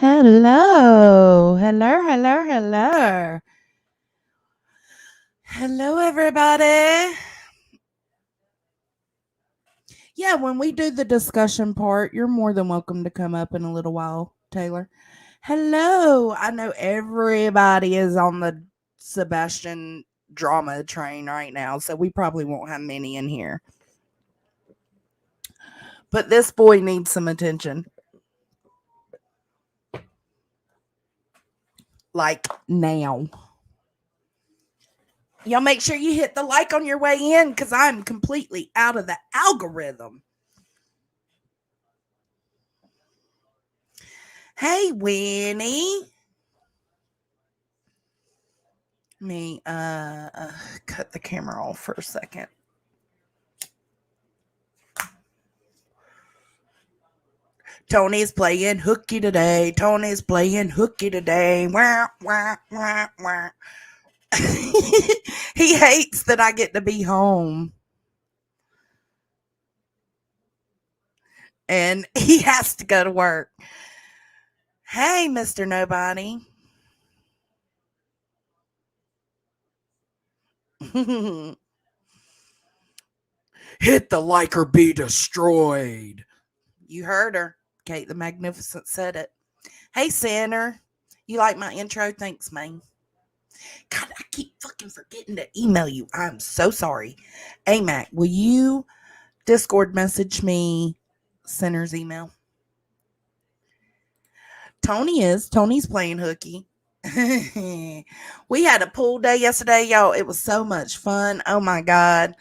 Hello. Hello. Hello, everybody. Yeah, when we do the discussion part, you're more than welcome to come up in a little while, Taylor. Hello. I know everybody is on the Sebastian drama train right now, so we probably won't have many in here. But this boy needs some attention. Like now. Y'all make sure you hit the like on your way in because I'm completely out of the algorithm. Hey, Winnie. Let me cut the camera off for a second. Tony's playing hooky today. Tony's playing hooky today. Wah, wah, wah, wah. He hates that I get to be home. And he has to go to work. Hey, Mr. Nobody. Hit the like or be destroyed. You heard her. Kate the Magnificent said it. Hey, Sinner. You like my intro? Thanks, man. God, I keep fucking forgetting to email you. I'm so sorry. Hey, Mac, will you Discord message me Sinner's email? Tony's playing hooky. We had a pool day yesterday, y'all. It was so much fun. Oh my God.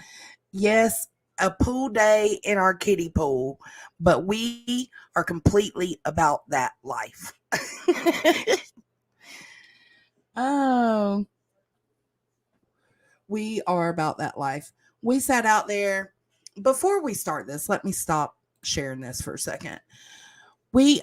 Yes, a pool day in our kiddie pool, but we are completely about that life. Oh, we are about that life. We sat out there. Before we start this, let me stop sharing this for a second. We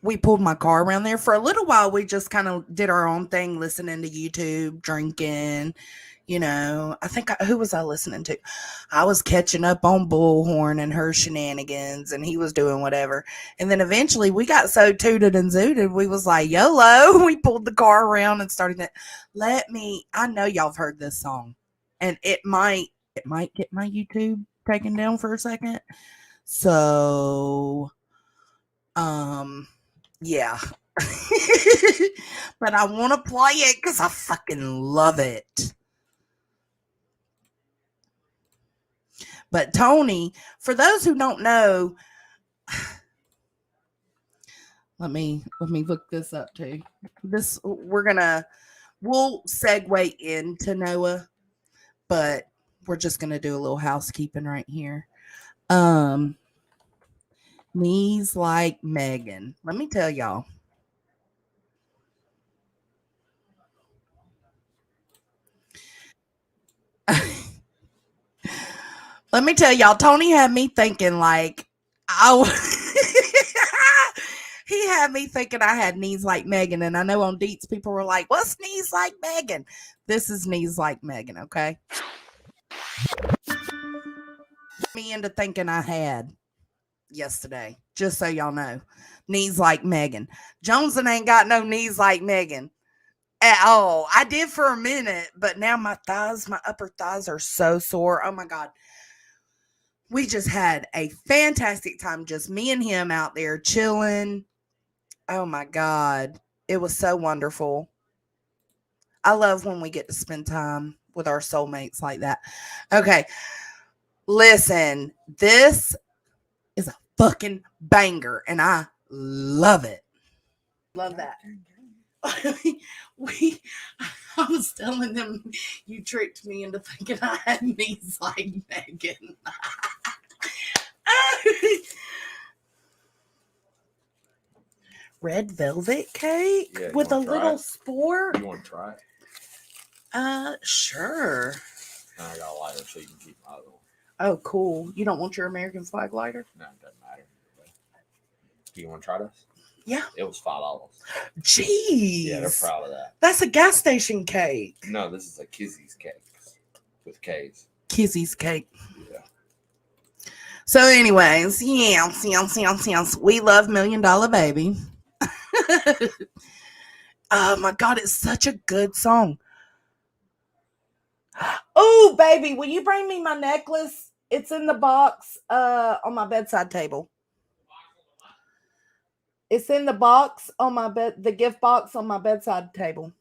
we pulled my car around there for a little while. We just kind of did our own thing, listening to YouTube, drinking. I think who was I listening to? I was catching up on Bullhorn and her shenanigans, and he was doing whatever. And then eventually we got so tooted and zooted, we was like, YOLO. We pulled the car around and started that. I know y'all have heard this song, and it might get my YouTube taken down for a second. So, yeah. But I want to play it because I fucking love it. But Tony, for those who don't know, let me look this up too. We'll segue into Noah, but we're just gonna do a little housekeeping right here. Um, Knees like Megan. Let me tell y'all. Let me tell y'all, Tony had me thinking like I he had me thinking I had knees like Megan. And I know on Deets people were like, what's knees like Megan? This is knees like Megan, okay? Me into thinking I had yesterday, just so y'all know. Knees like Megan. Joneson ain't got no knees like Megan at all. I did for a minute, but now my upper thighs are so sore. Oh my God. We just had a fantastic time, just me and him out there chilling. Oh my God. It was so wonderful. I love when we get to spend time with our soulmates like that. Okay. Listen, this is a fucking banger and I love it. Love that. we I was telling them you tricked me into thinking I had knees like Megan. Red velvet cake with a little spore. You want to try it? Sure. I got a lighter so you can keep my other one. Oh, cool. You don't want your American flag lighter? No, it doesn't matter. Do you want to try this? Yeah. It was $5. Jeez. Yeah, they're proud of that. That's a gas station cake. No, this is a Kizzy's cake with K's. Kizzy's cake. Yeah. So, anyways, yes. We love $1 Million Baby. Oh my God, it's such a good song. Oh, baby, will you bring me my necklace? It's in the box on my bedside table. It's in the box on my bed, the gift box on my bedside table.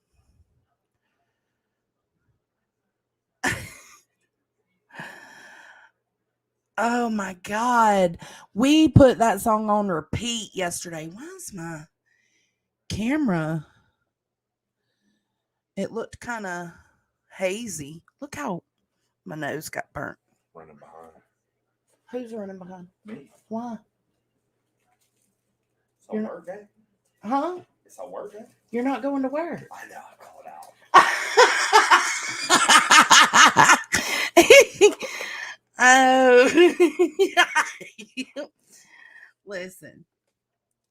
Oh my God. We put that song on repeat yesterday. Why's my camera? It looked kind of hazy. Look how my nose got burnt. Running behind. Who's running behind? Me. Why? It's a work day. Huh? It's a work day. You're not going to work. I know. I call it out. Oh. Listen.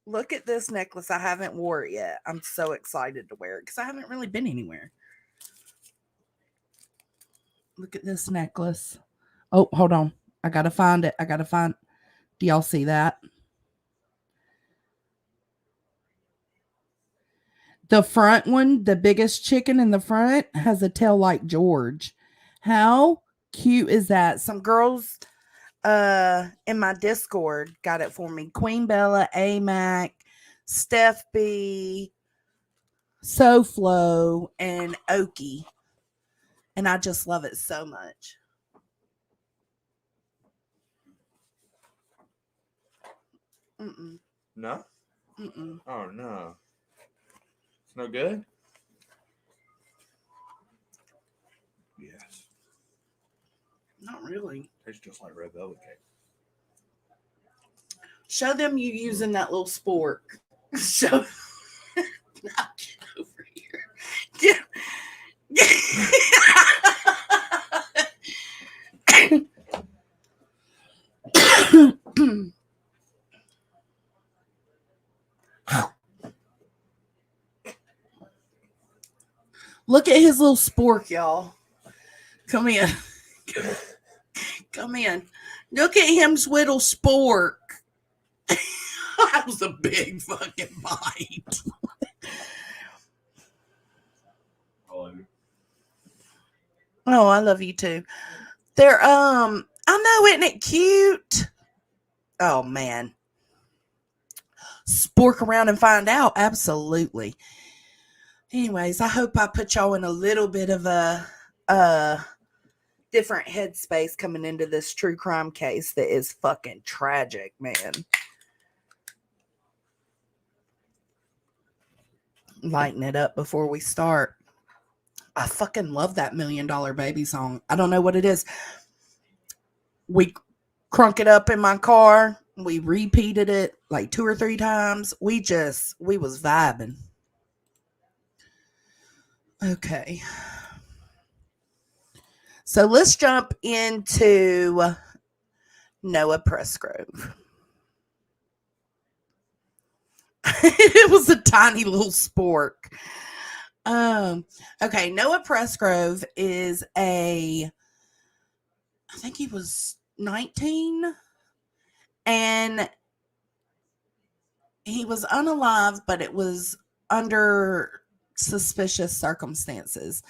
Look at this necklace. I haven't wore it yet. I'm so excited to wear it because I haven't really been anywhere. Look at this necklace. Oh, hold on. I got to find it. Do y'all see that? The front one, the biggest chicken in the front, has a tail like George. How cute is that? Some girls in my Discord got it for me. Queen Bella, AMAC, Steph B, SoFlo, and Oki. And I just love it so much. Mm-mm. No? Mm-mm. Oh, no. It's no good? Yes. Not really. Tastes just like red velvet cake. Show them you using that little spork. Show. Now get over here. Look at his little spork, y'all. Come in. Come in. Look at him's little spork. That was a big fucking bite. Oh, I love you too. They're I know, isn't it cute? Oh man. Spork around and find out. Absolutely. Anyways, I hope I put y'all in a little bit of a different headspace coming into this true crime case that is fucking tragic, man. Lighten it up before we start. I fucking love that $1 Million Baby song. I don't know what it is. We crunk it up in my car. We repeated it like 2 or 3 times. We was vibing. Okay. So let's jump into Noah Presgrove. It was a tiny little spork. Okay, Noah Presgrove is I think he was 19, and he was unalive, but it was under suspicious circumstances.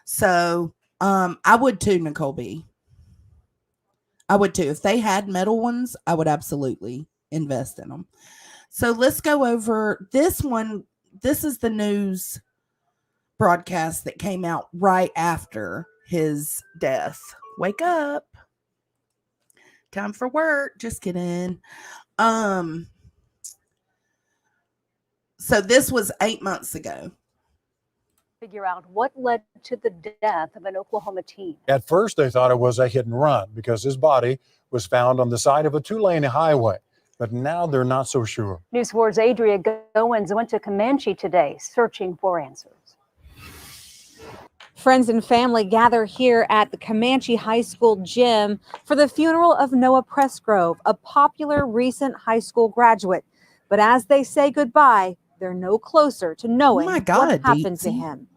So, I would too, Nicole B. I would too. If they had metal ones, I would absolutely invest in them. So let's go over this one. This is the news broadcast that came out right after his death. Wake up. Time for work. Just kidding. So this was 8 months ago. Figure out what led to the death of an Oklahoma teen. At first, they thought it was a hit and run because his body was found on the side of a 2-lane highway. But now they're not so sure. News 4's Adria Goins went to Comanche today, searching for answers. Friends and family gather here at the Comanche High School gym for the funeral of Noah Presgrove, a popular recent high school graduate. But as they say goodbye, they're no closer to knowing what happened to him.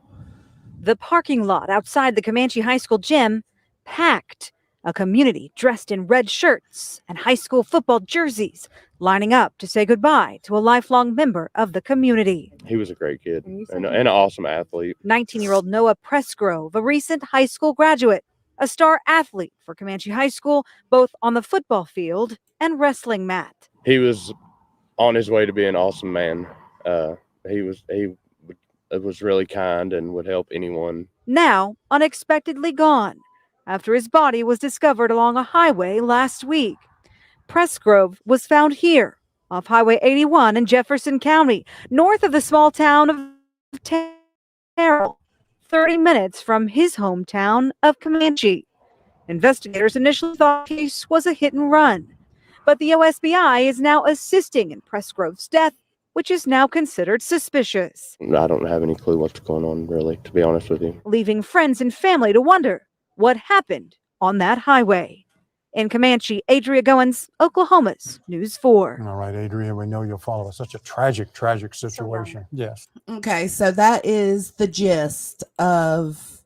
The parking lot outside the Comanche High School gym packed. A community dressed in red shirts and high school football jerseys, lining up to say goodbye to a lifelong member of the community. He was a great kid and an awesome athlete. 19-year-old Noah Presgrove, a recent high school graduate, a star athlete for Comanche High School, both on the football field and wrestling mat. He was on his way to be an awesome man. He was really kind and would help anyone. Now unexpectedly gone after his body was discovered along a highway last week. Presgrove was found here off Highway 81 in Jefferson County, north of the small town of Terrell, 30 minutes from his hometown of Comanche. Investigators initially thought the case was a hit and run, but the OSBI is now assisting in Presgrove's death, which is now considered suspicious. I don't have any clue what's going on, really, to be honest with you. Leaving friends and family to wonder what happened on that highway. In Comanche, Adria Goins, Oklahoma's News 4. All right, Adria, we know you'll follow such a tragic situation. Yes. Okay, so that is the gist of,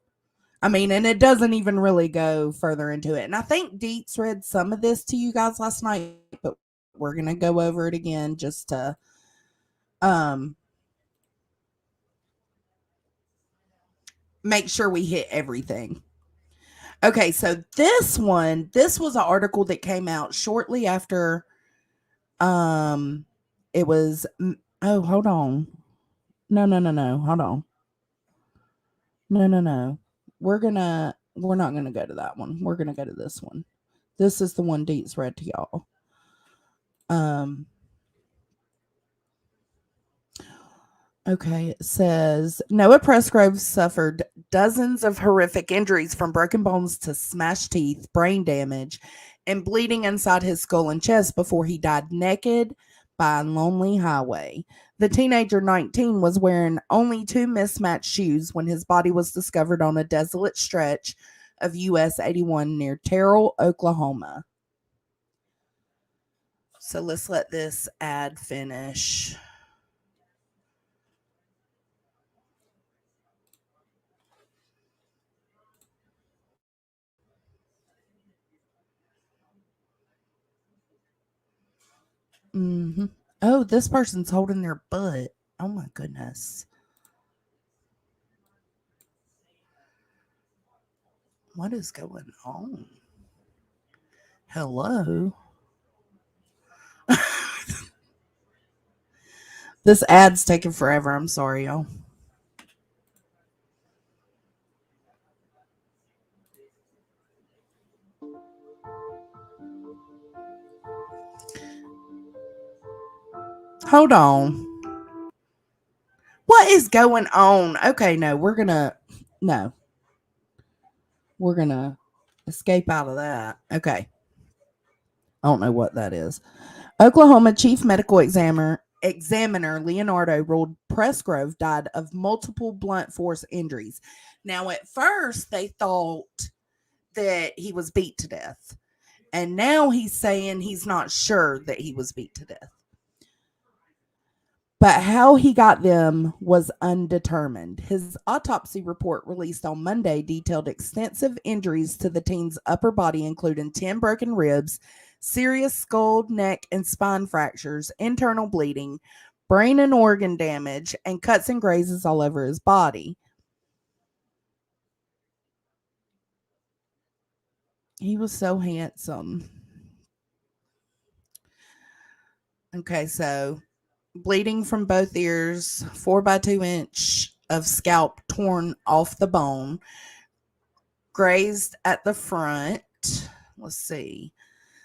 and it doesn't even really go further into it. And I think Deets read some of this to you guys last night, but we're going to go over it again just to make sure we hit everything. Okay, so this was an article that came out shortly after it was hold on. No, hold on. No. We're not gonna go to that one. We're gonna go to this one. This is the one Deets read to y'all. Okay, it says Noah Presgrove suffered dozens of horrific injuries from broken bones to smashed teeth, brain damage, and bleeding inside his skull and chest before he died naked by a lonely highway. The teenager, 19, was wearing only 2 mismatched shoes when his body was discovered on a desolate stretch of US 81 near Terrell, Oklahoma. So let's let this ad finish. Oh, this person's holding their butt. Oh my goodness. What is going on? Hello. This ad's taking forever. I'm sorry, y'all. Hold on. What is going on? Okay, no, we're gonna escape out of that. Okay. I don't know what that is. Oklahoma Chief Medical Examiner Leonardo ruled Presgrove died of multiple blunt force injuries. Now, at first, they thought that he was beat to death. And now he's saying he's not sure that he was beat to death. But how he got them was undetermined. His autopsy report released on Monday detailed extensive injuries to the teen's upper body, including 10 broken ribs, serious skull, neck, and spine fractures, internal bleeding, brain and organ damage, and cuts and grazes all over his body. He was so handsome. Okay, so bleeding from both ears, 4x2 inch of scalp torn off the bone, grazed at the front. Let's see.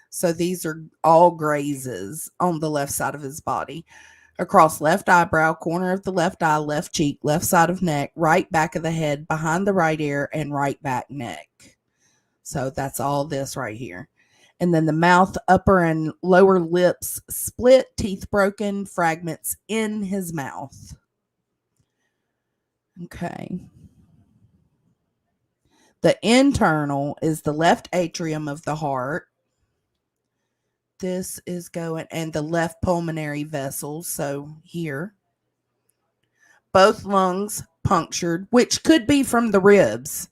So these are all grazes on the left side of his body. Across left eyebrow, corner of the left eye, left cheek, left side of neck, right back of the head, behind the right ear, and right back neck. So that's all this right here. And then the mouth, upper and lower lips split, teeth broken, fragments in his mouth. Okay. The internal is the left atrium of the heart. This is going, and the left pulmonary vessels. So here. Both lungs punctured, which could be from the ribs.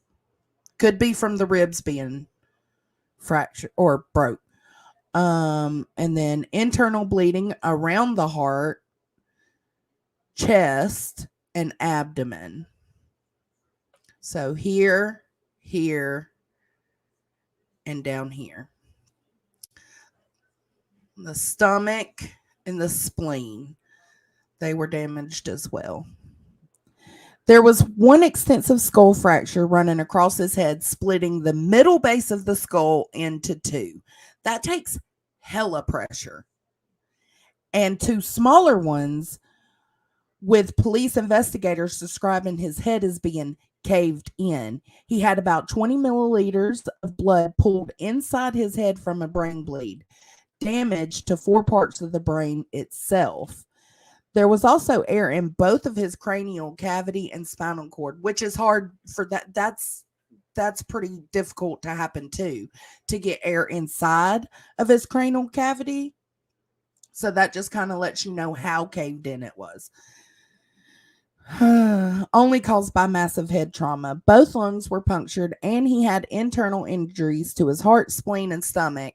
Could be from the ribs being fracture or broke. And then internal bleeding around the heart, chest, and abdomen. So here, here, and down here. The stomach and the spleen, they were damaged as well. There was one extensive skull fracture running across his head, splitting the middle base of the skull into two. That takes hella pressure. And two smaller ones, with police investigators describing his head as being caved in. He had about 20 milliliters of blood pulled inside his head from a brain bleed, damage to 4 parts of the brain itself. There was also air in both of his cranial cavity and spinal cord, which is hard for that. That's pretty difficult to happen too, to get air inside of his cranial cavity. So that just kind of lets you know how caved in it was. Only caused by massive head trauma. Both lungs were punctured, and he had internal injuries to his heart, spleen, and stomach,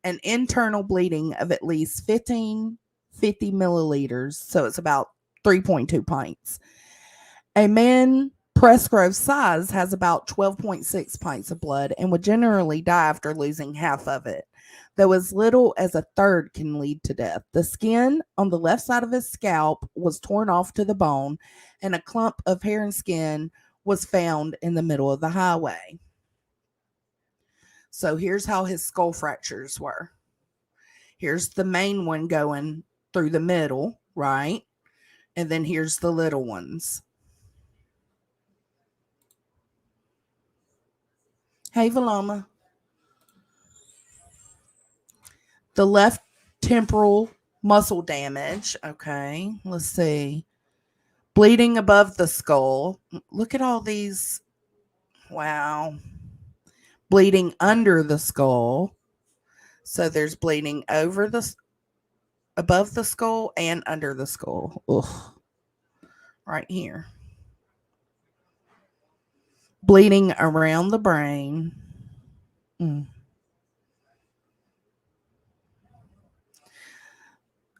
and internal bleeding of at least 50 milliliters. So it's about 3.2 pints. A man Presgrove's size has about 12.6 pints of blood and would generally die after losing half of it, though as little as a third can lead to death. The skin on the left side of his scalp was torn off to the bone, and a clump of hair and skin was found in the middle of the highway. So here's how his skull fractures were. Here's the main one going through the middle, right? And then here's the little ones. Hey, Valoma. The left temporal muscle damage. Okay, let's see. Bleeding above the skull. Look at all these. Wow. Bleeding under the skull. So there's bleeding above the skull and under the skull. Ugh. Right here. Bleeding around the brain.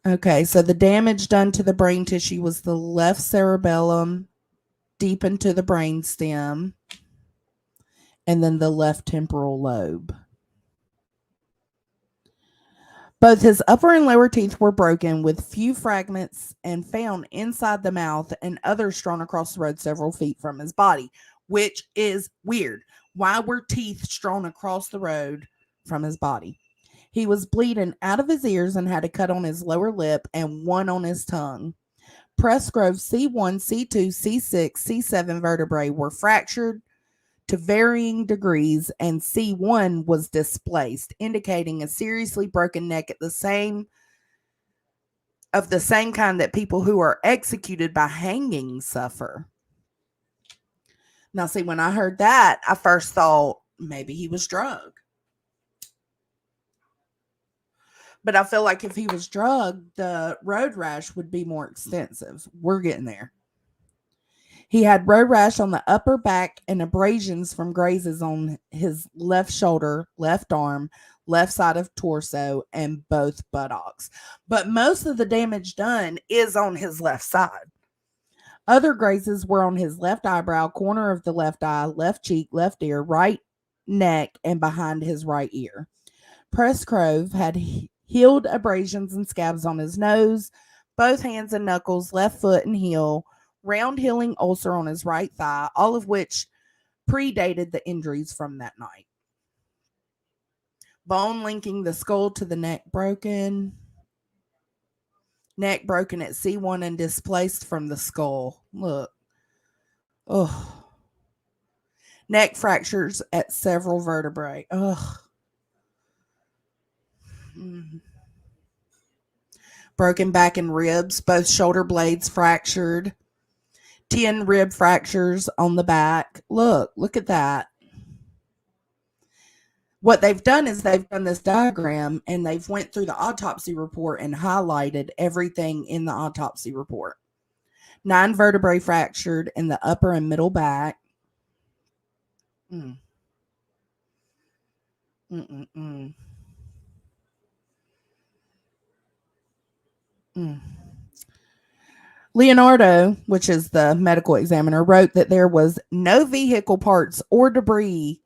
Okay, so the damage done to the brain tissue was the left cerebellum, deep into the brain stem, and then the left temporal lobe. Both his upper and lower teeth were broken, with few fragments and found inside the mouth, and others strewn across the road several feet from his body, which is weird. Why were teeth strewn across the road from his body? He was bleeding out of his ears and had a cut on his lower lip and one on his tongue. Presgrove's C1, C2, C6, C7 vertebrae were fractured to varying degrees, and C1 was displaced, indicating a seriously broken neck of the same kind that people who are executed by hanging suffer. Now, see, when I heard that, I first thought maybe he was drugged. But I feel like if he was drugged, the road rash would be more extensive. We're getting there. He had road rash on the upper back and abrasions from grazes on his left shoulder, left arm, left side of torso, and both buttocks. But most of the damage done is on his left side. Other grazes were on his left eyebrow, corner of the left eye, left cheek, left ear, right neck, and behind his right ear. Presgrove had healed abrasions and scabs on his nose, both hands and knuckles, left foot and heel, round healing ulcer on his right thigh, all of which predated the injuries from that night. Bone linking the skull to the neck broken. Neck broken at C1 and displaced from the skull. Look. Ugh. Neck fractures at several vertebrae. Ugh. Broken back and ribs, both shoulder blades fractured. 10 rib fractures on the back. Look at that. What they've done is they've done this diagram and they've went through the autopsy report and highlighted everything in the autopsy report. 9 vertebrae fractured in the upper and middle back. Mm. Leonardo, which is the medical examiner, wrote that there was no vehicle parts or debris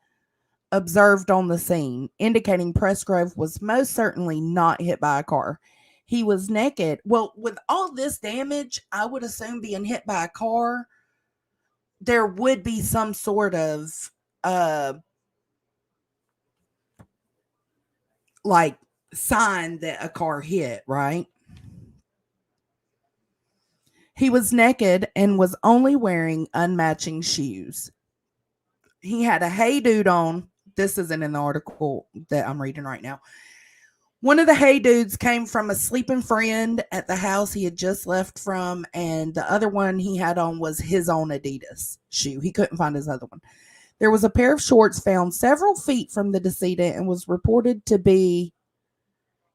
observed on the scene, indicating Presgrove was most certainly not hit by a car. He was naked. Well, with all this damage, I would assume being hit by a car, there would be some sort of like sign that a car hit, right? He was naked and was only wearing unmatching shoes. He had a Hey Dude on. This isn't in the article that I'm reading right now. One of the Hey Dudes came from a sleeping friend at the house he had just left from, and the other one he had on was his own Adidas shoe. He couldn't find his other one. There was a pair of shorts found several feet from the decedent and was reported to be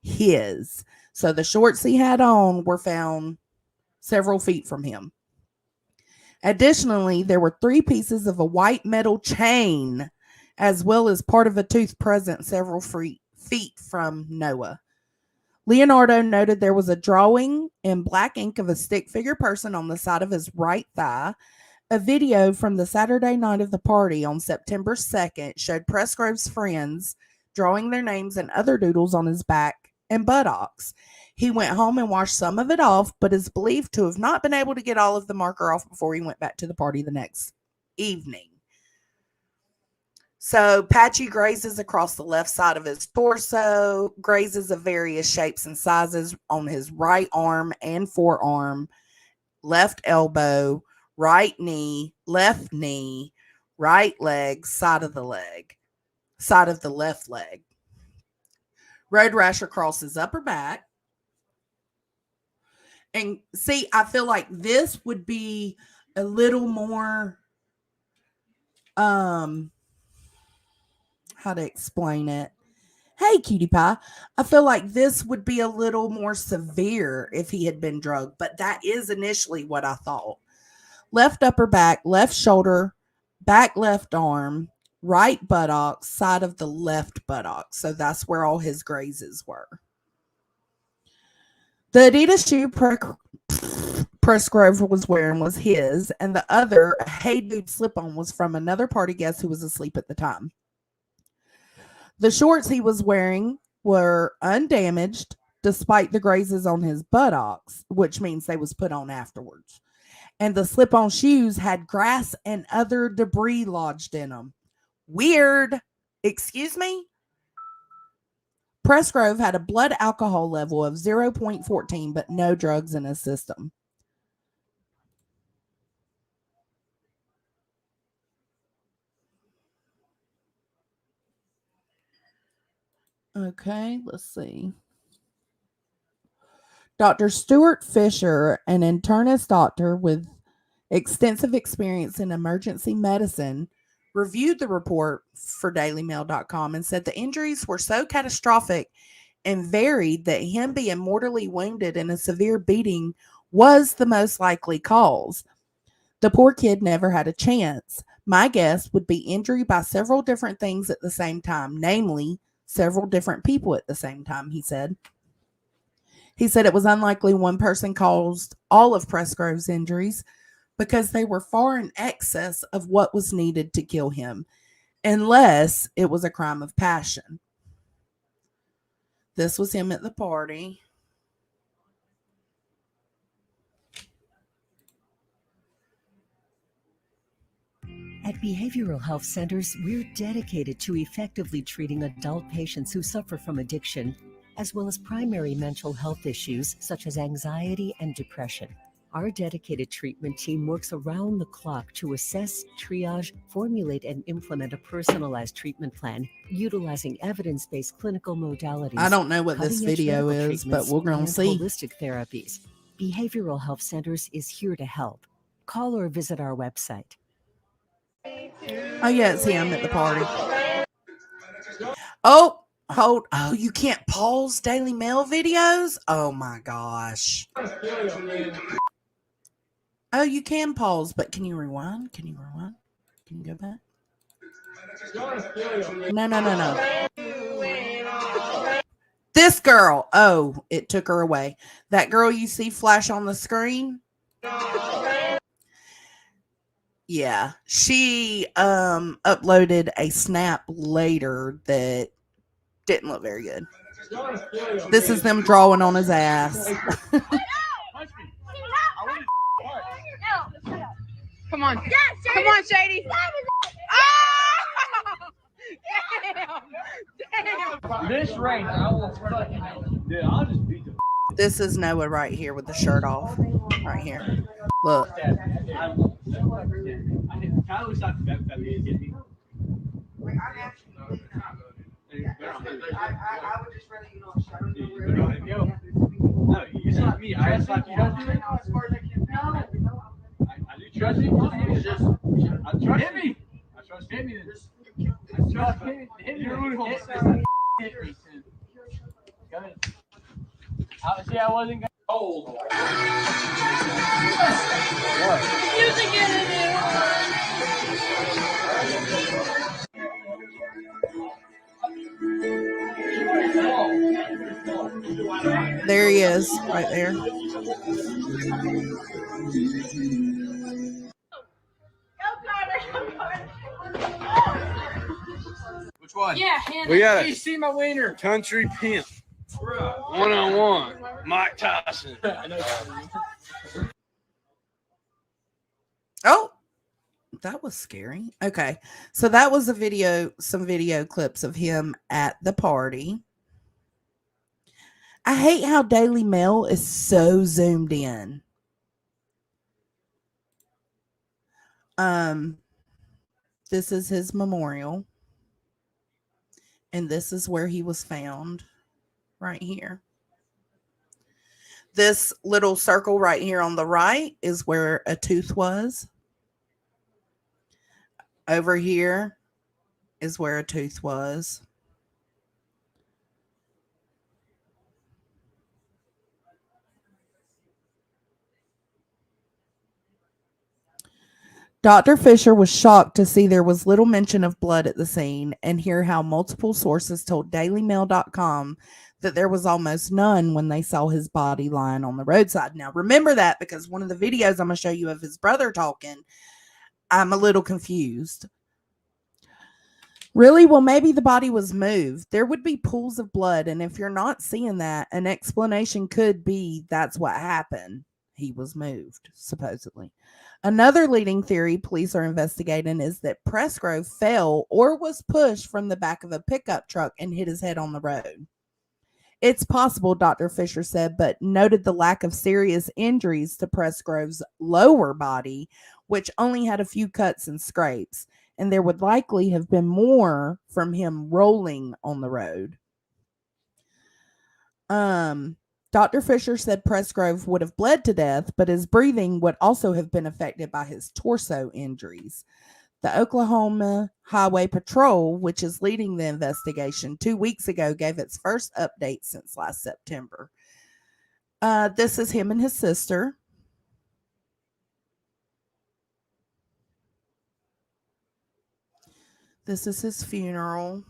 his. So the shorts he had on were found several feet from him. Additionally, there were 3 pieces of a white metal chain, as well as part of a tooth present several feet from Noah. Leonardo noted there was a drawing in black ink of a stick figure person on the side of his right thigh. A video from the Saturday night of the party on September 2nd showed Presgrove's friends drawing their names and other doodles on his back and buttocks. He went home and washed some of it off, but is believed to have not been able to get all of the marker off before he went back to the party the next evening. So patchy grazes across the left side of his torso, grazes of various shapes and sizes on his right arm and forearm, left elbow, right knee, right leg, side of the left leg. Road rash across his upper back. And see, I feel like this would be a little more, how to explain it. Hey, cutie pie. I feel like this would be a little more severe if he had been drugged, but that is initially what I thought. Left upper back, left shoulder, back left arm, right buttock, side of the left buttock. So that's where all his grazes were. The Adidas shoe Presgrove was wearing was his, and the other, a Hey Dude slip-on, was from another party guest who was asleep at the time. The shorts he was wearing were undamaged, despite the grazes on his buttocks, which means they was put on afterwards. And the slip-on shoes had grass and other debris lodged in them. Weird. Excuse me? Presgrove had a blood alcohol level of 0.14, but no drugs in his system. Okay, let's see. Dr. Stuart Fisher, an internist doctor with extensive experience in emergency medicine, reviewed the report for dailymail.com and said the injuries were so catastrophic and varied that him being mortally wounded and a severe beating was the most likely cause. The poor kid never had a chance. My guess would be injury by several different things at the same time, namely several different people at the same time, he said. He said it was unlikely one person caused all of Presgrove's injuries because they were far in excess of what was needed to kill him, unless it was a crime of passion. This was him at the party. At behavioral health centers, we're dedicated to effectively treating adult patients who suffer from addiction, as well as primary mental health issues such as anxiety and depression. Our dedicated treatment team works around the clock to assess, triage, formulate, and implement a personalized treatment plan utilizing evidence-based clinical modalities. I don't know what this video is, but we're going to see. Holistic therapies. Behavioral Health Centers is here to help. Call or visit our website. Oh, yeah, it's him at the party. Oh, hold. Oh, you can't pause Daily Mail videos? Oh, my gosh. Oh, you can pause, but can you rewind? Can you rewind? Can you go back? No. This girl, oh, it took her away. That girl you see flash on the screen? Yeah, she uploaded a snap later that didn't look very good. This is them drawing on his ass. Come on. Come on, Shady. Damn. This rain, I will fucking. Dude, I'll just beat the. This is Noah right here with the shirt off. Right here. Look. I would just rather you not shut up. No, you slapped me. I slapped you. I do trust you. I trust me. I trust him. I trust him. Hit me. Go ahead. See, I wasn't going to hold. Music There he is, right there. Which one? Yeah, We got you it. see my wiener. Country Pimp. 1-on-1. Mike Tyson. Oh, that was scary. Okay. So that was some video clips of him at the party. I hate how Daily Mail is so zoomed in. This is his memorial. And this is where he was found. Right here. This little circle right here on the right is where a tooth was. Over here is where a tooth was. Dr. Fisher was shocked to see there was little mention of blood at the scene and hear how multiple sources told dailymail.com that there was almost none when they saw his body lying on the roadside. Now, remember that because one of the videos I'm going to show you of his brother talking, I'm a little confused. Really? Well, maybe the body was moved. There would be pools of blood, and if you're not seeing that, an explanation could be that's what happened. He was moved, supposedly. Another leading theory police are investigating is that Presgrove fell or was pushed from the back of a pickup truck and hit his head on the road. It's possible, Dr. Fisher said, but noted the lack of serious injuries to Presgrove's lower body, which only had a few cuts and scrapes, and there would likely have been more from him rolling on the road. Dr. Fisher said Presgrove would have bled to death, but his breathing would also have been affected by his torso injuries. The Oklahoma Highway Patrol, which is leading the investigation, 2 weeks ago gave its first update since last September. This is him and his sister. This is his funeral.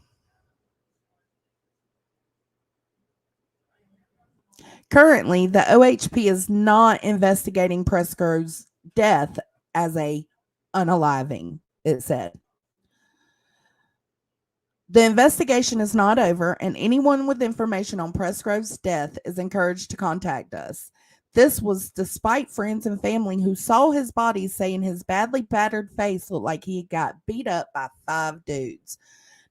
Currently, the OHP is not investigating Presgrove's death as a unaliving, it said. The investigation is not over, and anyone with information on Presgrove's death is encouraged to contact us. This was despite friends and family who saw his body saying his badly battered face looked like he got beat up by 5 dudes.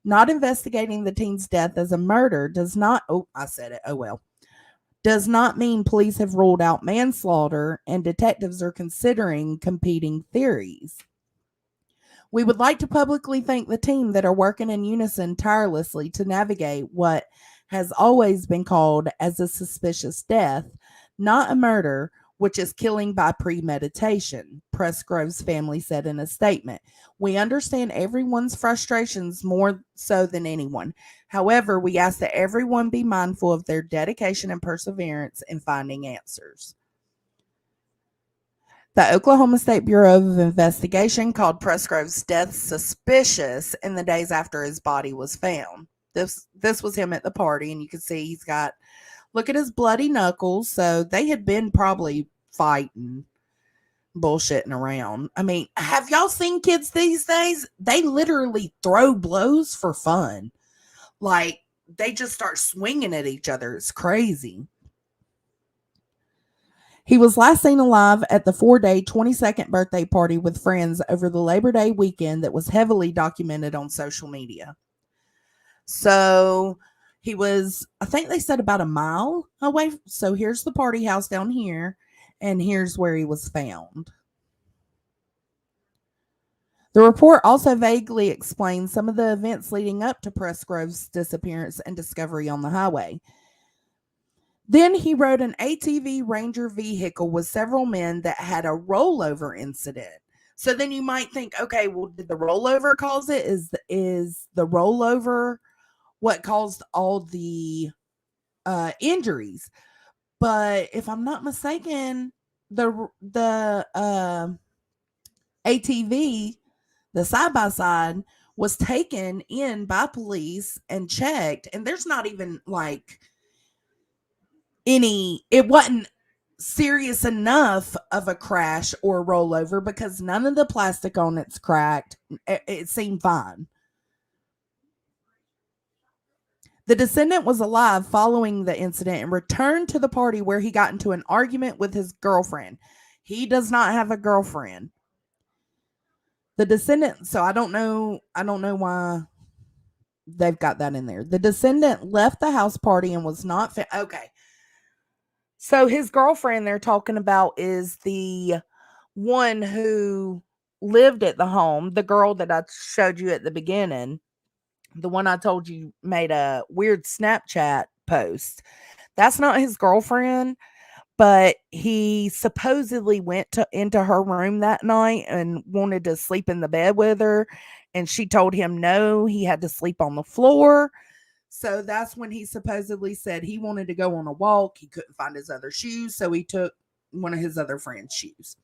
Not investigating the teen's death as a murder does not, does not mean police have ruled out manslaughter, and detectives are considering competing theories. We would like to publicly thank the team that are working in unison tirelessly to navigate what has always been called as a suspicious death, not a murder, which is killing by premeditation, Presgrove's family said in a statement. We understand everyone's frustrations more so than anyone. However, we ask that everyone be mindful of their dedication and perseverance in finding answers. The Oklahoma State Bureau of Investigation called Presgrove's death suspicious in the days after his body was found. This was him at the party, and you can see he's got, look at his bloody knuckles. So they had been probably fighting, bullshitting around. I mean, have y'all seen kids these days? They literally throw blows for fun. Like, they just start swinging at each other. It's crazy. He was last seen alive at the 4-day 22nd birthday party with friends over the Labor Day weekend that was heavily documented on social media. So he was, I think they said about a mile away. So here's the party house down here, and here's where he was found. The report also vaguely explains some of the events leading up to Presgrove's disappearance and discovery on the highway. Then he rode an ATV Ranger vehicle with several men that had a rollover incident. So then you might think, okay, well, did the rollover cause it? Is the rollover what caused all the injuries? But if I'm not mistaken, the ATV, the side-by-side, was taken in by police and checked, and there's not even like it wasn't serious enough of a crash or rollover because none of the plastic on it's cracked. It seemed fine. The descendant was alive following the incident and returned to the party where he got into an argument with his girlfriend. He does not have a girlfriend. The descendant, so I don't know why they've got that in there. The descendant left the house party and was not okay. So his girlfriend they're talking about is the one who lived at the home, the girl that I showed you at the beginning, the one I told you made a weird Snapchat post. That's not his girlfriend, but he supposedly went into her room that night and wanted to sleep in the bed with her, and she told him no, he had to sleep on the floor. So that's when he supposedly said he wanted to go on a walk. He couldn't find his other shoes, so he took one of his other friend's shoes.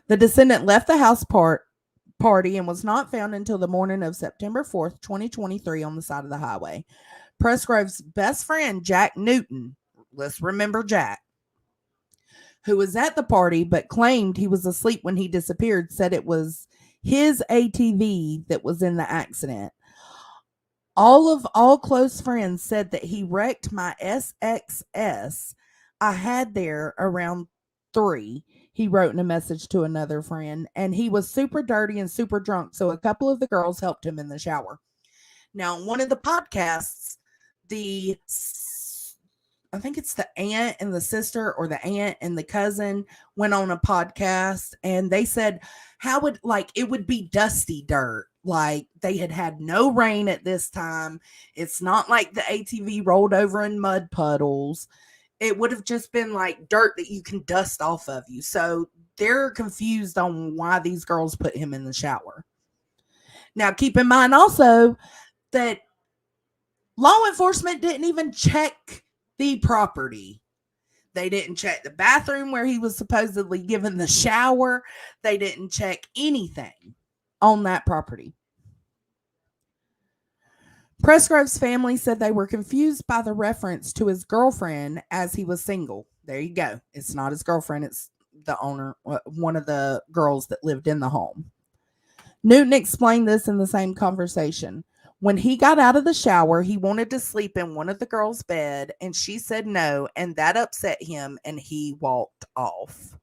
The descendant left the house party and was not found until the morning of September 4th, 2023 on the side of the highway. Presgrove's best friend, Jack Newton, let's remember Jack, who was at the party but claimed he was asleep when he disappeared, said it was his ATV that was in the accident. All close friends said that he wrecked my SXS I had there around 3, he wrote in a message to another friend, and he was super dirty and super drunk, so a couple of the girls helped him in the shower. Now, in one of the podcasts, I think it's the aunt and the sister or the aunt and the cousin went on a podcast, and they said it would be dusty dirt. Like they had no rain at this time. It's not like the ATV rolled over in mud puddles. It would have just been like dirt that you can dust off of you. So they're confused on why these girls put him in the shower. Now, keep in mind also that law enforcement didn't even check the property. They didn't check the bathroom where he was supposedly given the shower. They didn't check anything on that property. Presgrove's family said they were confused by the reference to his girlfriend as he was single. There you go. It's not his girlfriend. It's the owner, one of the girls that lived in the home. Newton explained this in the same conversation. When he got out of the shower, he wanted to sleep in one of the girls' bed, and she said no, and that upset him, and he walked off.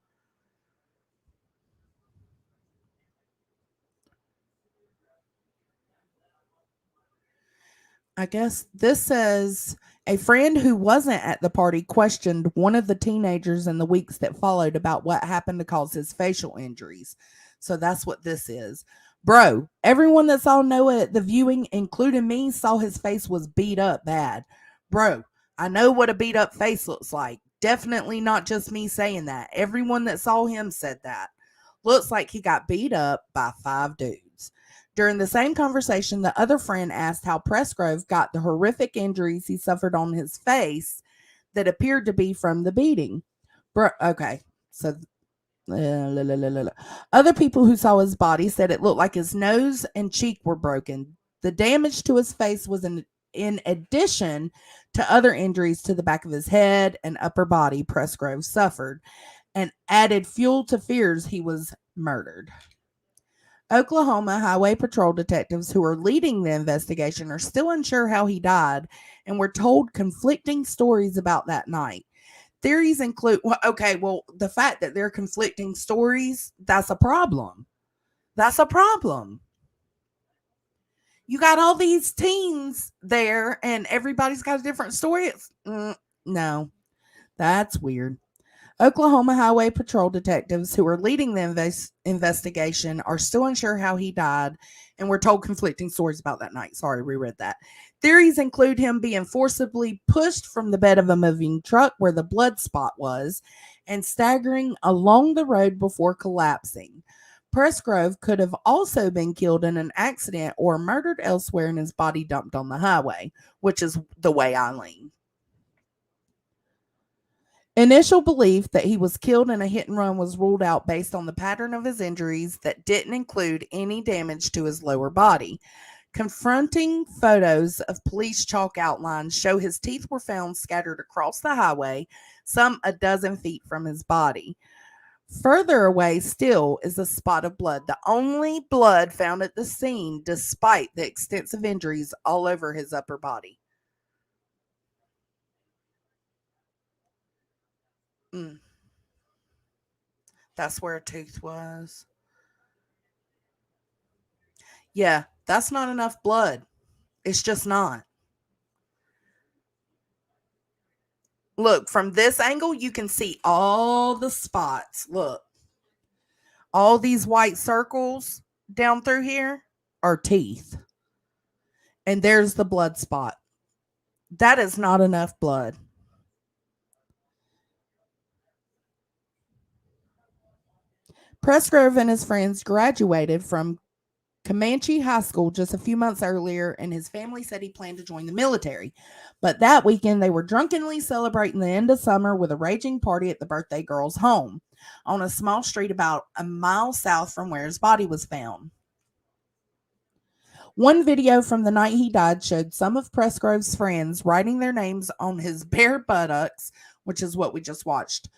I guess this says a friend who wasn't at the party questioned one of the teenagers in the weeks that followed about what happened to cause his facial injuries. So that's what this is. Bro, everyone that saw Noah at the viewing, including me, saw his face was beat up bad. Bro, I know what a beat up face looks like. Definitely not just me saying that. Everyone that saw him said that. Looks like he got beat up by 5 dudes. During the same conversation, the other friend asked how Presgrove got the horrific injuries he suffered on his face that appeared to be from the beating. Okay, so other people who saw his body said it looked like his nose and cheek were broken. The damage to his face was in addition to other injuries to the back of his head and upper body Presgrove suffered, and added fuel to fears he was murdered. Oklahoma Highway Patrol detectives who are leading the investigation are still unsure how he died and were told conflicting stories about that night. Theories include, the fact that they're conflicting stories, that's a problem. That's a problem. You got all these teens there and everybody's got a different story. No, that's weird. Oklahoma Highway Patrol detectives who are leading the investigation are still unsure how he died and were told conflicting stories about that night. Sorry, reread that. Theories include him being forcibly pushed from the bed of a moving truck where the blood spot was and staggering along the road before collapsing. Presgrove could have also been killed in an accident or murdered elsewhere and his body dumped on the highway, which is the way I lean. Initial belief that he was killed in a hit and run was ruled out based on the pattern of his injuries that didn't include any damage to his lower body. Confronting photos of police chalk outlines show his teeth were found scattered across the highway, some a dozen feet from his body. Further away still is a spot of blood, the only blood found at the scene despite the extensive injuries all over his upper body. That's where a tooth was. Yeah, that's not enough blood. It's just not. Look, from this angle, you can see all the spots. Look. All these white circles down through here are teeth. And there's the blood spot. That is not enough blood. Presgrove and his friends graduated from Comanche High School just a few months earlier, and his family said he planned to join the military. But that weekend, they were drunkenly celebrating the end of summer with a raging party at the birthday girl's home on a small street about a mile south from where his body was found. One video from the night he died showed some of Presgrove's friends writing their names on his bare buttocks, which is what we just watched.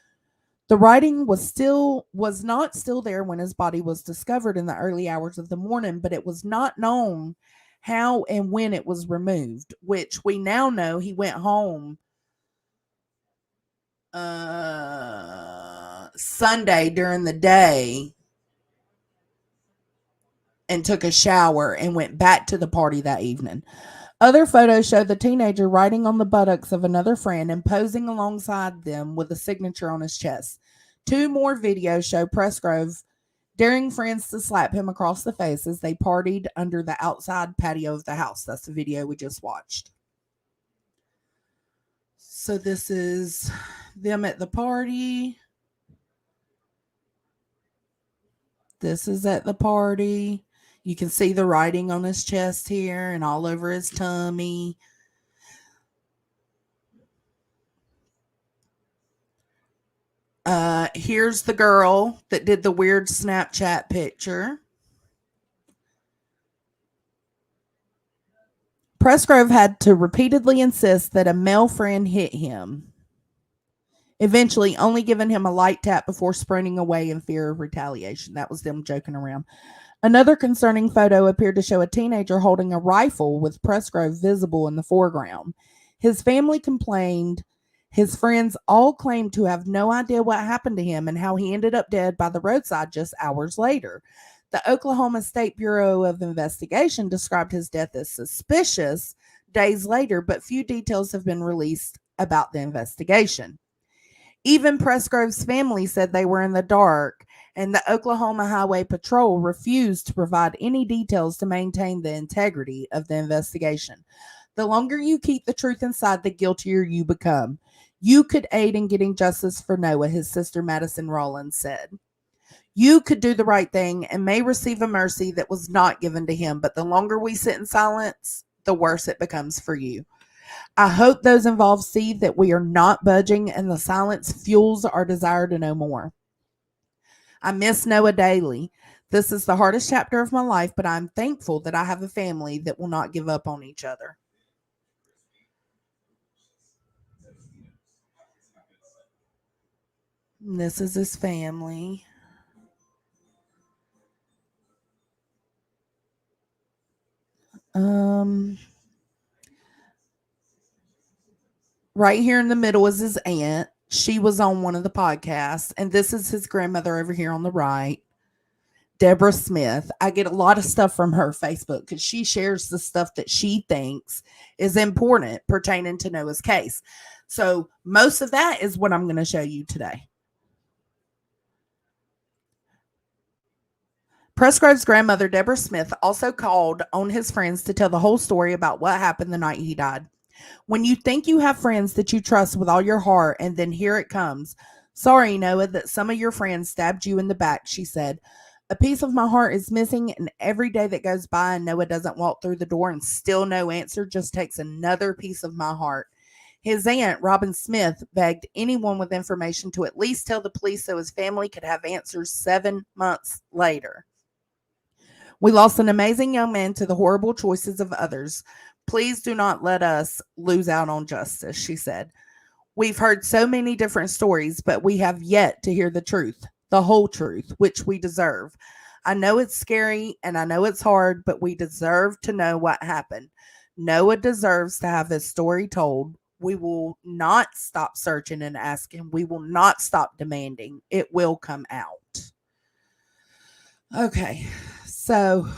The writing was not still there when his body was discovered in the early hours of the morning, but it was not known how and when it was removed, which we now know he went home Sunday during the day and took a shower and went back to the party that evening. Other photos show the teenager writing on the buttocks of another friend and posing alongside them with a signature on his chest. 2 more videos show Presgrove daring friends to slap him across the face as they partied under the outside patio of the house. That's the video we just watched. So this is them at the party. This is at the party. You can see the writing on his chest here and all over his tummy. Here's the girl that did the weird Snapchat picture. Presgrove had to repeatedly insist that a male friend hit him, eventually only giving him a light tap before sprinting away in fear of retaliation. That was them joking around. Another concerning photo appeared to show a teenager holding a rifle with Presgrove visible in the foreground. His family complained. His friends all claimed to have no idea what happened to him and how he ended up dead by the roadside just hours later. The Oklahoma State Bureau of Investigation described his death as suspicious days later, but few details have been released about the investigation. Even Presgrove's family said they were in the dark, and the Oklahoma Highway Patrol refused to provide any details to maintain the integrity of the investigation. The longer you keep the truth inside, the guiltier you become. You could aid in getting justice for Noah, his sister Madison Rollins said. You could do the right thing and may receive a mercy that was not given to him, but the longer we sit in silence, the worse it becomes for you. I hope those involved see that we are not budging and the silence fuels our desire to know more. I miss Noah daily. This is the hardest chapter of my life, but I'm thankful that I have a family that will not give up on each other. And this is his family. Right here in the middle is his aunt. She was on one of the podcasts, and this is his grandmother over here on the right, Deborah Smith. I get a lot of stuff from her Facebook because she shares the stuff that she thinks is important pertaining to Noah's case. So most of that is what I'm going to show you today. Presgrove's grandmother, Deborah Smith, also called on his friends to tell the whole story about what happened the night he died. When you think you have friends that you trust with all your heart, and then here it comes. Sorry, Noah, that some of your friends stabbed you in the back, she said. A piece of my heart is missing, and every day that goes by and Noah doesn't walk through the door and still no answer just takes another piece of my heart. His aunt, Robin Smith, begged anyone with information to at least tell the police so his family could have answers 7 months later. We lost an amazing young man to the horrible choices of others. Please do not let us lose out on justice, she said. We've heard so many different stories, but we have yet to hear the truth, the whole truth, which we deserve. I know it's scary and I know it's hard, but we deserve to know what happened. Noah deserves to have his story told. We will not stop searching and asking. We will not stop demanding. It will come out. Okay, so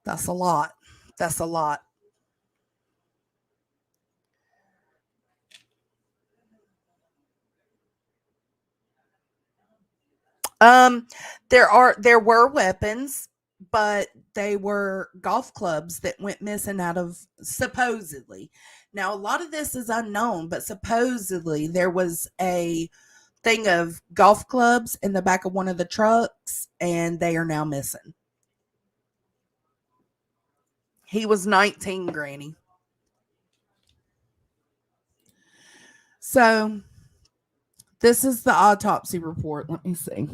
that's a lot. That's a lot. Um, there were weapons, but they were golf clubs that went missing out of supposedly. Now, a lot of this is unknown, but supposedly there was a thing of golf clubs in the back of one of the trucks, and they are now missing. He was 19, Granny. So, this is the autopsy report. Let me see.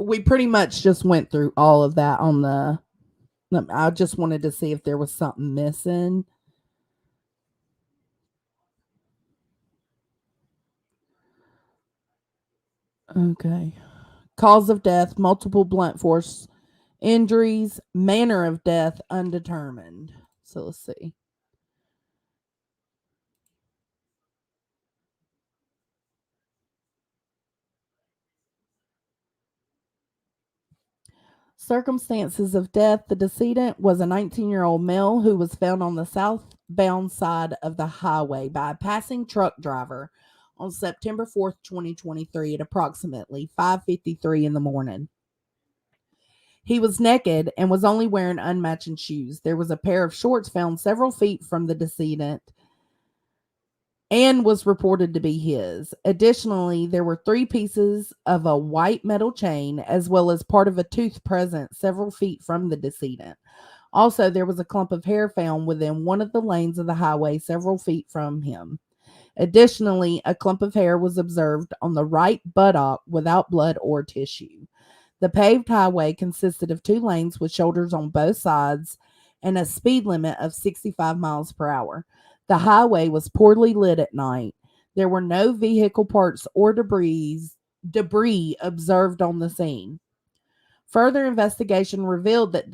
We pretty much just went through all of that on the. I just wanted to see if there was something missing. Okay. Cause of death, multiple blunt force injuries, manner of death undetermined. So let's see. Circumstances of death. The decedent was a 19-year-old male who was found on the southbound side of the highway by a passing truck driver on September 4th, 2023 at approximately 5:53 in the morning. He was naked and was only wearing unmatching shoes. There was a pair of shorts found several feet from the decedent and was reported to be his. Additionally, there were 3 pieces of a white metal chain as well as part of a tooth present several feet from the decedent. Also, there was a clump of hair found within one of the lanes of the highway several feet from him. Additionally, a clump of hair was observed on the right buttock without blood or tissue. The paved highway consisted of 2 lanes with shoulders on both sides and a speed limit of 65 miles per hour. The highway was poorly lit at night. There were no vehicle parts or debris observed on the scene. Further investigation revealed that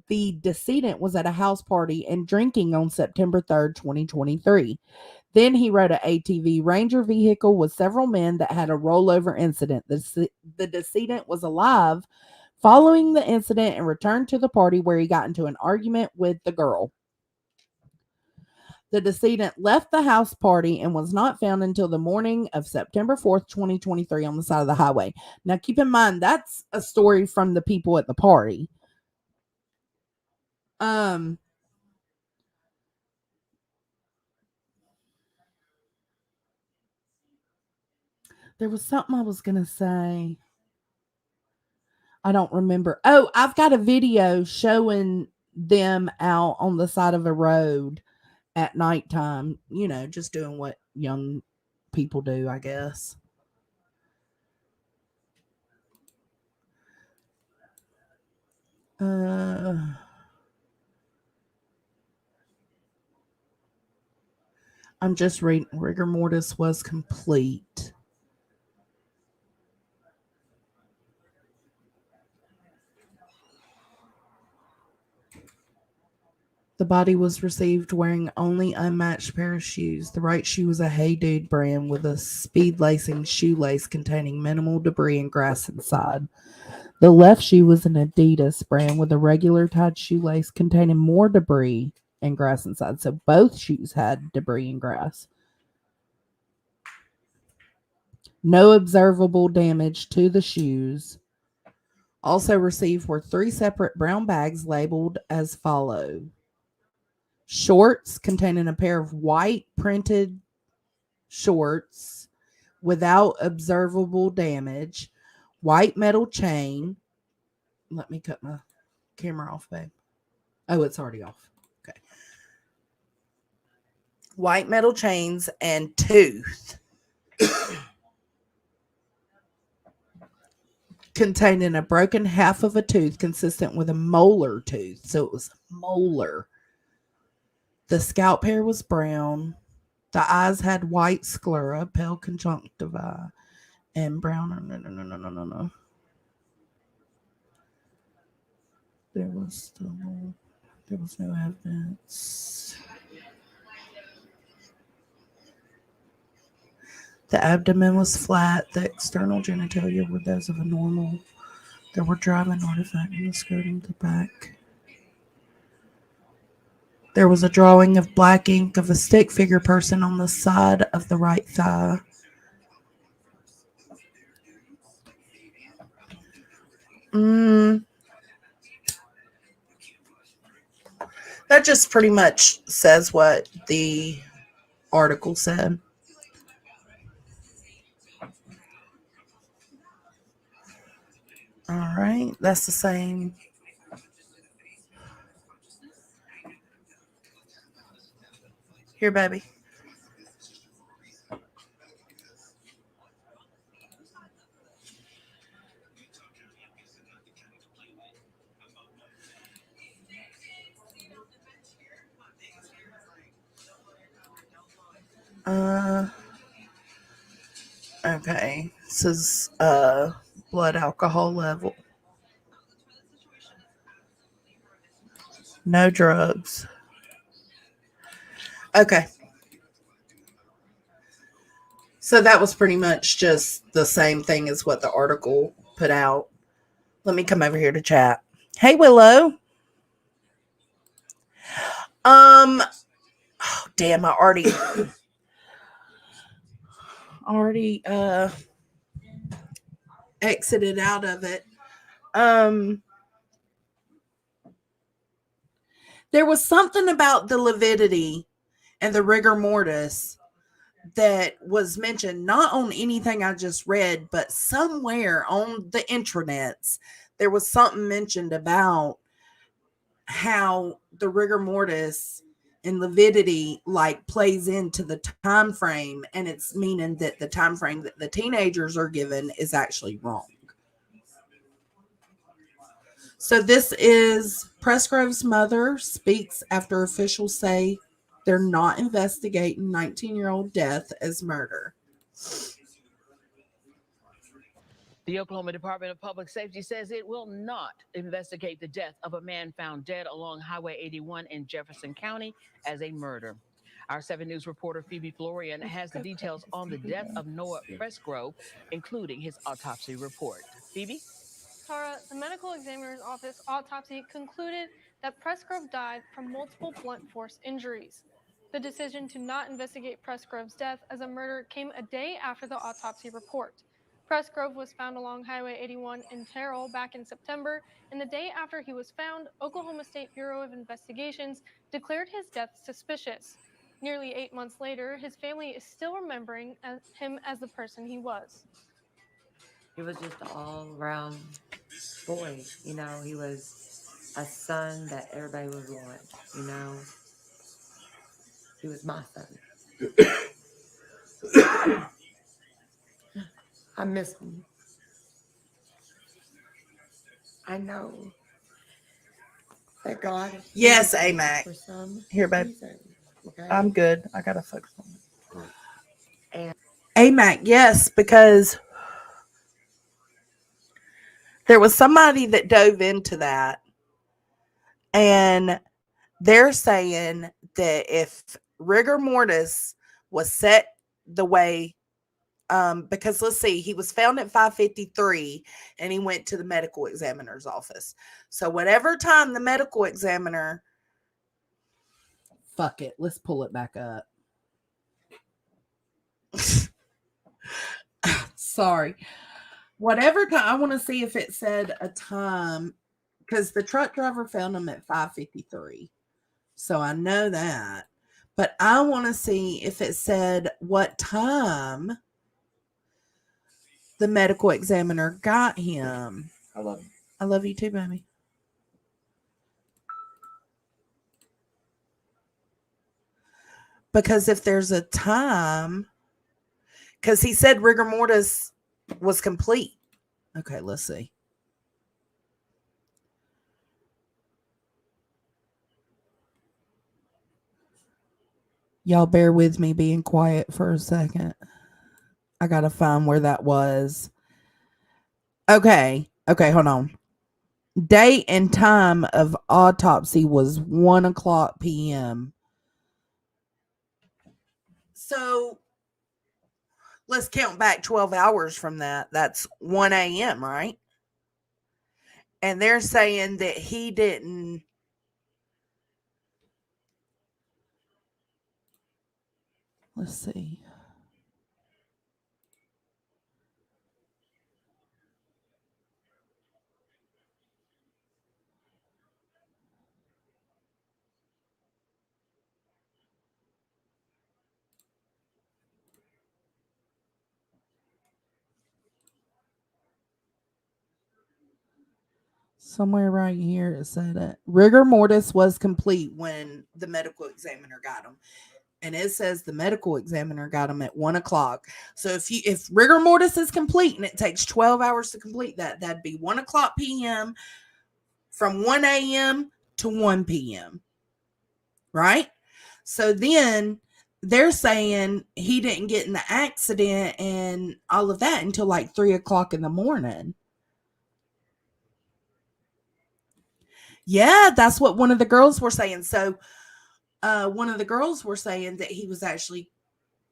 the decedent was at a house party and drinking on September 3rd, 2023. Then he rode an ATV Ranger vehicle with several men that had a rollover incident. The decedent was alive following the incident and returned to the party where he got into an argument with the girl. The decedent left the house party and was not found until the morning of September 4th, 2023 on the side of the highway. Now, keep in mind, that's a story from the people at the party. There was something I was going to say. I don't remember. Oh, I've got a video showing them out on the side of a road at nighttime, just doing what young people do, I guess. I'm just reading. Rigor mortis was complete. The body was received wearing only unmatched pair of shoes. The right shoe was a Hey Dude brand with a speed lacing shoelace containing minimal debris and grass inside. The left shoe was an Adidas brand with a regular tied shoelace containing more debris and grass inside. So both shoes had debris and grass. No observable damage to the shoes. Also received were 3 separate brown bags labeled as follows. Shorts containing a pair of white printed shorts without observable damage. White metal chain. Let me cut my camera off, babe. Oh, it's already off. Okay. White metal chains and tooth containing a broken half of a tooth consistent with a molar tooth. So it was molar. The scalp hair was brown. The eyes had white sclera, pale conjunctiva, and brown. No. There was no evidence. The abdomen was flat. The external genitalia were those of a normal. There were driving artifact in the scrotum of the back. There was a drawing of black ink of a stick figure person on the side of the right thigh. That just pretty much says what the article said. All right, that's the same. Here, baby. Okay. This is blood alcohol level. No drugs. Okay. So that was pretty much just the same thing as what the article put out. Let me come over here to chat. Hey, Willow. Oh, damn, I already exited out of it. There was something about the lividity and the rigor mortis that was mentioned, not on anything I just read, but somewhere on the intranets, there was something mentioned about how the rigor mortis and lividity like plays into the time frame, and it's meaning that the time frame that the teenagers are given is actually wrong. So this is Presgrove's mother speaks after officials say they're not investigating 19-year-old death as murder. The Oklahoma Department of Public Safety says it will not investigate the death of a man found dead along Highway 81 in Jefferson County as a murder. Our 7 News reporter Phoebe Florian has the details on the death of Noah Presgrove, including his autopsy report. Phoebe? Tara, the medical examiner's office autopsy concluded that Presgrove died from multiple blunt force injuries. The decision to not investigate Presgrove's death as a murder came a day after the autopsy report. Presgrove was found along Highway 81 in Terrell back in September, and the day after he was found, Oklahoma State Bureau of Investigations declared his death suspicious. Nearly 8 months later, his family is still remembering him as the person he was. He was just an all-around boy, you know. He was a son that everybody would want, you know. He was my son. I miss him. I know that God. Yes, AMAC. For some here, babe. reason, Okay. I'm good. I gotta focus on it. And AMAC, yes, because there was somebody that dove into that, and they're saying that if rigor mortis was set the way, because let's see, he was found at 5:53 and he went to the medical examiner's office. So whatever time the medical examiner, fuck it, let's pull it back up. Sorry. Whatever time, I want to see if it said a time, because the truck driver found him at 5:53. So I know that. But I want to see if it said what time the medical examiner got him. I love him. I love you too, baby. Because if there's a time, because he said rigor mortis was complete. Okay, let's see. Y'all bear with me being quiet for a second. I got to find where that was. Okay, hold on. Date and time of autopsy was 1:00 p.m. So let's count back 12 hours from that. That's 1 a.m., right? And they're saying that he didn't. Let's see. Somewhere right here it said it. Rigor mortis was complete when the medical examiner got him. And it says the medical examiner got him at 1:00. So if rigor mortis is complete and it takes 12 hours to complete that, that'd be 1:00 p.m. from 1 a.m. to 1 p.m. Right? So then they're saying he didn't get in the accident and all of that until like 3:00 in the morning. Yeah, that's what one of the girls were saying. So one of the girls were saying that he was actually,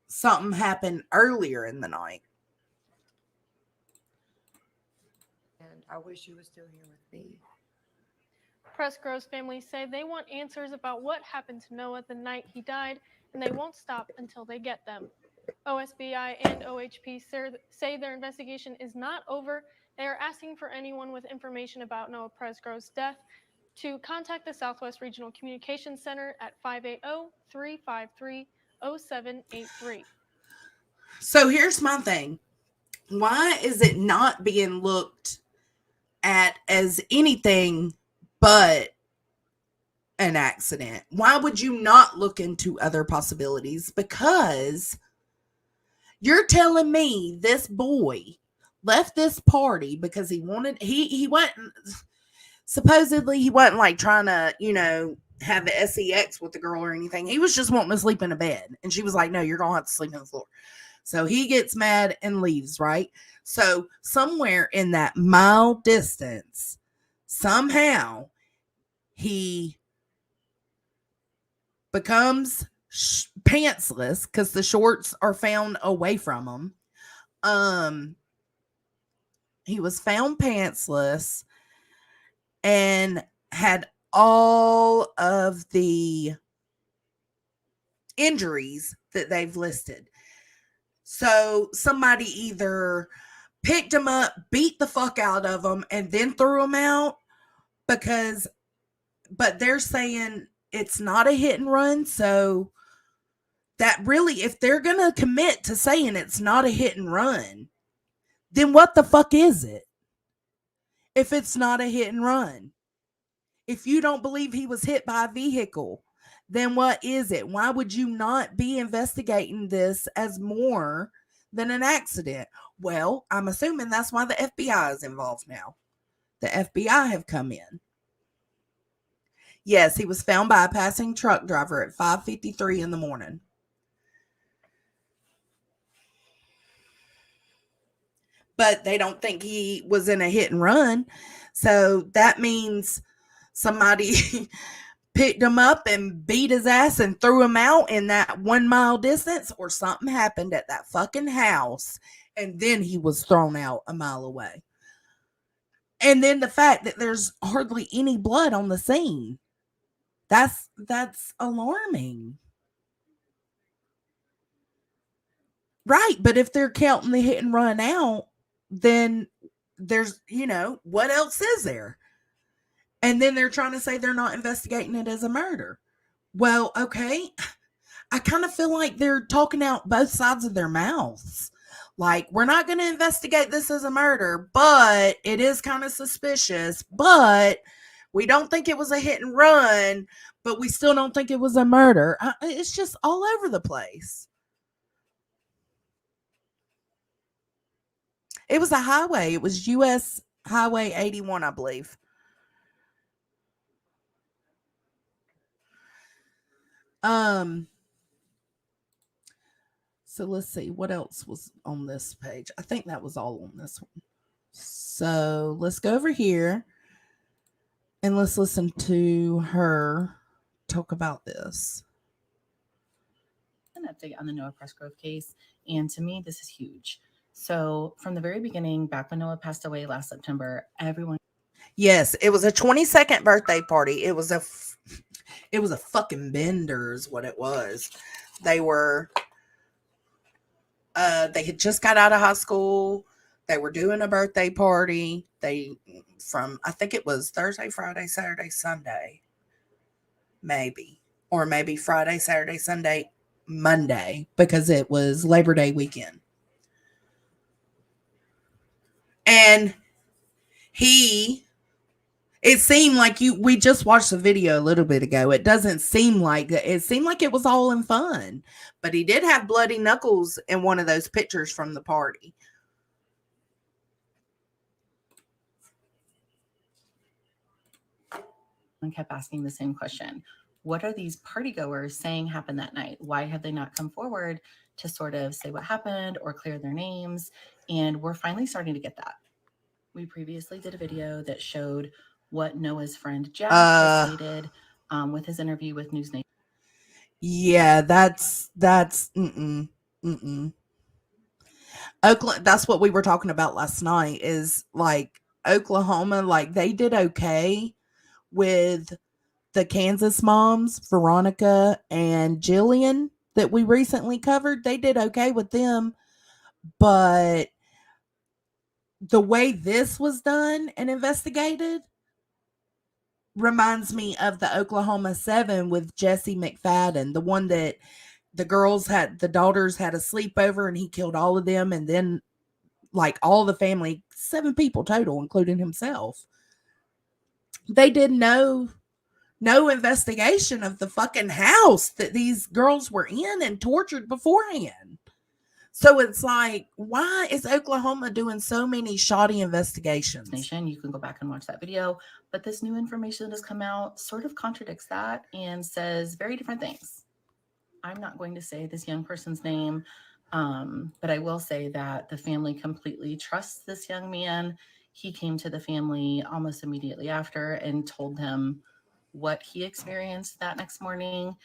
something happened earlier in the night. and I wish you were still here with me. Presgrove's family say they want answers about what happened to Noah the night he died, and they won't stop until they get them. OSBI and OHP say their investigation is not over. They are asking for anyone with information about Noah Presgrove's death to contact the Southwest Regional Communications Center at 580-353-0783. So here's my thing. Why is it not being looked at as anything but an accident? Why would you not look into other possibilities? Because you're telling me this boy left this party because he wanted, he went, supposedly he wasn't like trying to, have the sex with the girl or anything. He was just wanting to sleep in a bed. And she was like, no, you're going to have to sleep on the floor. So he gets mad and leaves, right? So somewhere in that mile distance, somehow he becomes pantsless because the shorts are found away from him. He was found pantsless and had all of the injuries that they've listed. So somebody either picked him up, beat the fuck out of him, and then threw him out, but they're saying it's not a hit and run. So that really, if they're going to commit to saying it's not a hit and run, then what the fuck is it? If it's not a hit and run, if you don't believe he was hit by a vehicle, then what is it? Why would you not be investigating this as more than an accident? Well, I'm assuming that's why the FBI is involved now. The FBI have come in. Yes, he was found by a passing truck driver at 5:53 in the morning. But they don't think he was in a hit and run. So that means somebody picked him up and beat his ass and threw him out in that 1 mile distance, or something happened at that fucking house. And then he was thrown out a mile away. And then the fact that there's hardly any blood on the scene. That's alarming. Right, but if they're counting the hit and run out, then there's, what else is there? And then they're trying to say they're not investigating it as a murder. Well, okay. I kind of feel like they're talking out both sides of their mouths. Like, we're not going to investigate this as a murder, but it is kind of suspicious. But we don't think it was a hit and run, but we still don't think it was a murder. It's just all over the place. It was a highway. It was U.S. Highway 81, I believe. So let's see what else was on this page. I think that was all on this one. So let's go over here and let's listen to her talk about this. An update on the Noah Presgrove case, and to me, this is huge. So from the very beginning, back when Noah passed away last September, everyone. Yes, it was a 22nd birthday party. It was a fucking bender is what it was. They were, they had just got out of high school. They were doing a birthday party. I think it was Thursday, Friday, Saturday, Sunday. Maybe. Or maybe Friday, Saturday, Sunday, Monday, because it was Labor Day weekend. And it seemed like we just watched the video a little bit ago. It doesn't seem like it seemed like it was all in fun, but he did have bloody knuckles in one of those pictures from the party. I kept asking the same question. What are these partygoers saying happened that night? Why have they not come forward to sort of say what happened or clear their names? And we're finally starting to get that. We previously did a video that showed what Noah's friend Jack stated with his interview with News Nation. Yeah, that's Oakland. That's what we were talking about last night. Is like Oklahoma, like they did okay with the Kansas moms, Veronica and Jillian, that we recently covered. They did okay with them, but the way this was done and investigated reminds me of the Oklahoma 7 with Jesse McFadden, the one that the daughters had a sleepover and he killed all of them, and then like all the family, 7 people total, including himself. They did no investigation of the fucking house that these girls were in and tortured beforehand. So it's like, why is Oklahoma doing so many shoddy investigations? You can go back and watch that video. But this new information that has come out sort of contradicts that and says very different things. I'm not going to say this young person's name, but I will say that the family completely trusts this young man. He came to the family almost immediately after and told them what he experienced that next morning.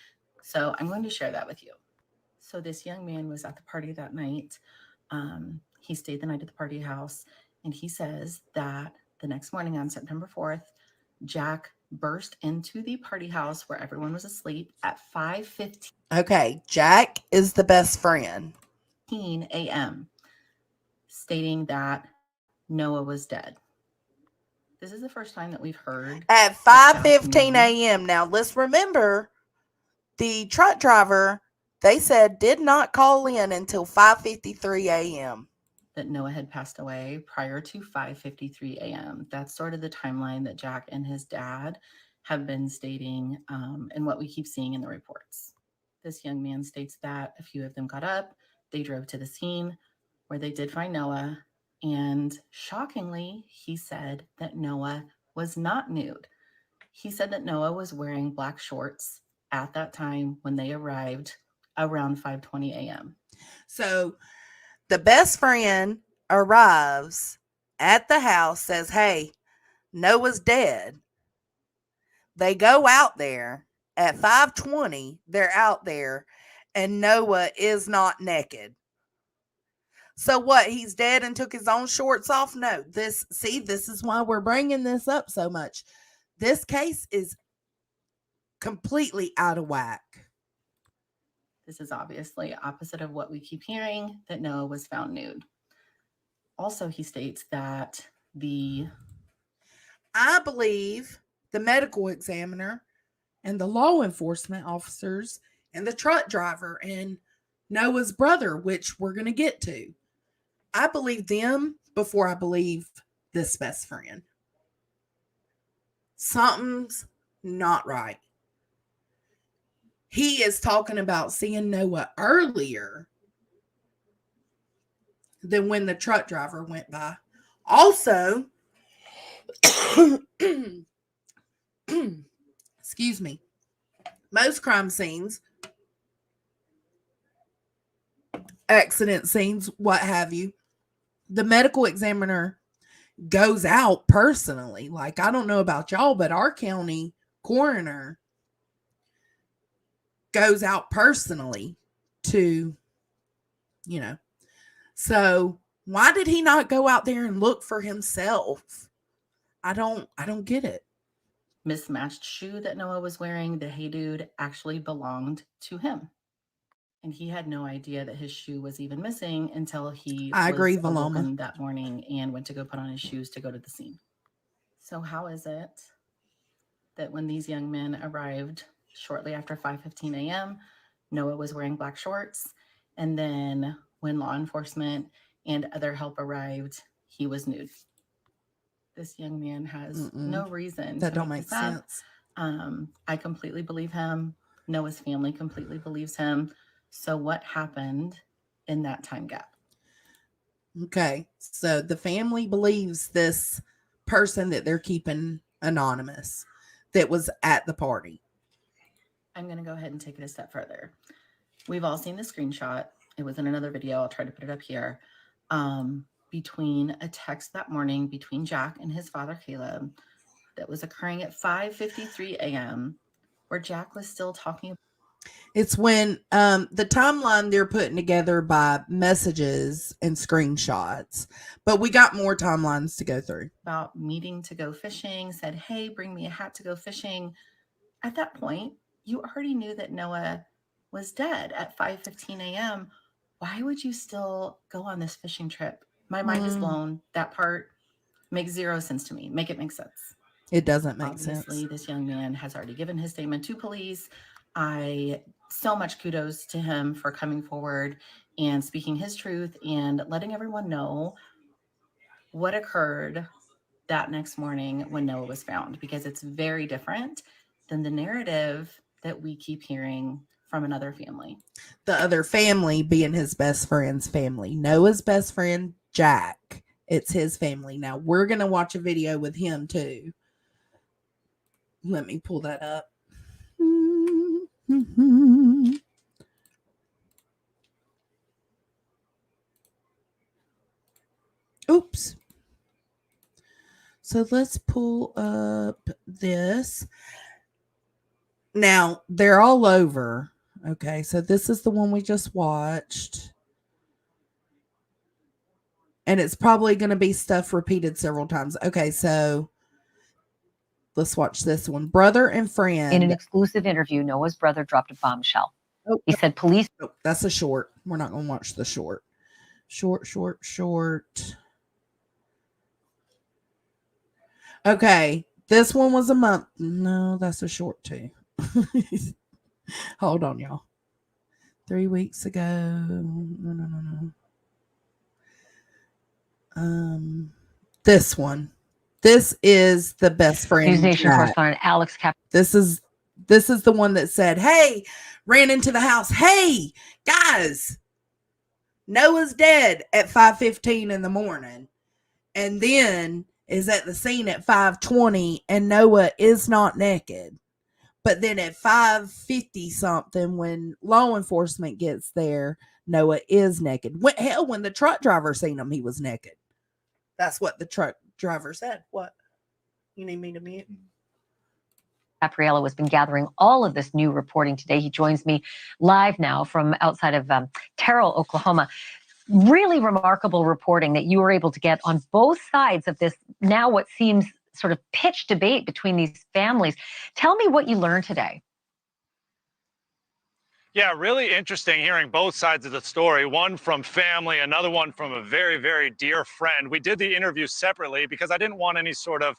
So I'm going to share that with you. So this young man was at the party that night. He stayed the night at the party house, and he says that the next morning on September 4th, Jack burst into the party house where everyone was asleep at 5:15. Okay, Jack is the best friend. a.m., stating that Noah was dead. This is the first time that we've heard. At 5:15 a.m. Now, let's remember, the truck driver, they said, did not call in until 5:53 a.m. That Noah had passed away prior to 5:53 a.m. That's sort of the timeline that Jack and his dad have been stating, and what we keep seeing in the reports. This young man states that a few of them got up, they drove to the scene where they did find Noah, and shockingly, he said that Noah was not nude. He said that Noah was wearing black shorts at that time when they arrived around 5:20 a.m. So the best friend arrives at the house, says, hey, Noah's dead. They go out there at 5:20. They're out there, and Noah is not naked. So what? He's dead and took his own shorts off? No. This is why we're bringing this up so much. This case is completely out of whack. This is obviously opposite of what we keep hearing, that Noah was found nude. Also, he states that I believe the medical examiner and the law enforcement officers and the truck driver and Noah's brother, which we're going to get to, I believe them before I believe this best friend. Something's not right. He is talking about seeing Noah earlier than when the truck driver went by. Also, excuse me, most crime scenes, accident scenes, what have you, the medical examiner goes out personally. Like, I don't know about y'all, but our county coroner goes out personally to, so why did he not go out there and look for himself? I don't get it. mismatched shoe that Noah was wearing, the Hey Dude, actually belonged to him. And he had no idea that his shoe was even missing until he was awoken that morning and went to go put on his shoes to go to the scene. So how is it that when these young men arrived shortly after 5:15 a.m., Noah was wearing black shorts, and then when law enforcement and other help arrived, he was nude? This young man has no reason. That don't make sense. I completely believe him. Noah's family completely believes him. So what happened in that time gap? Okay, so the family believes this person that they're keeping anonymous that was at the party. I'm going to go ahead and take it a step further. We've all seen the screenshot. It was in another video. I'll try to put it up here. Between a text that morning between Jack and his father, Caleb, that was occurring at 5:53 a.m., where Jack was still talking. It's when the timeline they're putting together by messages and screenshots, but we got more timelines to go through. About meeting to go fishing, said, hey, bring me a hat to go fishing. At that point, you already knew that Noah was dead at 5:15 a.m. Why would you still go on this fishing trip? My mind is blown. That part makes zero sense to me. Make it make sense. It doesn't make sense. Obviously, this young man has already given his statement to police. So much kudos to him for coming forward and speaking his truth and letting everyone know what occurred that next morning when Noah was found, because it's very different than the narrative that we keep hearing from another family. The other family being his best friend's family. Noah's best friend, Jack. It's his family. Now, we're going to watch a video with him, too. Let me pull that up. Oops. So let's pull up this. Now, they're all over. Okay, so this is the one we just watched. And it's probably going to be stuff repeated several times. Okay, so let's watch this one. Brother and friend. In an exclusive interview, Noah's brother dropped a bombshell. He said police. Oh, that's a short. We're not going to watch the short. Short. Okay, this one was a month. No, that's a short too. Hold on, y'all. 3 weeks ago. No. This one. This is the best friend. News Nation correspondent Alex Cap. This is the one that said, hey, ran into the house. Hey, guys, Noah's dead at 5:15 in the morning. And then is at the scene at 5:20 and Noah is not naked. But then at 5:50 something, when law enforcement gets there, Noah is naked. When the truck driver seen him, he was naked. That's what the truck driver said. What? You need me to mute? Capriello has been gathering all of this new reporting today. He joins me live now from outside of Terrell, Oklahoma. Really remarkable reporting that you were able to get on both sides of this, now what seems sort of pitched debate between these families. Tell me what you learned today. Yeah, really interesting hearing both sides of the story, one from family, another one from a very, very dear friend. We did the interview separately because I didn't want any sort of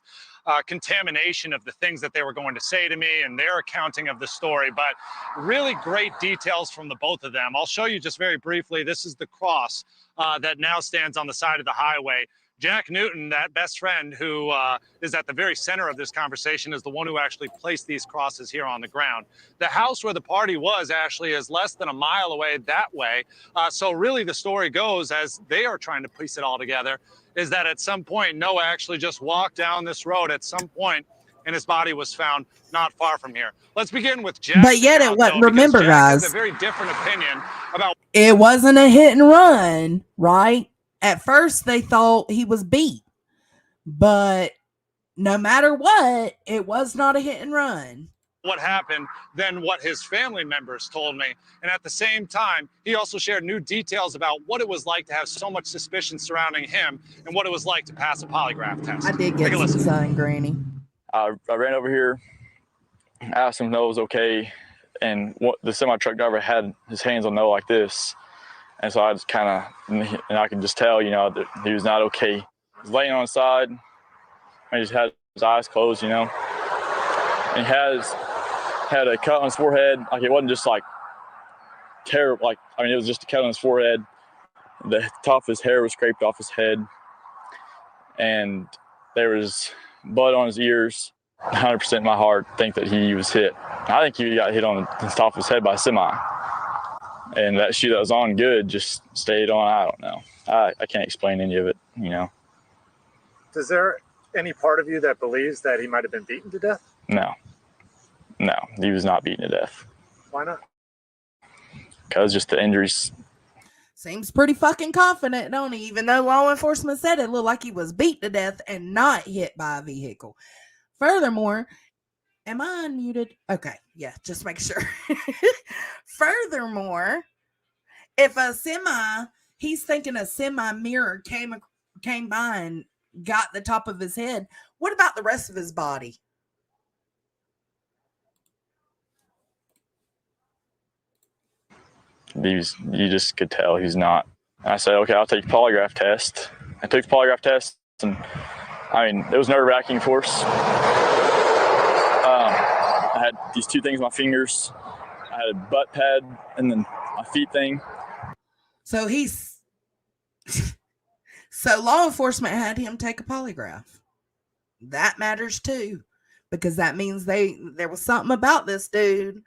contamination of the things that they were going to say to me and their accounting of the story, but really great details from the both of them. I'll show you just very briefly. This is the cross that now stands on the side of the highway. Jack Newton, that best friend who is at the very center of this conversation, is the one who actually placed these crosses here on the ground. The house where the party was actually is less than a mile away that way. So really the story goes, as they are trying to piece it all together, is that at some point Noah actually just walked down this road at some point and his body was found not far from here. Let's begin with Jack. But yet it was, remember Jack guys, has a very different opinion about it wasn't a hit and run, right? At first, they thought he was beat, but no matter what, it was not a hit and run. What happened than what his family members told me. And at the same time, he also shared new details about what it was like to have so much suspicion surrounding him and what it was like to pass a polygraph test. I did get some sun, Granny. I ran over here, asked him if Noah was okay, and the semi-truck driver had his hands on Noah like this. And so I just kind of, and I could just tell, that he was not okay. He was laying on his side. And he just had his eyes closed, And he had a cut on his forehead. Like, it wasn't just like terrible. It was just a cut on his forehead. The top of his hair was scraped off his head. And there was blood on his ears. 100% in my heart think that he was hit. I think he got hit on the top of his head by a semi. And that shoe that was on good just stayed on. I don't know. I can't explain any of it, Is there any part of you that believes that he might have been beaten to death? No, he was not beaten to death. Why not? Because just the injuries. Seems pretty fucking confident, don't he? Even though law enforcement said it looked like he was beat to death and not hit by a vehicle. Furthermore, am I unmuted? Okay, yeah, just make sure. Furthermore, if he's thinking a semi mirror came by and got the top of his head, what about the rest of his body? You just could tell he's not. I said, okay, I'll take the polygraph test. I took the polygraph test, and it was nerve-wracking, of course. I had these two things on my fingers. I had a butt pad and then a feet thing. So so law enforcement had him take a polygraph. That matters too, because that means there was something about this dude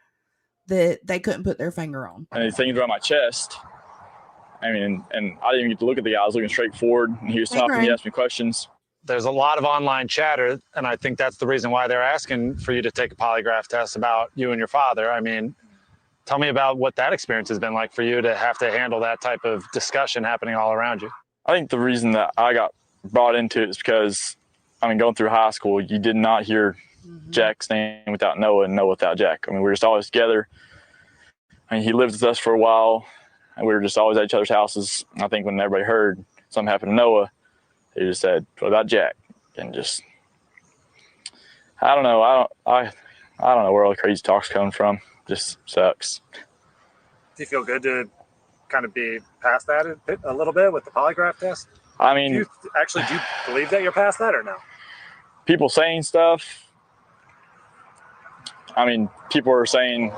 that they couldn't put their finger on. And these things around my chest. And I didn't even get to look at the guy. I was looking straight forward, and he was talking. He asked me questions. There's a lot of online chatter, and I think that's the reason why they're asking for you to take a polygraph test about you and your father. Tell me about what that experience has been like for you to have to handle that type of discussion happening all around you. I think the reason that I got brought into it is because, going through high school, you did not hear Jack's name without Noah and Noah without Jack. We were just always together. He lived with us for a while, and we were just always at each other's houses. I think when everybody heard something happened to Noah, they just said, "What about Jack?" And just, I don't know. I don't know where all the crazy talk's coming from. Just sucks. Do you feel good to kind of be past that a little bit with the polygraph test? Do you believe that you're past that or no? People saying stuff. People are saying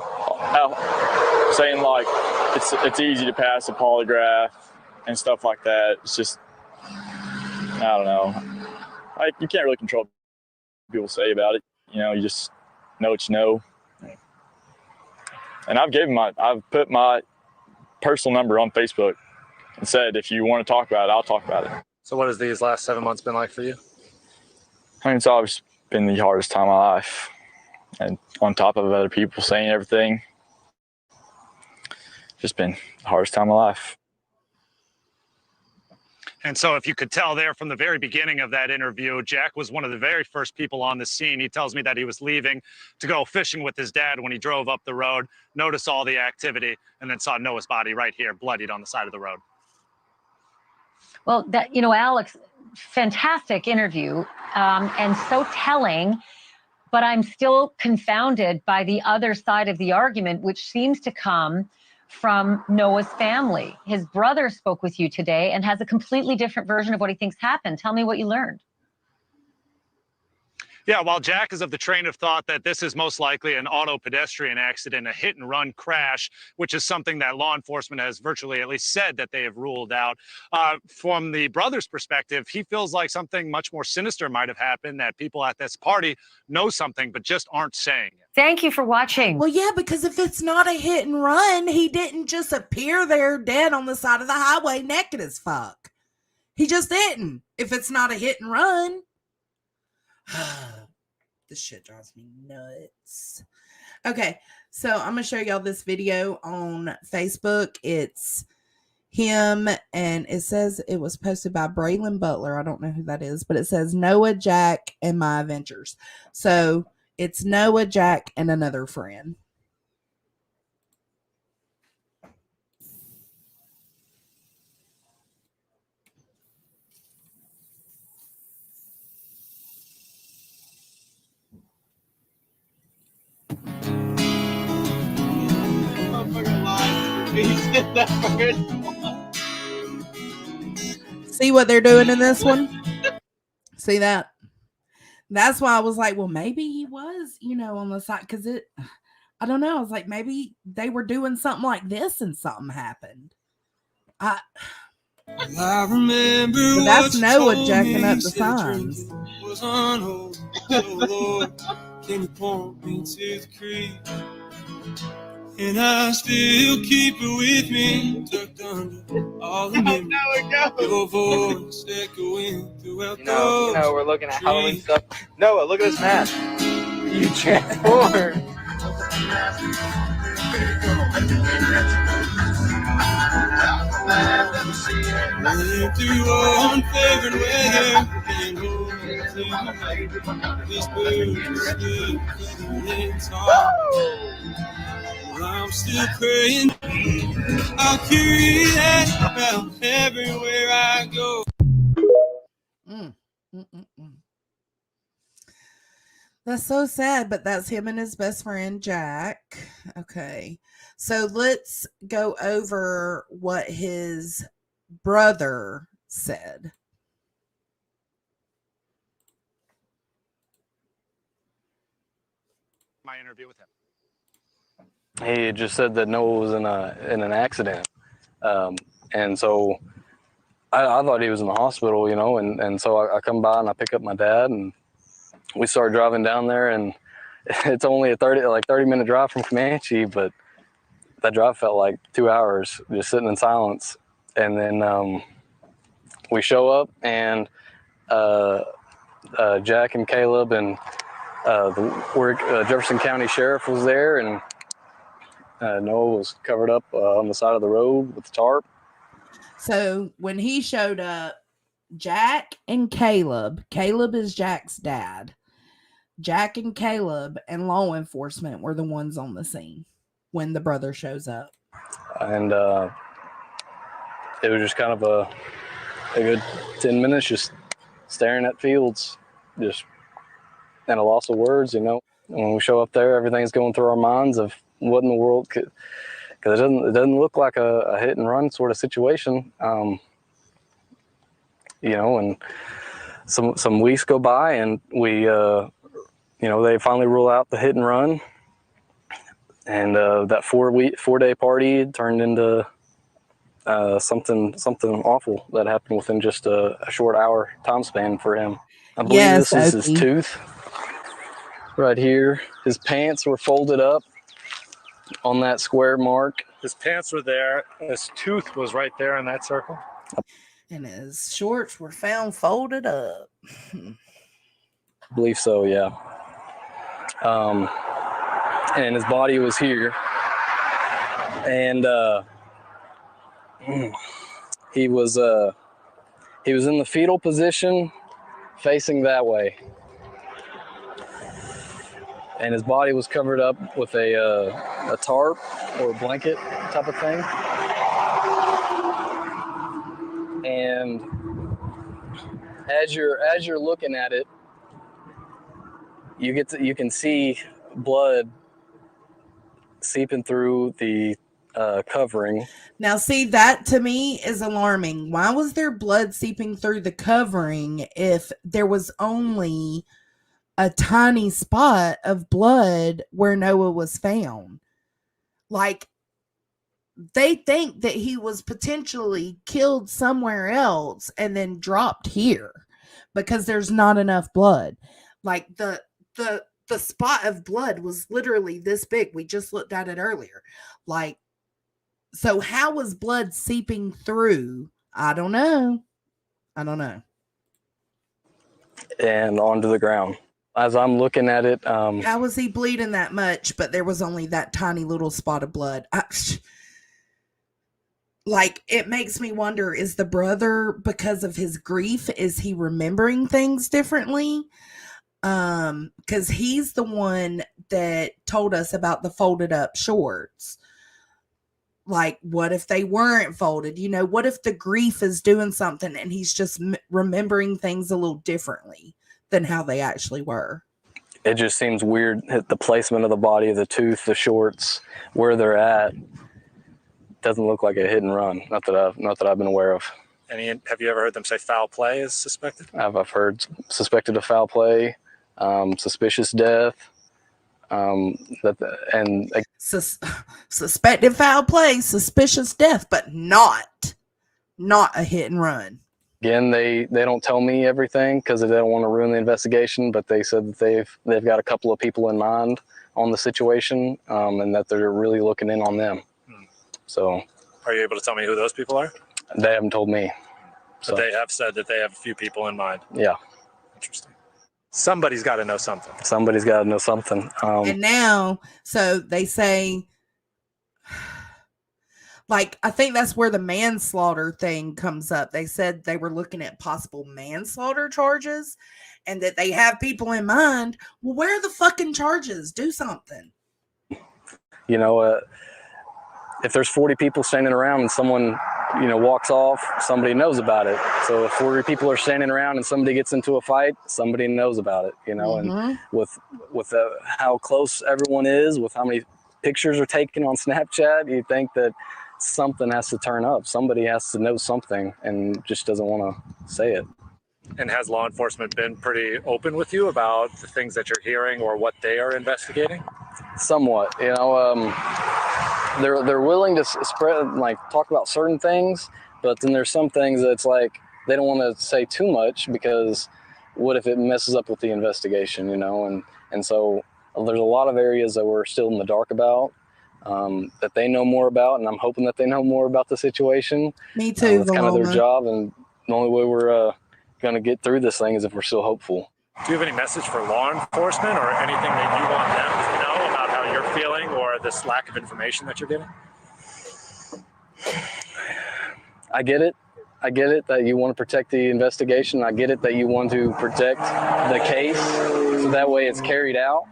like it's easy to pass a polygraph and stuff like that. It's just, I don't know. You can't really control what people say about it. You just know what you know. And I've put my personal number on Facebook and said, if you want to talk about it, I'll talk about it. So what has these last 7 months been like for you? I mean, it's always been the hardest time of my life. And on top of other people saying everything, just been the hardest time of my life. And so if you could tell there from the very beginning of that interview, Jack was one of the very first people on the scene. He tells me that he was leaving to go fishing with his dad when he drove up the road, noticed all the activity, and then saw Noah's body right here, bloodied on the side of the road. Well, that, you know, Alex, fantastic interview, and so telling, but I'm still confounded by the other side of the argument, which seems to come from Noah's family. His brother spoke with you today and has a completely different version of what he thinks happened. Tell me what you learned. Yeah, while Jack is of the train of thought that this is most likely an auto pedestrian accident, a hit and run crash, which is something that law enforcement has virtually at least said that they have ruled out. From the brother's perspective, he feels like something much more sinister might have happened, that people at this party know something but just aren't saying it. Thank you for watching. Well, yeah, because if it's not a hit and run, he didn't just appear there dead on the side of the highway naked as fuck. He just didn't. If it's not a hit and run. This shit drives me nuts. Okay, so I'm going to show y'all this video on Facebook. It's him, and it says it was posted by Braylon Butler. I don't know who that is, but it says Noah, Jack, and My Adventures. So it's Noah, Jack, and another friend. See what they're doing in this one? See that? That's why I was like, well, maybe he was, you know, on the side, because I don't know. I was like, maybe they were doing something like this and something happened. I remember. But that's Noah jacking up the signs. Was on hold. Oh Lord, can you point me to the creek? And I still keep it with me, tucked under all the memories. Your voice echoing throughout you know, we're looking at Halloween stuff. Noah, look at this mask. You transform. Through all unfavored weather, and this I'm still praying. I'll carry that bell everywhere I go. That's so sad, but that's him and his best friend, Jack. Okay. So let's go over what his brother said. My interview with him. He just said that Noah was in an accident, and so I thought he was in the hospital, you know, and so I come by and I pick up my dad and we start driving down there, and it's only a 30-minute drive from Comanche, but that drive felt like 2 hours just sitting in silence. And then we show up, and Jack and Caleb and the Jefferson County Sheriff was there, and Noah was covered up on the side of the road with the tarp. So when he showed up, Jack and Caleb is Jack's dad. Jack and Caleb and law enforcement were the ones on the scene when the brother shows up. And it was just kind of a good 10 minutes just staring at fields, just at a loss of words, you know. And when we show up there, everything's going through our minds of what in the world could, because it doesn't look like a hit and run sort of situation, you know. And some weeks go by, and we, you know, they finally rule out the hit and run, and that 4-day party turned into something awful that happened within just a short hour time span for him. I believe this is his tooth right here. His pants were folded up on that square mark. His pants were there. His tooth was right there in that circle. And his shorts were found folded up. I believe so, yeah. And his body was here. And he was in the fetal position, facing that way. And his body was covered up with a tarp or a blanket type of thing. And as you're looking at it, you can see blood seeping through the covering. Now, see, that to me is alarming. Why was there blood seeping through the covering if there was only a tiny spot of blood where Noah was found? Like, they think that he was potentially killed somewhere else and then dropped here because there's not enough blood. Like, the spot of blood was literally this big. We just looked at it earlier. Like, so how was blood seeping through? I don't know. And onto the ground. As I'm looking at it, how was he bleeding that much, but there was only that tiny little spot of blood? Like, it makes me wonder, is the brother, because of his grief, is he remembering things differently? Because he's the one that told us about the folded up shorts. Like, what if they weren't folded? You know, what if the grief is doing something and he's just remembering things a little differently than how they actually were? It just seems weird. The placement of the body, the tooth, the shorts, where they're at, doesn't look like a hit and run. Not that I've been aware of. And have you ever heard them say foul play is suspected? I've heard suspected of foul play, suspicious death. Suspected foul play, suspicious death, but not a hit and run. Again, they don't tell me everything because they don't want to ruin the investigation, but they said that they've got a couple of people in mind on the situation, and that they're really looking in on them. So, are you able to tell me who those people are? They haven't told me. But they have said that they have a few people in mind. Yeah. Interesting. Somebody's got to know something. Somebody's got to know something. And now, so they say, like, I think that's where the manslaughter thing comes up. They said they were looking at possible manslaughter charges and that they have people in mind. Well, where are the fucking charges? Do something. You know, if there's 40 people standing around and someone, walks off, somebody knows about it. So if 40 people are standing around and somebody gets into a fight, somebody knows about it, and with how close everyone is, with how many pictures are taken on Snapchat, you think that something has to turn up. Somebody has to know something and just doesn't want to say it. And has law enforcement been pretty open with you about the things that you're hearing or what they are investigating? Somewhat, they're willing to talk about certain things, but then there's some things that's like they don't want to say too much because what if it messes up with the investigation, and so there's a lot of areas that we're still in the dark about, that they know more about, and I'm hoping that they know more about the situation. Me too. It's kind of their job, and the only way we're going to get through this thing is if we're still hopeful. Do you have any message for law enforcement or anything that you want them to know about how you're feeling or this lack of information that you're getting? I get it that you want to protect the investigation. I get it that you want to protect the case so that way it's carried out.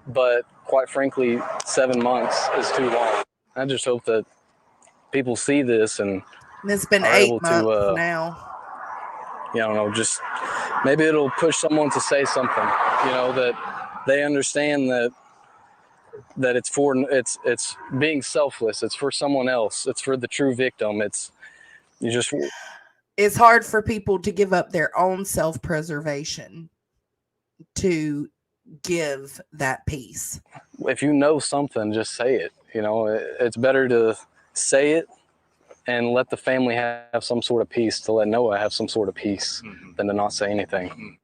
But quite frankly, 7 months is too long. I just hope that people see this and it's been 8 months now. I don't know, just maybe it'll push someone to say something, that they understand that it's being selfless. It's for someone else. It's for the true victim. It's hard for people to give up their own self-preservation to give that peace. If you know something, just say it. It's better to say it and let the family have some sort of peace, to let Noah have some sort of peace, than to not say anything.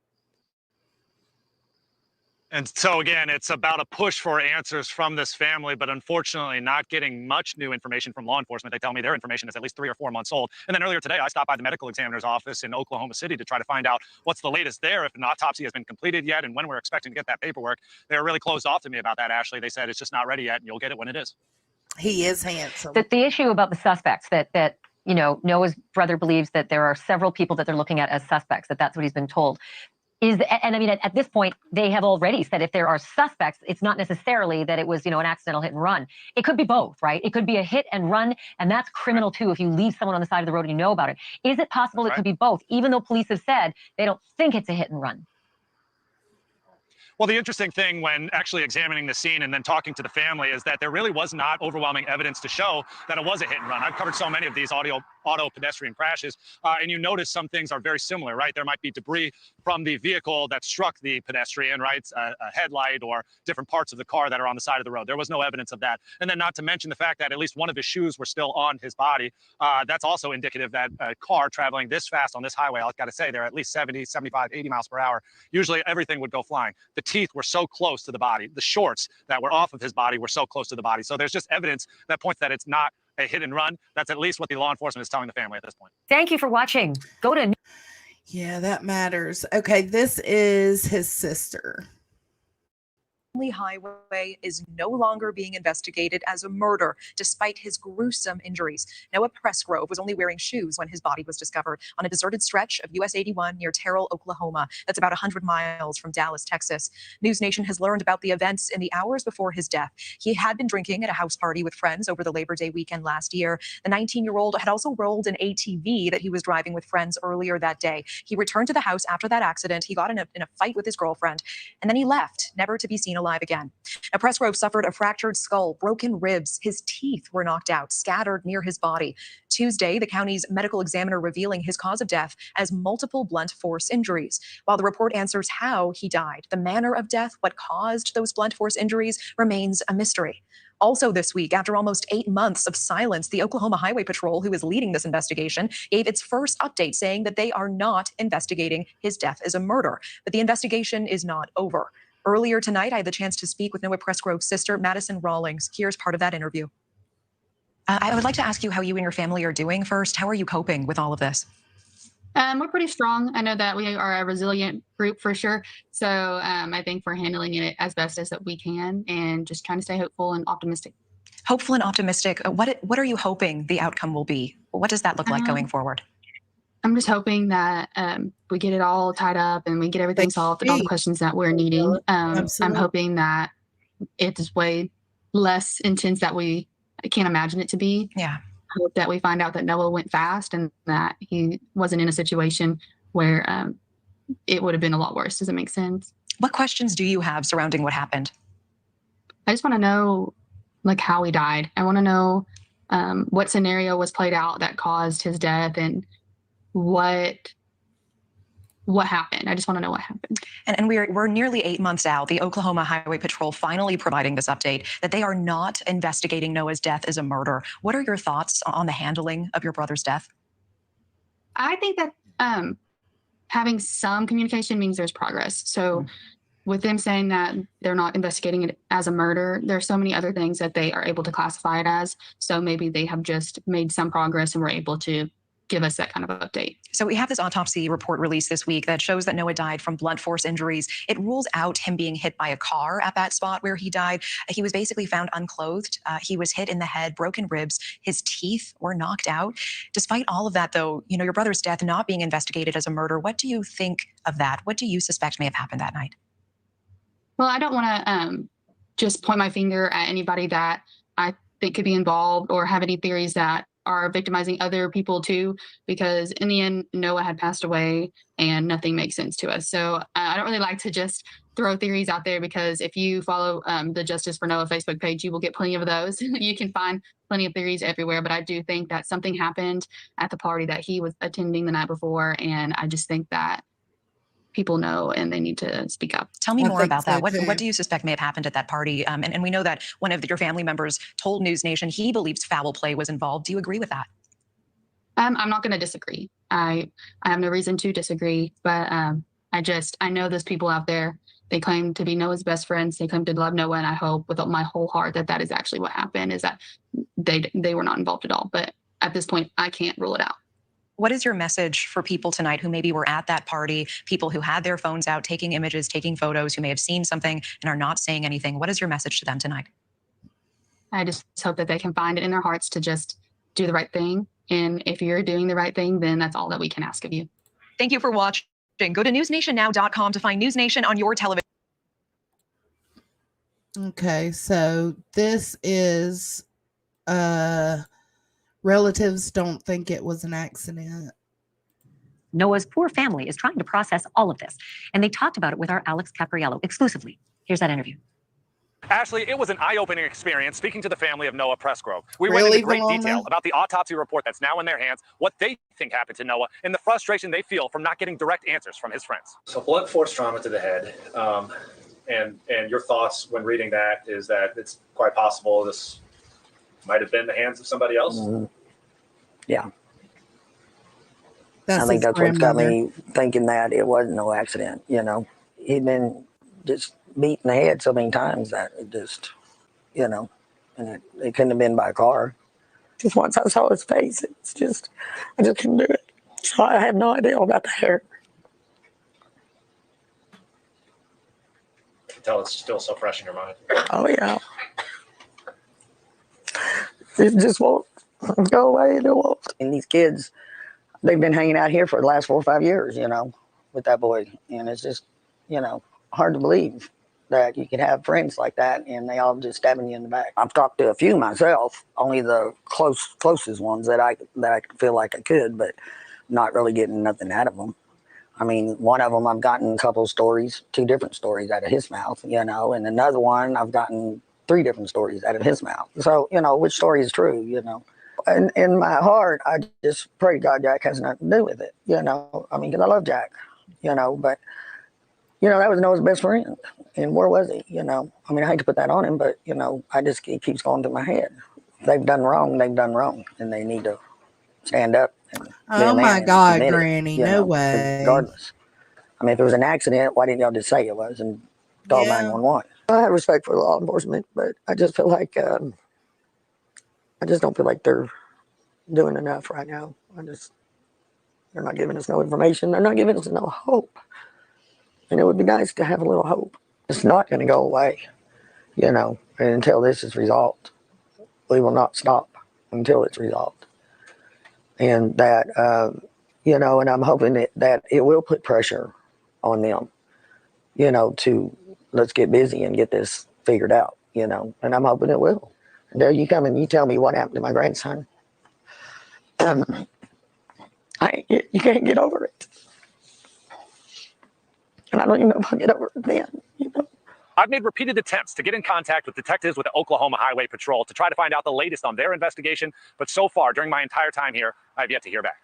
And so again, it's about a push for answers from this family, but unfortunately not getting much new information from law enforcement. They tell me their information is at least 3 or 4 months old. And then earlier today, I stopped by the medical examiner's office in Oklahoma City to try to find out what's the latest there, if an autopsy has been completed yet, and when we're expecting to get that paperwork. They were really closed off to me about that, Ashley. They said it's just not ready yet, and you'll get it when it is. He is handsome. The issue about the suspects that you know, Noah's brother believes that there are several people that they're looking at as suspects, that's what he's been told. And I mean, at this point, they have already said if there are suspects, it's not necessarily that it was, you know, an accidental hit and run. It could be both, right? It could be a hit and run, and that's criminal too if you leave someone on the side of the road and you know about it. Is it possible it could be both, even though police have said they don't think it's a hit and run? Well, the interesting thing when actually examining the scene and then talking to the family is that there really was not overwhelming evidence to show that it was a hit and run. I've covered so many of these auto pedestrian crashes, and you notice some things are very similar, right? There might be debris from the vehicle that struck the pedestrian, right? A headlight or different parts of the car that are on the side of the road. There was no evidence of that. And then not to mention the fact that at least one of his shoes were still on his body. That's also indicative that a car traveling this fast on this highway, I've got to say, they're at least 70, 75, 80 miles per hour. Usually everything would go flying. The teeth were so close to the body. The shorts that were off of his body were so close to the body. So there's just evidence that points that it's not a hit and run. That's at least what the law enforcement is telling the family at this point. Thank you for watching. Go to... Yeah, that matters. Okay, this is his sister. Highway is no longer being investigated as a murder, despite his gruesome injuries. Noah Presgrove was only wearing shoes when his body was discovered on a deserted stretch of US 81 near Terrell, Oklahoma. That's about 100 miles from Dallas, Texas. News Nation has learned about the events in the hours before his death. He had been drinking at a house party with friends over the Labor Day weekend last year. The 19-year-old had also rolled an ATV that he was driving with friends earlier that day. He returned to the house after that accident. He got in a fight with his girlfriend, and then he left, never to be seen alive again. Now, Presgrove suffered a fractured skull, broken ribs. His teeth were knocked out, scattered near his body. Tuesday, the county's medical examiner revealing his cause of death as multiple blunt force injuries. While the report answers how he died, the manner of death, what caused those blunt force injuries, remains a mystery. Also this week, after almost 8 months of silence, the Oklahoma Highway Patrol, who is leading this investigation, gave its first update saying that they are not investigating his death as a murder. But the investigation is not over. Earlier tonight, I had the chance to speak with Noah Presgrove's sister, Madison Rawlings. Here's part of that interview. I would like to ask you how you and your family are doing first. How are you coping with all of this? We're pretty strong. I know that we are a resilient group for sure. So I think we're handling it as best as that we can and just trying to stay hopeful and optimistic. Hopeful and optimistic. What are you hoping the outcome will be? What does that look like going forward? I'm just hoping that we get it all tied up and we get everything solved and all the questions that we're needing. I'm hoping that it's way less intense that we can't imagine it to be. Yeah. I hope that we find out that Noah went fast and that he wasn't in a situation where it would have been a lot worse. Does it make sense? What questions do you have surrounding what happened? I just want to know, like, how he died. I want to know what scenario was played out that caused his death and what happened. I just want to know what happened. And we're nearly 8 months out. The Oklahoma Highway Patrol finally providing this update that they are not investigating Noah's death as a murder. What are your thoughts on the handling of your brother's death? I think that having some communication means there's progress. So with them saying that they're not investigating it as a murder, there's so many other things that they are able to classify it as. So maybe they have just made some progress and were able to give us that kind of update. So we have this autopsy report released this week that shows that Noah died from blunt force injuries. It rules out him being hit by a car at that spot where he died. He was basically found unclothed. He was hit in the head, broken ribs. His teeth were knocked out. Despite all of that, though, you know, your brother's death not being investigated as a murder, what do you think of that? What do you suspect may have happened that night? Well, I don't want to just point my finger at anybody that I think could be involved or have any theories that are victimizing other people too, because in the end, Noah had passed away and nothing makes sense to us. So I don't really like to just throw theories out there, because if you follow the Justice for Noah Facebook page, you will get plenty of those. You can find plenty of theories everywhere, but I do think that something happened at the party that he was attending the night before. And I just think that people know and they need to speak up. Tell me more about that. What do you suspect may have happened at that party? And we know that one of your family members told News Nation he believes foul play was involved. Do you agree with that? I'm not going to disagree. I have no reason to disagree, but I know there's people out there. They claim to be Noah's best friends. They claim to love Noah, and I hope with my whole heart that that is actually what happened. Is that they were not involved at all. But at this point, I can't rule it out. What is your message for people tonight who maybe were at that party, people who had their phones out, taking images, taking photos, who may have seen something and are not saying anything? What is your message to them tonight? I just hope that they can find it in their hearts to just do the right thing. And if you're doing the right thing, then that's all that we can ask of you. Thank you for watching. Go to newsnationnow.com to find News Nation on your television. Okay, so this is relatives don't think it was an accident. Noah's poor family is trying to process all of this, and they talked about it with our Alex Capriello exclusively. Here's that interview. Ashley, it was an eye-opening experience speaking to the family of Noah Presgrove. We Really, went into great Valona? detail about the autopsy report that's now in their hands, what they think happened to Noah, and the frustration they feel from not getting direct answers from his friends. So blunt force trauma to the head, and your thoughts when reading that is that it's quite possible this might have been in the hands of somebody else? Yeah. That's I think his that's what's got grandmother. me thinking that it wasn't no accident, you know. He'd been just beat in the head so many times that it just, you know, and it couldn't have been by a car. Just once I saw his face, it's just, I just couldn't do it. So I had no idea about the hair. I can tell it's still so fresh in your mind. Oh, yeah. It just won't go away, and it won't. And these kids, they've been hanging out here for the last 4 or 5 years, you know, with that boy. And it's just, you know, hard to believe that you could have friends like that and they all just stabbing you in the back. I've talked to a few myself, only the closest ones that I feel like I could, but not really getting nothing out of them. I mean, one of them I've gotten a couple stories, 2 different stories out of his mouth, you know, and another one I've gotten 3 different stories out of his mouth. So, you know, which story is true, you know? And in my heart, I just pray God Jack has nothing to do with it, you know? I mean, because I love Jack, you know, but, you know, that was Noah's best friend. And where was he, you know? I mean, I hate to put that on him, but, you know, it keeps going through my head. They've done wrong, and they need to stand up. And Oh my God, Granny, no way. Regardless. I mean, if it was an accident, why didn't y'all just say it was and call 911? I have respect for law enforcement, but I just feel like, I just don't feel like they're doing enough right now. They're not giving us no information. They're not giving us no hope. And it would be nice to have a little hope. It's not going to go away, you know, and until this is resolved. We will not stop until it's resolved. And that, you know, and I'm hoping that it will put pressure on them, you know, to let's get busy and get this figured out, you know, and I'm hoping it will. And there you come and you tell me what happened to my grandson. You can't get over it. And I don't even know if I'll get over it then, you know. I've made repeated attempts to get in contact with detectives with the Oklahoma Highway Patrol to try to find out the latest on their investigation, but so far, during my entire time here, I've yet to hear back.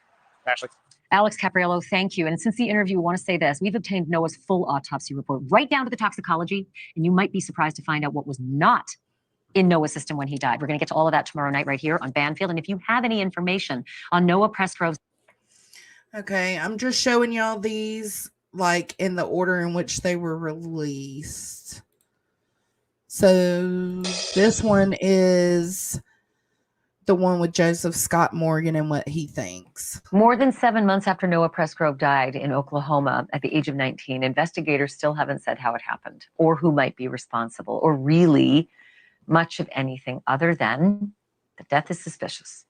Ashley? Alex Capriello, thank you. And since the interview, I want to say this. We've obtained Noah's full autopsy report, right down to the toxicology, and you might be surprised to find out what was not in Noah's system when he died. We're going to get to all of that tomorrow night right here on Banfield. And if you have any information on Noah Presgrove's... Okay, I'm just showing y'all these like in the order in which they were released. So this one is the one with Joseph Scott Morgan and what he thinks. More than 7 months after Noah Presgrove died in Oklahoma at the age of 19, investigators still haven't said how it happened or who might be responsible or really much of anything other than the death is suspicious.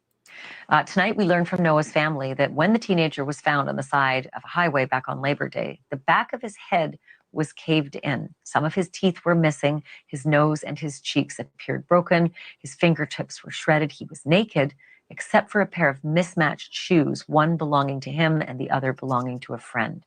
Tonight, we learned from Noah's family that when the teenager was found on the side of a highway back on Labor Day, the back of his head was caved in. Some of his teeth were missing. His nose and his cheeks appeared broken. His fingertips were shredded. He was naked, except for a pair of mismatched shoes, one belonging to him and the other belonging to a friend.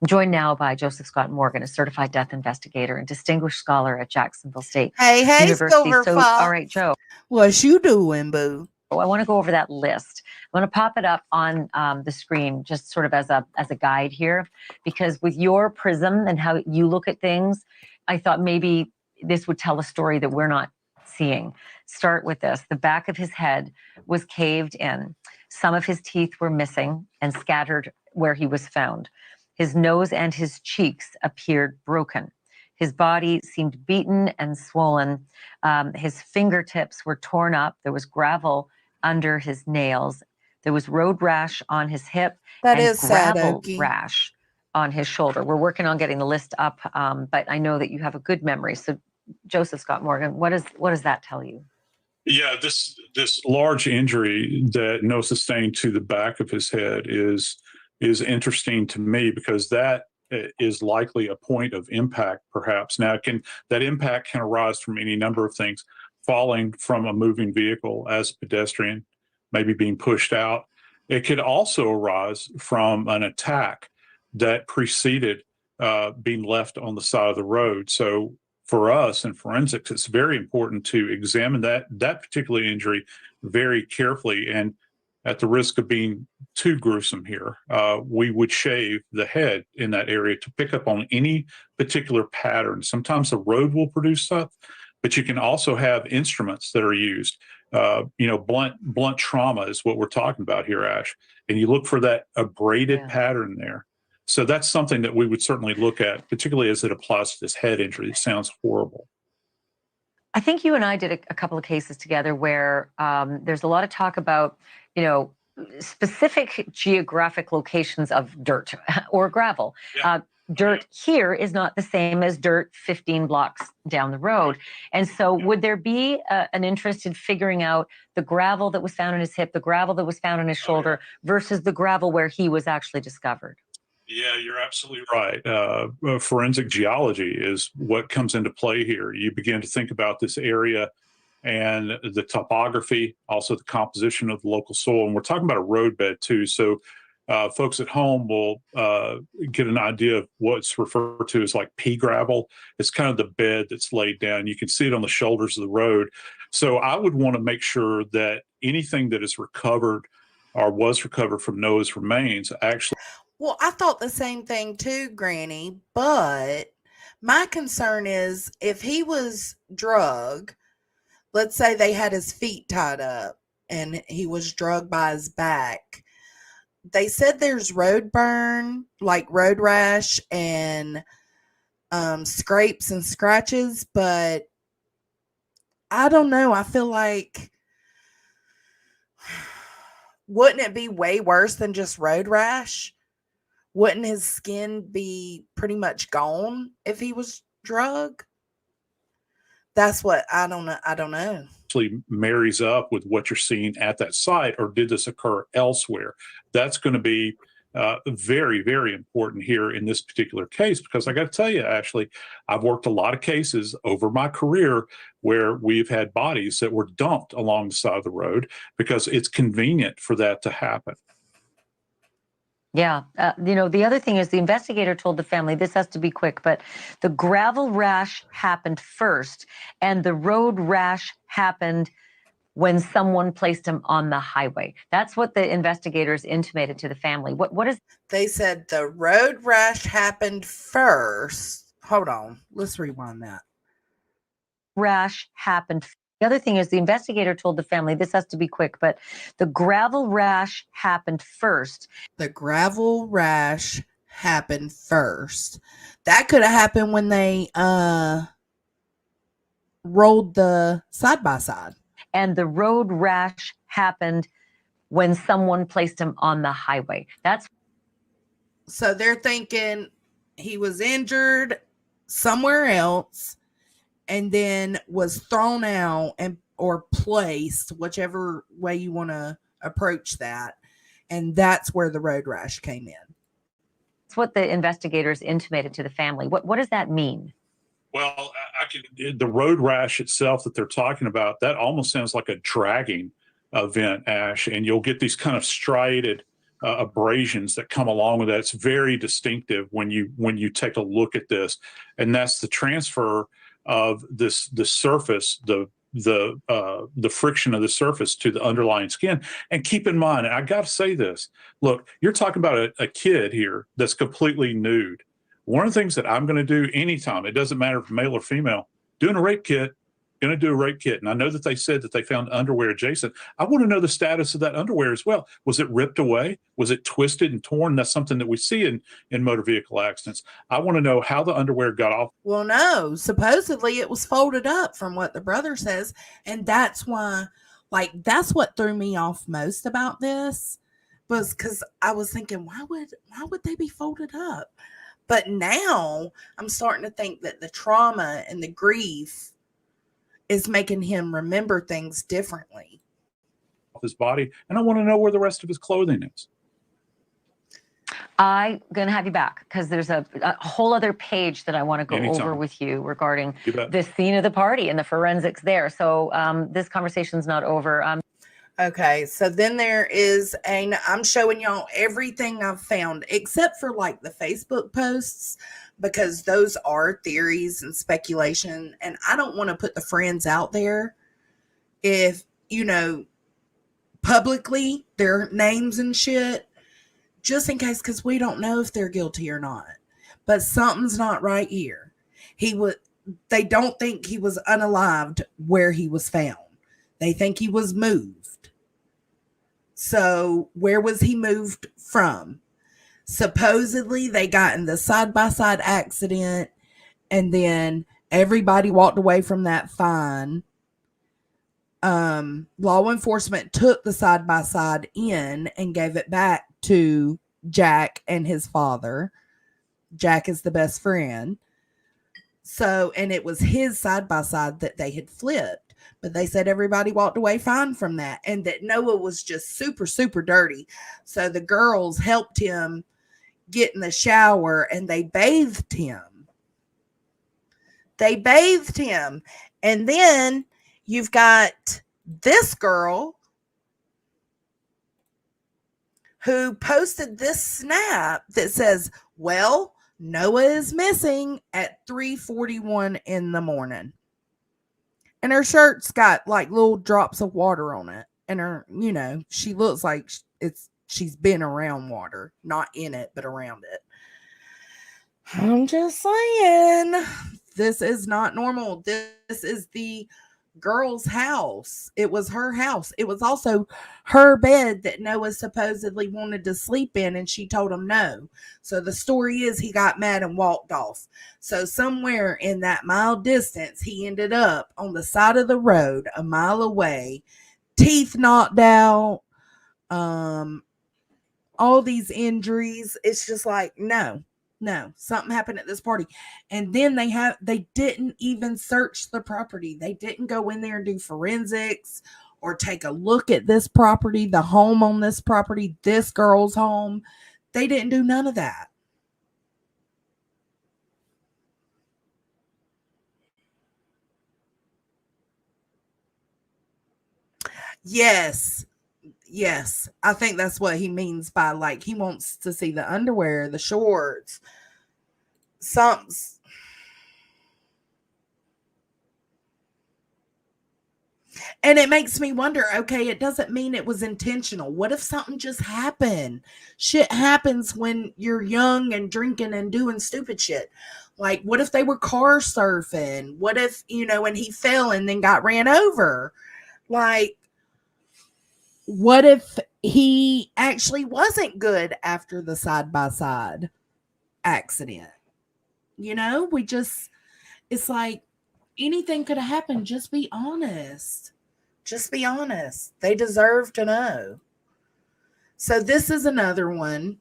I'm joined now by Joseph Scott Morgan, a certified death investigator and distinguished scholar at Jacksonville State Hey, University. Silver Fox. All right, Joe. What you doing, boo? I want to go over that list. I want to pop it up on the screen just sort of as a guide here, because with your prism and how you look at things, I thought maybe this would tell a story that we're not seeing. Start with this. The back of his head was caved in. Some of his teeth were missing and scattered where he was found. His nose and his cheeks appeared broken. His body seemed beaten and swollen. His fingertips were torn up. There was gravel under his nails. There was road rash on his hip That and is sad, gravel Okie. rash on his shoulder. We're working on getting the list up, but I know that you have a good memory. So, Joseph Scott Morgan, what does that tell you? Yeah, this large injury that Noah sustained to the back of his head is interesting to me, because that is likely a point of impact, perhaps. Now, that impact can arise from any number of things: falling from a moving vehicle as a pedestrian, maybe being pushed out. It could also arise from an attack that preceded being left on the side of the road. So for us in forensics, it's very important to examine that particular injury very carefully. And at the risk of being too gruesome here, we would shave the head in that area to pick up on any particular pattern. Sometimes the road will produce stuff, but you can also have instruments that are used. Blunt trauma is what we're talking about here, Ash. And you look for that abraded pattern there. So that's something that we would certainly look at, particularly as it applies to this head injury. It sounds horrible. I think you and I did a couple of cases together where there's a lot of talk about, specific geographic locations of dirt or gravel. Yeah. Dirt here is not the same as dirt 15 blocks down the road. And so would there be an interest in figuring out the gravel that was found in his hip, the gravel that was found on his shoulder versus the gravel where he was actually discovered? Yeah, you're absolutely right. Forensic geology is what comes into play here. You begin to think about this area and the topography, also the composition of the local soil. And we're talking about a roadbed too. So folks at home will get an idea of what's referred to as like pea gravel. It's kind of the bed that's laid down. You can see it on the shoulders of the road. So I would want to make sure that anything that is recovered or was recovered from Noah's remains actually. Well, I thought the same thing too, Granny, but my concern is if he was drugged, let's say they had his feet tied up and he was drugged by his back. They said there's road burn, like road rash and scrapes and scratches, but I don't know. I feel like, wouldn't it be way worse than just road rash? Wouldn't his skin be pretty much gone if he was drugged? That's what I don't know. Actually marries up with what you're seeing at that site, or did this occur elsewhere? That's going to be very, very important here in this particular case, because I got to tell you, Ashley, I've worked a lot of cases over my career where we've had bodies that were dumped along the side of the road because it's convenient for that to happen. Yeah. The other thing is the investigator told the family, this has to be quick, but the gravel rash happened first and the road rash happened when someone placed him on the highway. That's what the investigators intimated to the family. What is? They said the road rash happened first. Hold on. Let's rewind that. Rash happened. The other thing is the investigator told the family, this has to be quick, but the gravel rash happened first. The gravel rash happened first. That could have happened when they rolled the side-by-side. And the road rash happened when someone placed him on the highway. That's so they're thinking he was injured somewhere else and then was thrown out or placed, whichever way you want to approach that. And that's where the road rash came in. That's what the investigators intimated to the family. What does that mean? Well, the road rash itself that they're talking about, that almost sounds like a dragging event, Ash, and you'll get these kind of striated abrasions that come along with that. It's very distinctive when you take a look at this, and that's the transfer of the surface, the friction of the surface to the underlying skin. And keep in mind, and I got to say this, look, you're talking about a kid here that's completely nude. One of the things that I'm going to do anytime, it doesn't matter if male or female, doing a rape kit, going to do a rape kit. And I know that they said that they found underwear adjacent. I want to know the status of that underwear as well. Was it ripped away? Was it twisted and torn? That's something that we see in motor vehicle accidents. I want to know how the underwear got off. Well, no, supposedly it was folded up from what the brother says. And that's why, like, that's what threw me off most about this, was because I was thinking, why would they be folded up? But now I'm starting to think that the trauma and the grief is making him remember things differently. His body, and I want to know where the rest of his clothing is. I'm going to have you back because there's a whole other page that I want to go over with you regarding the scene of the party and the forensics there. So this conversation's not over. Okay, so then there is I'm showing y'all everything I've found except for like the Facebook posts, because those are theories and speculation, and I don't want to put the friends out there if, publicly their names and shit, just in case, because we don't know if they're guilty or not. But something's not right here. They don't think he was unalived where he was found. They think he was moved. So where was he moved from? Supposedly they got in the side-by-side accident, and then everybody walked away from that fine. Law enforcement took the side-by-side in and gave it back to Jack and his father. Jack is the best friend. So, and it was his side-by-side that they had flipped. But they said everybody walked away fine from that, and that Noah was just super, super dirty. So the girls helped him get in the shower and they bathed him. And then you've got this girl who posted this snap that says, well, Noah is missing at 3:41 in the morning. And her shirt's got like little drops of water on it. And her, she looks like she's been around water, not in it, but around it. I'm just saying, this is not normal. This is the girl's house. It was her house. It was also her bed that Noah supposedly wanted to sleep in, and she told him no. So the story is he got mad and walked off. So somewhere in that mile distance, he ended up on the side of the road a mile away, teeth knocked out, all these injuries. It's just like, no, something happened at this party. And then they didn't even search the property. They didn't go in there and do forensics or take a look at this property, the home on this property, this girl's home. They didn't do none of that. Yes. I think that's what he means by, like, he wants to see the underwear, the shorts, and it makes me wonder, okay, it doesn't mean it was intentional. What if something just happened? Shit happens when you're young and drinking and doing stupid shit. Like, what if they were car surfing? What if, and he fell and then got ran over? Like, what if he actually wasn't good after the side-by-side accident? It's like anything could have happened. Just be honest. They deserve to know. So this is another one.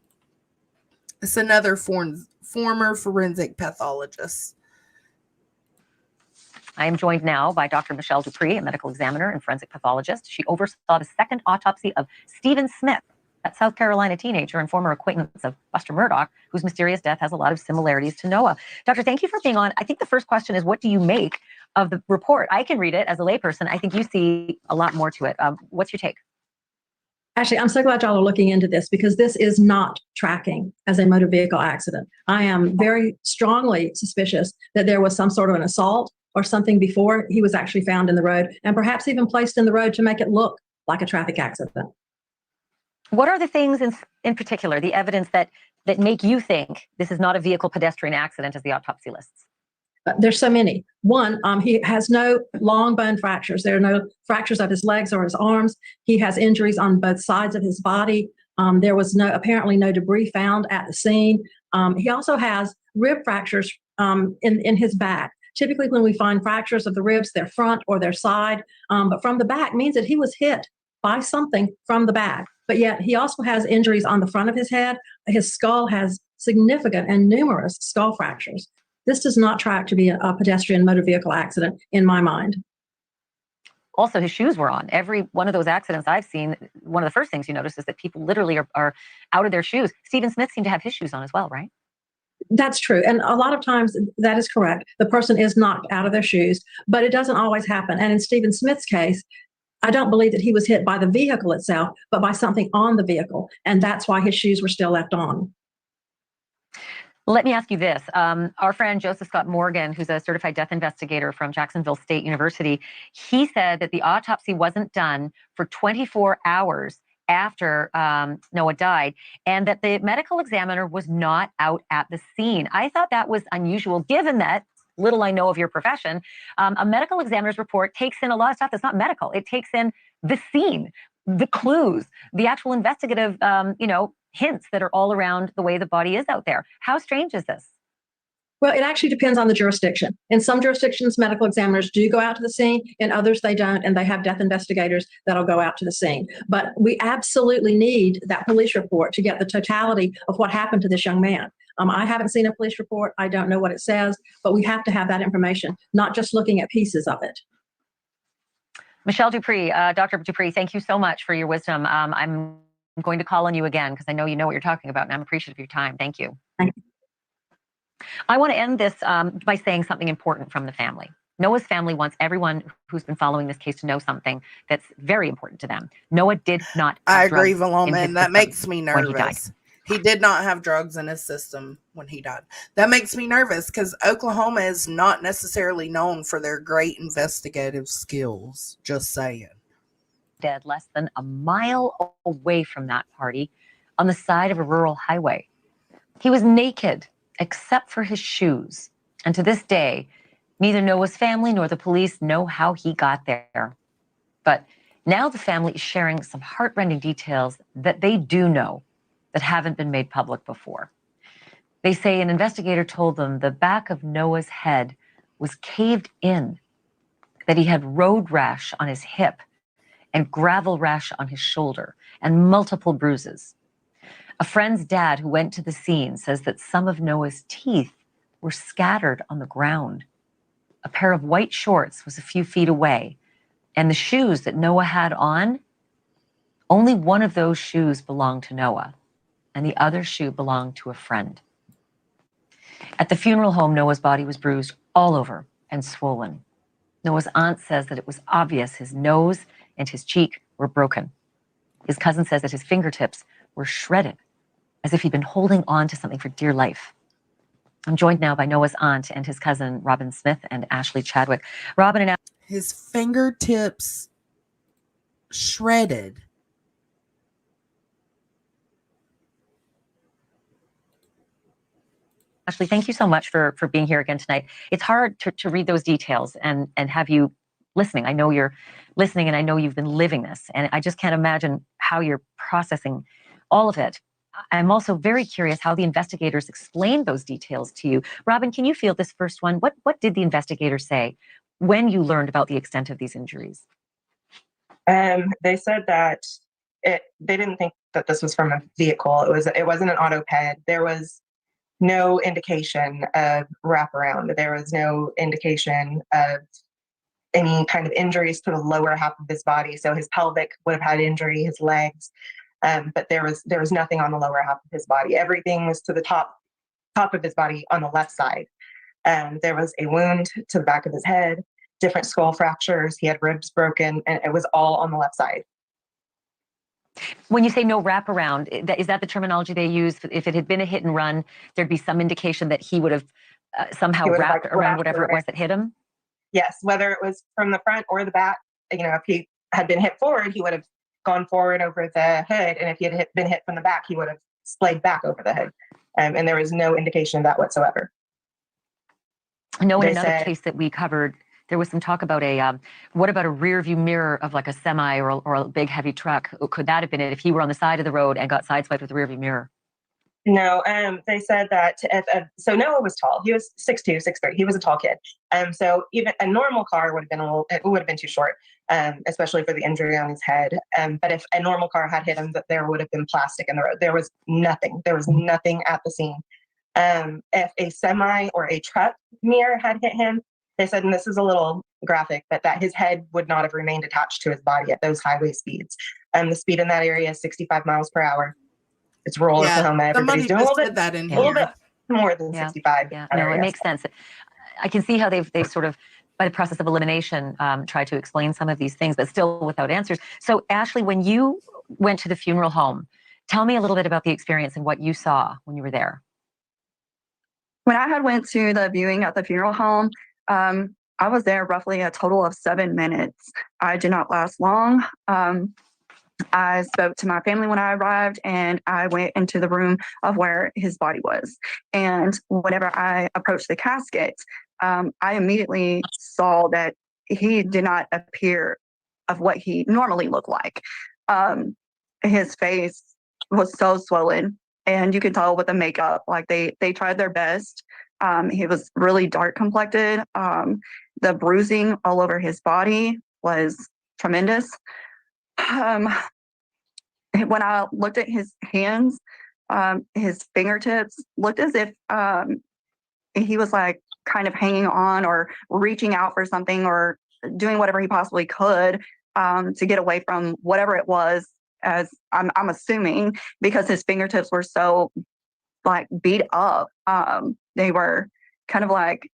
It's another former forensic pathologist. I am joined now by Dr. Michelle Dupree, a medical examiner and forensic pathologist. She oversaw the second autopsy of Stephen Smith, that South Carolina teenager and former acquaintance of Buster Murdaugh, whose mysterious death has a lot of similarities to Noah. Doctor, thank you for being on. I think the first question is, what do you make of the report? I can read it as a layperson. I think you see a lot more to it. What's your take? Actually, I'm so glad y'all are looking into this, because this is not tracking as a motor vehicle accident. I am very strongly suspicious that there was some sort of an assault or something before he was actually found in the road, and perhaps even placed in the road to make it look like a traffic accident. What are the things in particular, the evidence that make you think this is not a vehicle pedestrian accident as the autopsy lists? There's so many. One, he has no long bone fractures. There are no fractures of his legs or his arms. He has injuries on both sides of his body. There was apparently no debris found at the scene. He also has rib fractures in his back. Typically, when we find fractures of the ribs, they're front or their side, but from the back means that he was hit by something from the back. But yet he also has injuries on the front of his head. His skull has significant and numerous skull fractures. This does not track to be a pedestrian motor vehicle accident in my mind. Also, his shoes were on. Every one of those accidents I've seen, one of the first things you notice is that people literally are out of their shoes. Stephen Smith seemed to have his shoes on as well, right? That's true. And a lot of times that is correct. The person is knocked out of their shoes, but it doesn't always happen. And in Stephen Smith's case, I don't believe that he was hit by the vehicle itself, but by something on the vehicle. And that's why his shoes were still left on. Let me ask you this. Our friend Joseph Scott Morgan, who's a certified death investigator from Jacksonville State University, he said that the autopsy wasn't done for 24 hours after Noah died, and that the medical examiner was not out at the scene. I thought that was unusual, given that, little I know of your profession, a medical examiner's report takes in a lot of stuff that's not medical. It takes in the scene, the clues, the actual investigative, hints that are all around the way the body is out there. How strange is this? Well, it actually depends on the jurisdiction. In some jurisdictions, medical examiners do go out to the scene. In others, they don't, and they have death investigators that'll go out to the scene. But we absolutely need that police report to get the totality of what happened to this young man. I haven't seen a police report. I don't know what it says, but we have to have that information, not just looking at pieces of it. Michelle Dupree, Dr. Dupree, thank you so much for your wisdom. I'm going to call on you again because I know you know what you're talking about, and I'm appreciative of your time. Thank you. Thank you. I want to end this by saying something important from the family. Noah's family wants everyone who's been following this case to know something that's very important to them. Noah did not have I agree, drugs in Valoma, his and that system makes me when he died. nervous. He did not have drugs in his system when he died. That makes me nervous because Oklahoma is not necessarily known for their great investigative skills. Just saying. Dead less than a mile away from that party on the side of a rural highway. He was naked except for his shoes. And to this day, neither Noah's family nor the police know how he got there. But now the family is sharing some heartrending details that they do know that haven't been made public before. They say an investigator told them the back of Noah's head was caved in, that he had road rash on his hip and gravel rash on his shoulder and multiple bruises. A friend's dad who went to the scene says that some of Noah's teeth were scattered on the ground. A pair of white shorts was a few feet away, and the shoes that Noah had on, only one of those shoes belonged to Noah, and the other shoe belonged to a friend. At the funeral home, Noah's body was bruised all over and swollen. Noah's aunt says that it was obvious his nose and his cheek were broken. His cousin says that his fingertips were shredded, as if he'd been holding on to something for dear life. I'm joined now by Noah's aunt and his cousin, Robin Smith and Ashley Chadwick. Robin and his fingertips shredded. Ashley, thank you so much for being here again tonight. It's hard to read those details and have you listening. I know you're listening and I know you've been living this, and I just can't imagine how you're processing all of it. I'm also very curious how the investigators explained those details to you. Robin, can you field this first one? What did the investigators say when you learned about the extent of these injuries? They said that they didn't think that this was from a vehicle. It wasn't an auto ped. There was no indication of wraparound. There was no indication of any kind of injuries to the lower half of his body. So his pelvic would have had injury, his legs, but there was nothing on the lower half of his body. Everything was to the top of his body on the left side. There was a wound to the back of his head, different skull fractures. He had ribs broken, and it was all on the left side. When you say no wraparound, is that the terminology they use? If it had been a hit and run, there'd be some indication that he would have somehow wrapped around whatever it was that hit him? Yes, whether it was from the front or the back. If he had been hit forward, he would have gone forward over the hood. And if he had been hit from the back, he would have splayed back over the hood. And there was no indication of that whatsoever. No, in They another said, case that we covered, there was some talk about what about a rear view mirror of like a semi or a big heavy truck? Could that have been it if he were on the side of the road and got sideswiped with a rear view mirror? no, they said that so Noah was tall. He was 6'2", 6'3". He was a tall kid. So even a normal car would have been it would have been too short, especially for the injury on his head. But if a normal car had hit him, that there would have been plastic in the road. There was nothing. There was nothing at the scene. If a semi or a truck mirror had hit him, they said, and this is a little graphic, but that his head would not have remained attached to his body at those highway speeds. The speed in that area is 65 miles per hour. It's rural Oklahoma. Everybody's doing a little bit more than 65. Yeah, no, it makes sense. I can see how they've sort of, by the process of elimination, tried to explain some of these things, but still without answers. So, Ashley, when you went to the funeral home, tell me a little bit about the experience and what you saw when you were there. When I had went to the viewing at the funeral home, I was there roughly a total of 7 minutes. I did not last long. I spoke to my family when I arrived, and I went into the room of where his body was. And whenever I approached the casket, I immediately saw that he did not appear of what he normally looked like. His face was so swollen, and you can tell with the makeup, like they tried their best. He was really dark complected. The bruising all over his body was tremendous. When I looked at his hands, his fingertips looked as if he was like kind of hanging on or reaching out for something or doing whatever he possibly could to get away from whatever it was, as I'm assuming, because his fingertips were so like beat up. They were kind of like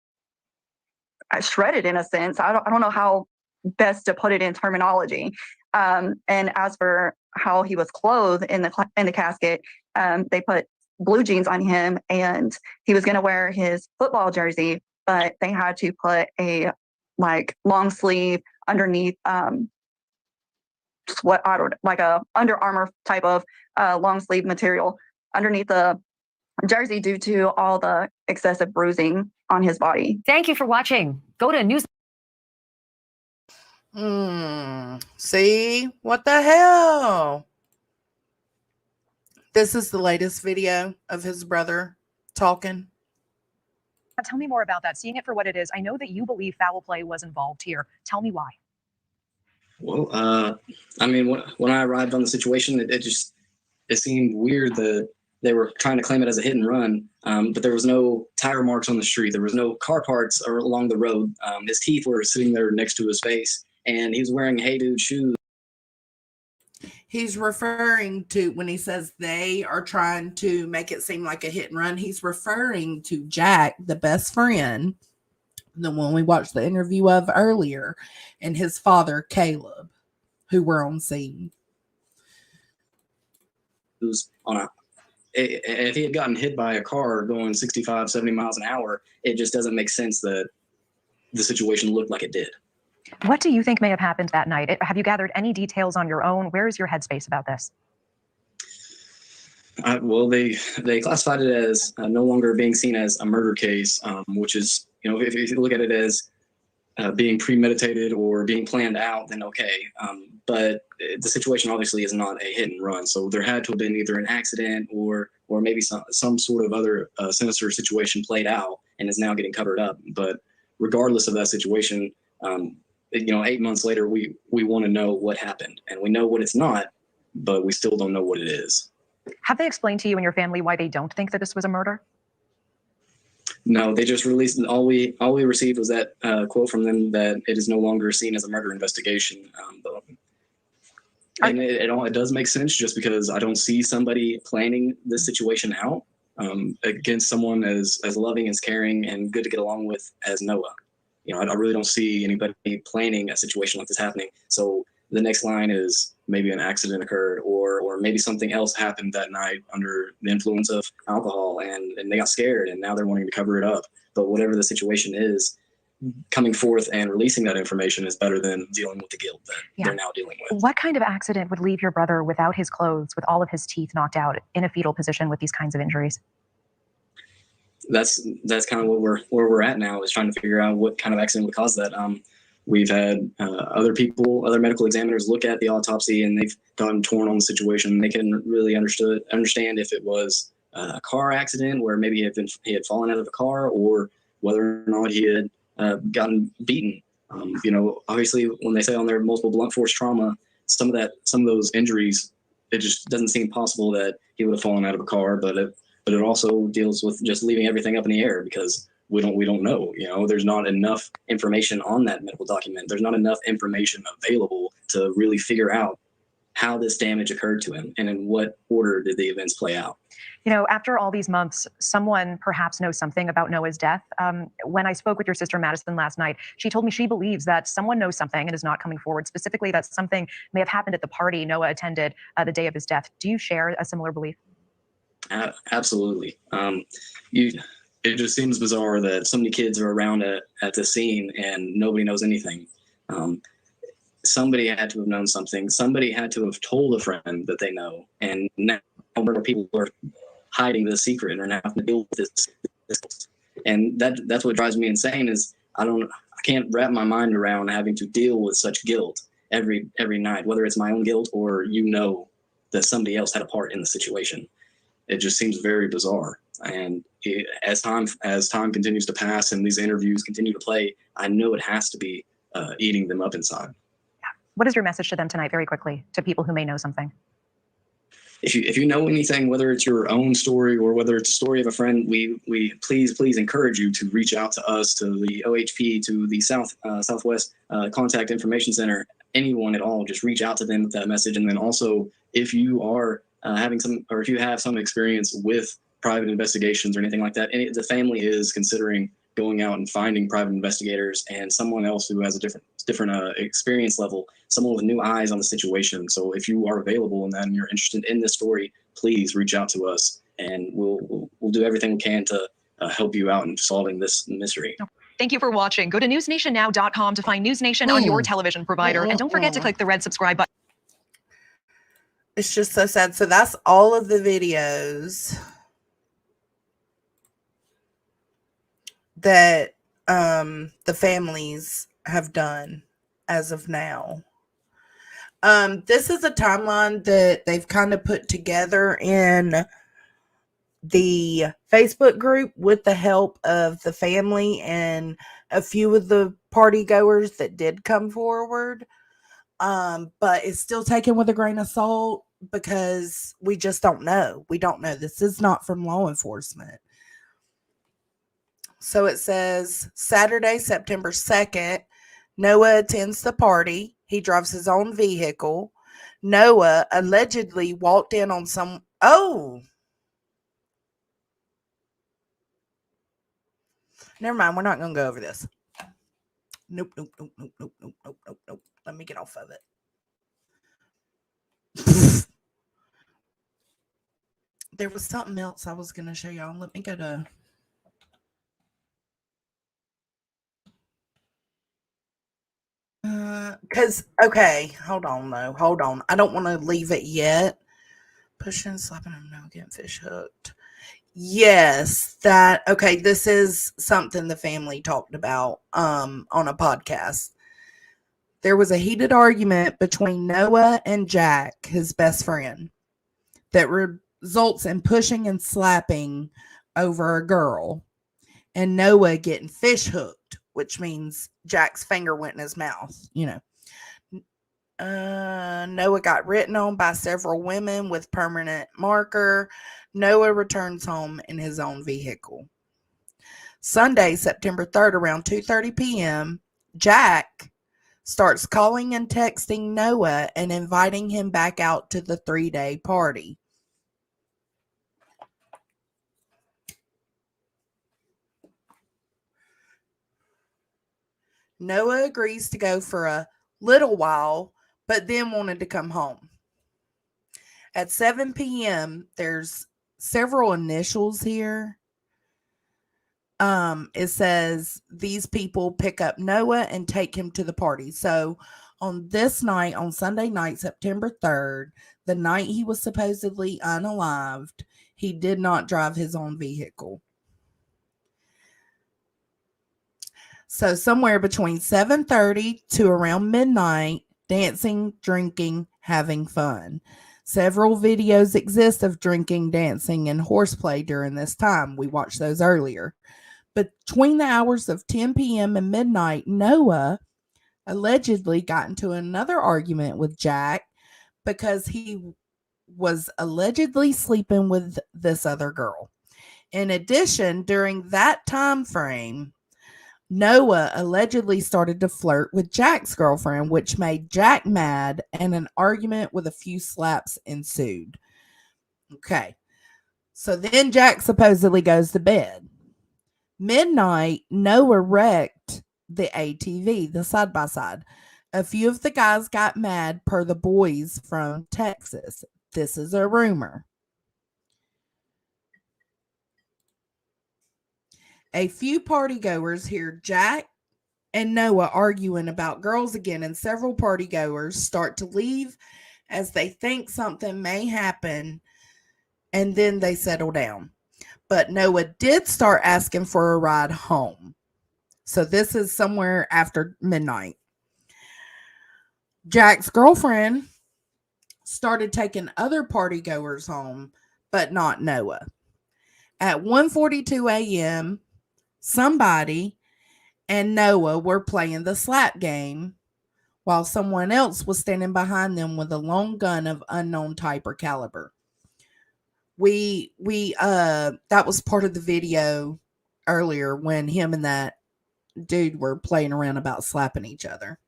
shredded in a sense. I don't know how best to put it in terminology. And as for how he was clothed in the casket, they put blue jeans on him, and he was going to wear his football jersey, but they had to put a like long sleeve underneath like a Under Armour type of long sleeve material underneath the jersey due to all the excessive bruising on his body. Thank you for watching. Go to news. See? What the hell? This is the latest video of his brother talking. Tell me more about that. Seeing it for what it is, I know that you believe foul play was involved here. Tell me why. Well, I mean, when I arrived on the situation, it seemed weird that they were trying to claim it as a hit and run, but there was no tire marks on the street. There was no car parts along the road. His teeth were sitting there next to his face, and he was wearing Hey Dude shoes. He's referring to, when he says they are trying to make it seem like a hit and run, he's referring to Jack, the best friend, the one we watched the interview of earlier, and his father, Caleb, who were on scene. If he had gotten hit by a car going 65, 70 miles an hour, it just doesn't make sense that the situation looked like it did. What do you think may have happened that night? Have you gathered any details on your own? Where is your headspace about this? Well, they classified it as no longer being seen as a murder case, which is, if you look at it as being premeditated or being planned out, then okay. But the situation obviously is not a hit and run. So there had to have been either an accident or maybe some sort of other sinister situation played out and is now getting covered up. But regardless of that situation, 8 months later, we want to know what happened, and we know what it's not, but we still don't know what it is. Have they explained to you and your family why they don't think that this was a murder? No, they just released, all we received was that quote from them that it is no longer seen as a murder investigation. And it does make sense, just because I don't see somebody planning this situation out against someone as loving, as caring, and good to get along with as Noah. I really don't see anybody planning a situation like this happening. So the next line is maybe an accident occurred, or maybe something else happened that night under the influence of alcohol, and they got scared and now they're wanting to cover it up. But whatever the situation is, coming forth and releasing that information is better than dealing with the guilt that they're now dealing with. What kind of accident would leave your brother without his clothes, with all of his teeth knocked out, in a fetal position with these kinds of injuries? that's kind of where we're at now, is trying to figure out what kind of accident would cause that. We've had other medical examiners look at the autopsy, and they've gotten torn on the situation. They couldn't really understand if it was a car accident where maybe he had fallen out of a car, or whether or not he had gotten beaten. Obviously, when they say on there multiple blunt force trauma, some of those injuries, it just doesn't seem possible that he would have fallen out of a car. But it also deals with just leaving everything up in the air, because we don't know. There's not enough information on that medical document. There's not enough information available to really figure out how this damage occurred to him and in what order did the events play out. After all these months, someone perhaps knows something about Noah's death. When I spoke with your sister Madison last night, she told me she believes that someone knows something and is not coming forward, specifically that something may have happened at the party Noah attended the day of his death. Do you share a similar belief? Absolutely. It just seems bizarre that so many kids are around at the scene and nobody knows anything. Somebody had to have known something. Somebody had to have told a friend that they know. And now people are hiding the secret and are now having to deal with this. And that's what drives me insane, is I can't wrap my mind around having to deal with such guilt every night, whether it's my own guilt or that somebody else had a part in the situation. It just seems very bizarre. And as time continues to pass and these interviews continue to play, I know it has to be eating them up inside. What is your message to them tonight, very quickly, to people who may know something? If you know anything, whether it's your own story or whether it's a story of a friend, we please encourage you to reach out to us, to the OHP, to the Southwest Contact Information Center, anyone at all. Just reach out to them with that message. And then also, if you are if you have some experience with private investigations or anything like that, the family is considering going out and finding private investigators and someone else who has a different experience level, someone with new eyes on the situation. So if you are available and you're interested in this story, please reach out to us, and we'll do everything we can to help you out in solving this mystery. Thank you for watching. Go to newsnationnow.com to find News Nation on your television provider. And don't forget to click the red subscribe button. It's just so sad. So that's all of the videos that the families have done as of now. This is a timeline that they've kind of put together in the Facebook group with the help of the family and a few of the party goers that did come forward. But it's still taken with a grain of salt because we just don't know. We don't know. This is not from law enforcement. So it says Saturday, September 2nd, Noah attends the party. He drives his own vehicle. Noah allegedly walked in on never mind. We're not going to go over this. Nope. Let me get off of it. There was something else I was going to show y'all. Let me go to... okay, hold on. I don't want to leave it yet. Pushing, slapping him, no, getting fish hooked. Yes, okay, this is something the family talked about on a podcast. There was a heated argument between Noah and Jack, his best friend, that results in pushing and slapping over a girl, and Noah getting fish hooked, which means Jack's finger went in his mouth, Noah got written on by several women with permanent marker. Noah returns home in his own vehicle. Sunday, September 3rd, around 2:30 p.m., Jack starts calling and texting Noah and inviting him back out to the 3-day party. Noah agrees to go for a little while, but then wanted to come home. At 7 p.m., there's several initials here. It says these people pick up Noah and take him to the party. So on this night, on Sunday night, September 3rd, the night he was supposedly unalived, he did not drive his own vehicle. So somewhere between 7:30 to around midnight, dancing, drinking, having fun. Several videos exist of drinking, dancing, and horseplay during this time. We watched those earlier. Between the hours of 10 p.m. and midnight, Noah allegedly got into another argument with Jack because he was allegedly sleeping with this other girl. In addition, during that time frame, Noah allegedly started to flirt with Jack's girlfriend, which made Jack mad, and an argument with a few slaps ensued. Okay. So then Jack supposedly goes to bed. Midnight, Noah wrecked the ATV, the side-by-side. A few of the guys got mad per the boys from Texas. This is a rumor. A few partygoers hear Jack and Noah arguing about girls again, and several partygoers start to leave as they think something may happen, and then they settle down. But Noah did start asking for a ride home. So this is somewhere after midnight. Jack's girlfriend started taking other partygoers home, but not Noah. At 1:42 a.m., somebody and Noah were playing the slap game while someone else was standing behind them with a long gun of unknown type or caliber. That was part of the video earlier when him and that dude were playing around about slapping each other.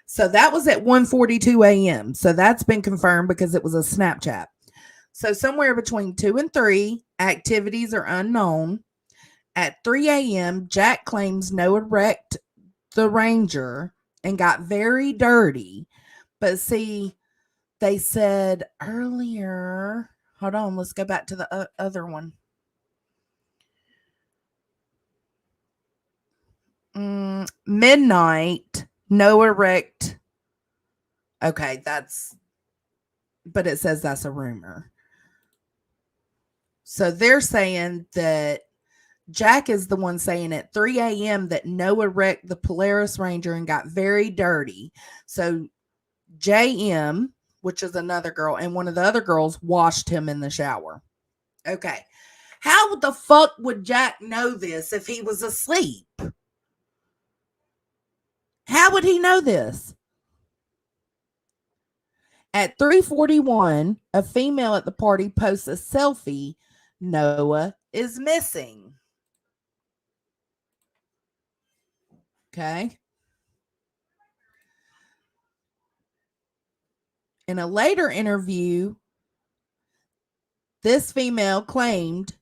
So that was at 1:42 a.m. So that's been confirmed because it was a Snapchat. So somewhere between 2 and 3, activities are unknown. At 3 a.m., Jack claims Noah wrecked the Ranger and got very dirty. But see, they said earlier, hold on, let's go back to the other one. Midnight, Noah wrecked. Okay, but it says that's a rumor. So they're saying that Jack is the one saying at 3 a.m. that Noah wrecked the Polaris Ranger and got very dirty. So JM, which is another girl, and one of the other girls washed him in the shower. Okay. How the fuck would Jack know this if he was asleep? How would he know this? At 3:41, a female at the party posts a selfie. Noah is missing. Okay. In a later interview, this female claimed,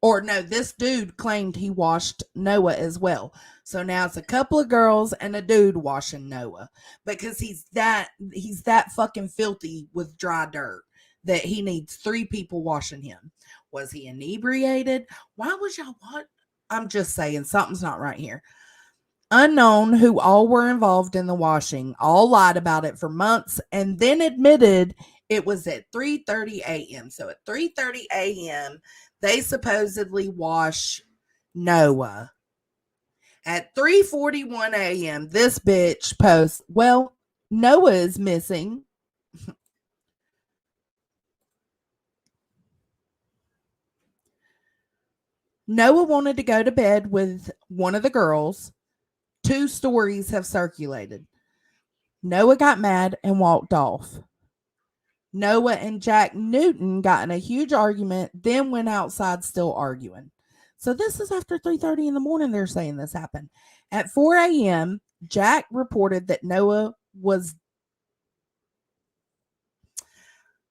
this dude claimed he washed Noah as well. So now it's a couple of girls and a dude washing Noah because he's that fucking filthy with dry dirt that he needs 3 people washing him. Was he inebriated? Why was y'all what? I'm just saying something's not right here. Unknown who all were involved in the washing, all lied about it for months and then admitted it was at 3:30 a.m. So at 3:30 a.m., they supposedly wash Noah. At 3:41 a.m., this bitch posts, well, Noah is missing. Noah wanted to go to bed with one of the girls. 2 stories have circulated. Noah got mad and walked off. Noah and Jack Newton got in a huge argument, then went outside still arguing. So this is after 3:30 in the morning they're saying this happened. At 4 a.m., Jack reported that Noah was...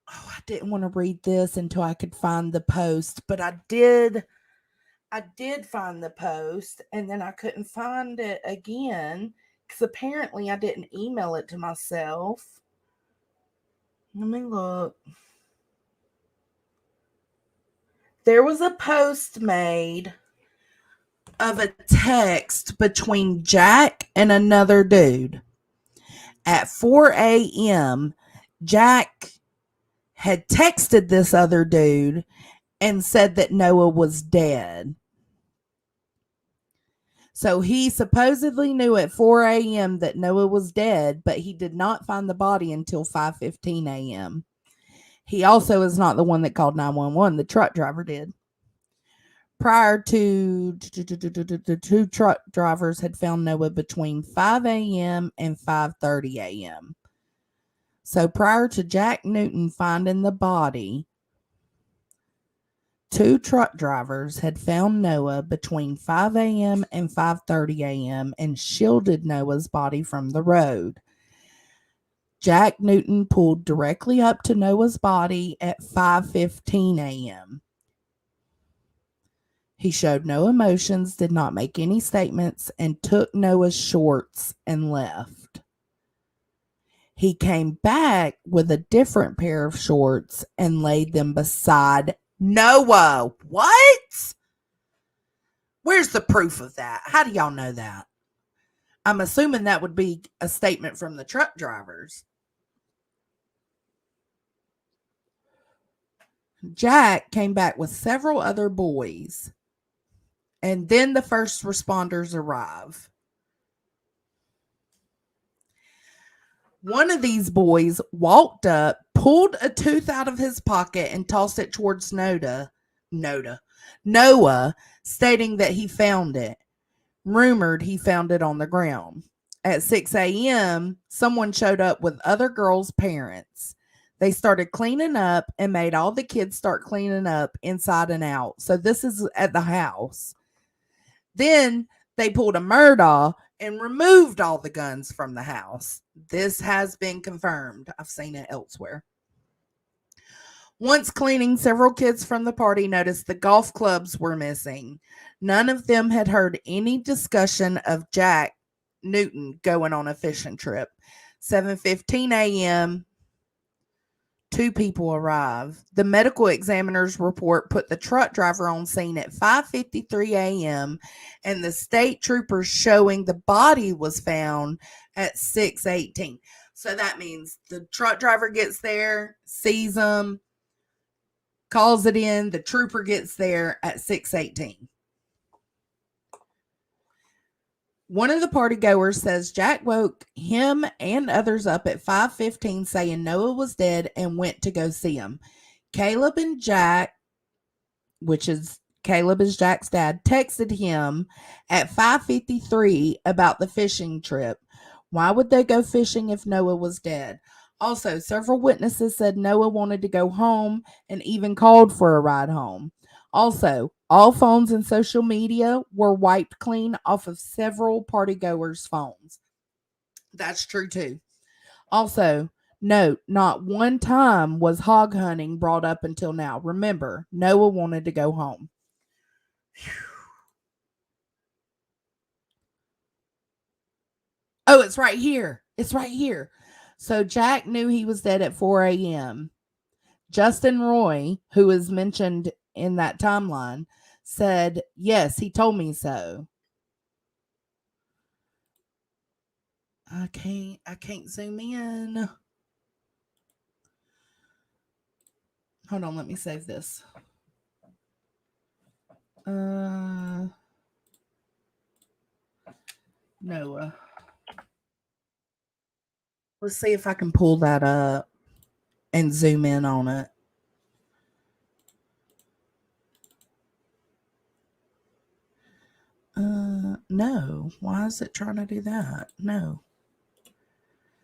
I didn't want to read this until I could find the post, but I did find the post, and then I couldn't find it again because apparently I didn't email it to myself. Let me look. There was a post made of a text between Jack and another dude. At 4 a.m., Jack had texted this other dude and said that Noah was dead. So he supposedly knew at 4 a.m. that Noah was dead, but he did not find the body until 5:15 a.m. He also is not the one that called 911. The truck driver did. Prior to the two truck drivers had found Noah between 5 a.m. and 5:30 a.m. So prior to Jack Newton finding the body, two truck drivers had found Noah between 5 a.m. and 5:30 a.m. and shielded Noah's body from the road. Jack Newton pulled directly up to Noah's body at 5:15 a.m. He showed no emotions, did not make any statements, and took Noah's shorts and left. He came back with a different pair of shorts and laid them beside Noah. What? Where's the proof of that? How do y'all know that? I'm assuming that would be a statement from the truck drivers. Jack came back with several other boys, and then the first responders arrive. One of these boys walked up, pulled a tooth out of his pocket, and tossed it towards Noah, stating that he found it. Rumored he found it on the ground. At 6 a.m., someone showed up with other girls' parents. They started cleaning up and made all the kids start cleaning up inside and out. So this is at the house. Then they pulled a Murdaugh and removed all the guns from the house. This has been confirmed. I've seen it elsewhere. Once cleaning, several kids from the party noticed the golf clubs were missing. None of them had heard any discussion of Jack Newton going on a fishing trip. 7:15 a.m., two people arrive. The medical examiner's report put the truck driver on scene at 5:53 a.m. and the state troopers showing the body was found at 6:18. So that means the truck driver gets there, sees them, calls it in. The trooper gets there at 6:18. One of the party goers says Jack woke him and others up at 5:15 saying Noah was dead and went to go see him. Caleb and Jack, Caleb is Jack's dad, texted him at 5:53 about the fishing trip. Why would they go fishing if Noah was dead? Also, several witnesses said Noah wanted to go home and even called for a ride home. Also, all phones and social media were wiped clean off of several partygoers' phones. That's true too. Also, note, not one time was hog hunting brought up until now. Remember, Noah wanted to go home. Oh, it's right here. It's right here. So Jack knew he was dead at 4 a.m. Justin Roy, who is mentioned in that timeline, said, yes, he told me so. I can't zoom in. Hold on, let me save this. Noah. Let's see if I can pull that up and zoom in on it. No. Why is it trying to do that? No.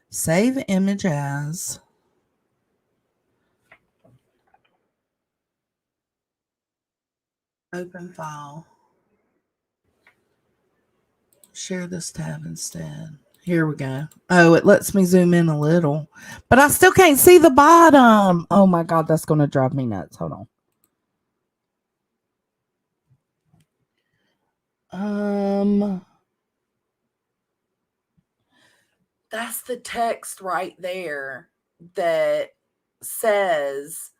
Save image as. Open file. Share this tab instead. Here we go. Oh, it lets me zoom in a little, but I still can't see the bottom. Oh my God, that's going to drive me nuts. Hold on. That's the text right there that says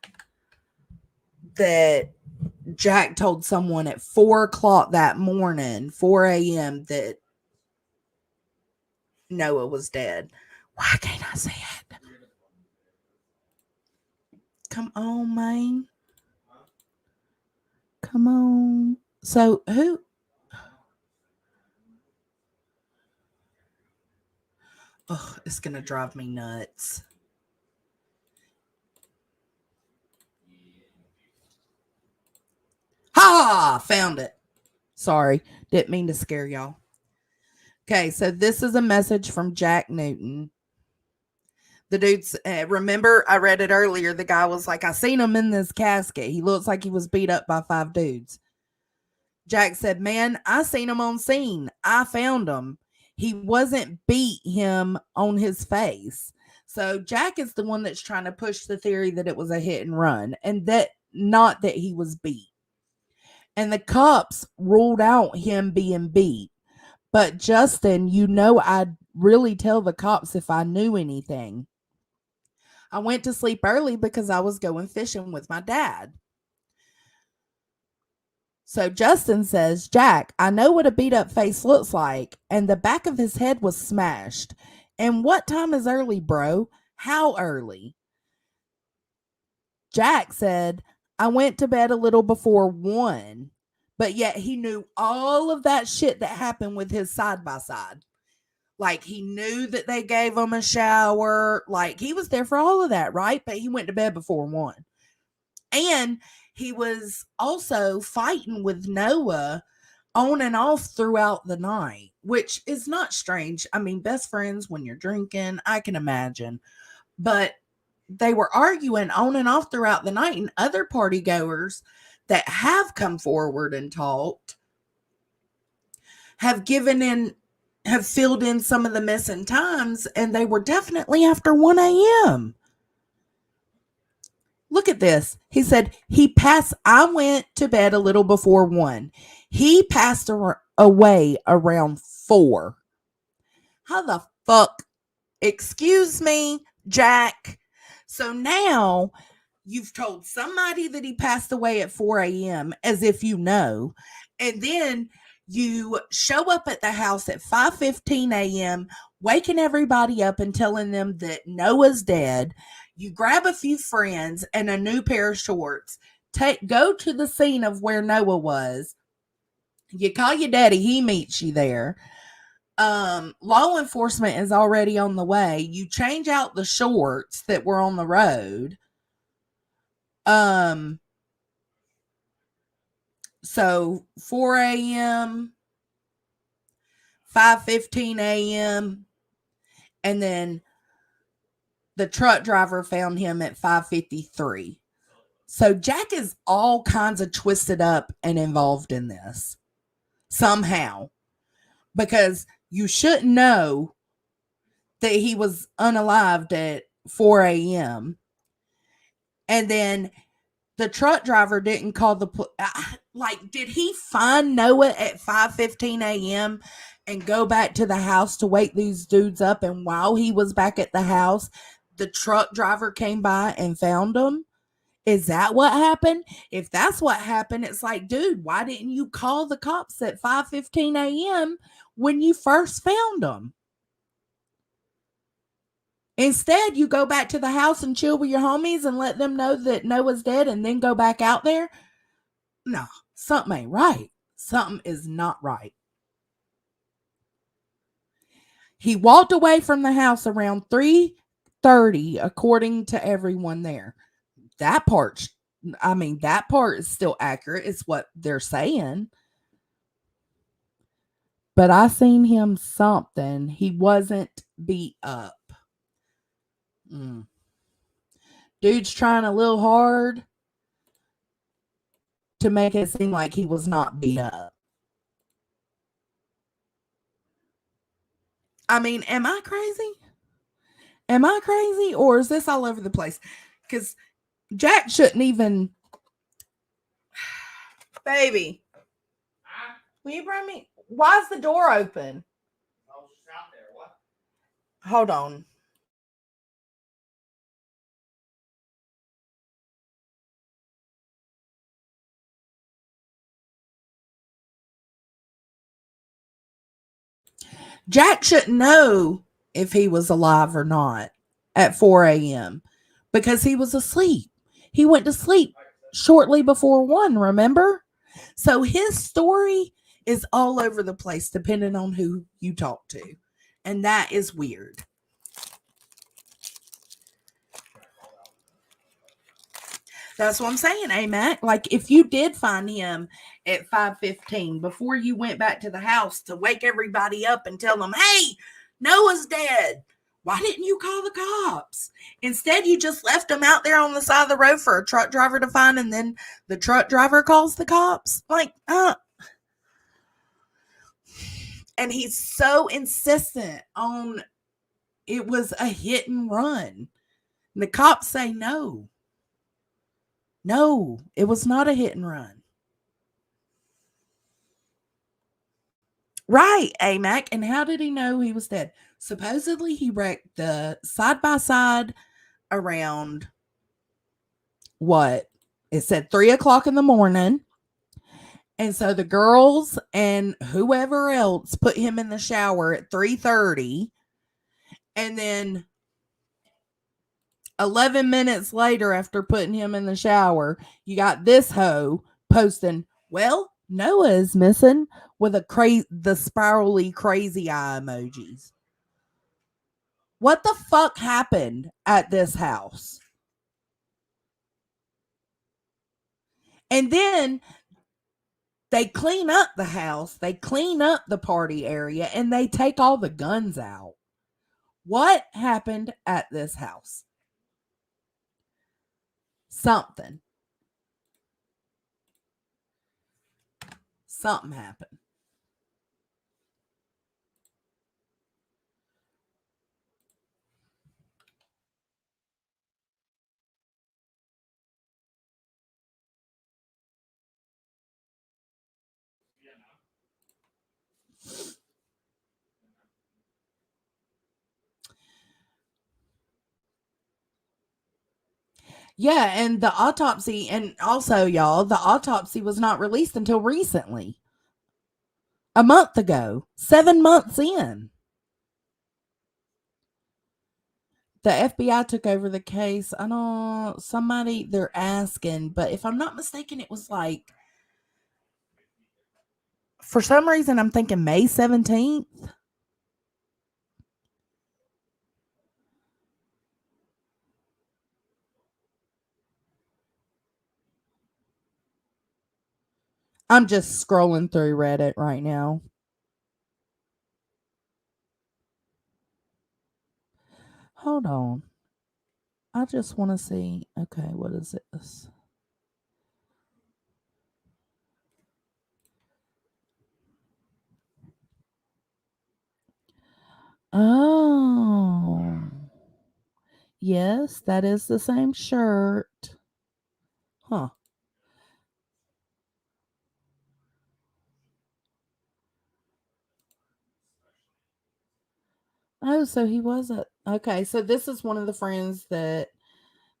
that Jack told someone at 4 o'clock that morning, 4 a.m., that Noah was dead. Why can't I see it? Come on, man. Come on. So who? Ugh, it's going to drive me nuts. Ha! Found it. Sorry. Didn't mean to scare y'all. Okay, so this is a message from Jack Newton. The dude's, remember, I read it earlier. The guy was like, I seen him in this casket. He looks like he was beat up by 5 dudes. Jack said, man, I seen him on scene. I found him. He wasn't beat him on his face. So Jack is the one that's trying to push the theory that it was a hit and run and that not that he was beat. And the cops ruled out him being beat. But Justin, you know, I'd really tell the cops if I knew anything. I went to sleep early because I was going fishing with my dad. So Justin says, Jack, I know what a beat up face looks like, and the back of his head was smashed. And what time is early, bro? How early? Jack said, I went to bed a little before 1, but yet he knew all of that shit that happened with his side by side. Like, he knew that they gave him a shower. Like, he was there for all of that, right? But he went to bed before 1. And he was also fighting with Noah on and off throughout the night, which is not strange. I mean, best friends when you're drinking, I can imagine. But they were arguing on and off throughout the night, and other party goers that have come forward and talked have filled in some of the missing times, and they were definitely after 1 a.m. Look at this. He said, I went to bed a little before 1. He passed away around 4. How the fuck? Excuse me, Jack. So now you've told somebody that he passed away at 4 a.m. as if you know, and then you show up at the house at 5:15 a.m., waking everybody up and telling them that Noah's dead. You grab a few friends and a new pair of shorts, go to the scene of where Noah was. You call your daddy, he meets you there. Law enforcement is already on the way. You change out the shorts that were on the road. So 4 a.m., 5:15 a.m., and then the truck driver found him at 5:53. So Jack is all kinds of twisted up and involved in this somehow, because you shouldn't know that he was unalived at 4 a.m. And then the truck driver didn't call the like, did he find Noah at 5:15 a.m. and go back to the house to wake these dudes up? And while he was back at the house, the truck driver came by and found him? Is that what happened? If that's what happened, it's like, dude, why didn't you call the cops at 5:15 a.m. when you first found them? Instead, you go back to the house and chill with your homies and let them know that Noah's dead and then go back out there? No, something ain't right. Something is not right. He walked away from the house around 3:30, according to everyone there. That part is still accurate. It's what they're saying. But I seen him something. He wasn't beat up. Dude's trying a little hard to make it seem like he was not beat up. I mean, am I crazy? Am I crazy? Or is this all over the place? Because Jack shouldn't even... Baby. Will you bring me... Why is the door open? I was just out there. What? Hold on. Jack shouldn't know if he was alive or not at 4 a.m. because he was asleep. He went to sleep shortly before 1, remember? So his story is all over the place depending on who you talk to. And that is weird. That's what I'm saying, Mac. Like, if you did find him at 5:15 before you went back to the house to wake everybody up and tell them, hey, Noah's dead, why didn't you call the cops? Instead, you just left him out there on the side of the road for a truck driver to find, and then the truck driver calls the cops. Like, and he's so insistent on it was a hit and run. And the cops say no. No, it was not a hit and run. Right, AMAC. And how did he know he was dead? Supposedly he wrecked the side-by-side around what? It said 3:00 in the morning. And so the girls and whoever else put him in the shower at 3:30. And then 11 minutes later, after putting him in the shower, you got this hoe posting, well, Noah is missing, with the spirally crazy eye emojis. What the fuck happened at this house? And then they clean up the house, they clean up the party area, and they take all the guns out. What happened at this house? Something happened. Yeah, and the autopsy, and also, y'all, the autopsy was not released until recently. A month ago, 7 months in. The FBI took over the case. I know somebody, they're asking, but if I'm not mistaken, it was like, for some reason, I'm thinking May 17th. I'm just scrolling through Reddit right now. Hold on. I just want to see. Okay, what is this? Oh. Yes, that is the same shirt. Huh. Oh, so he wasn't. Okay, so this is one of the friends that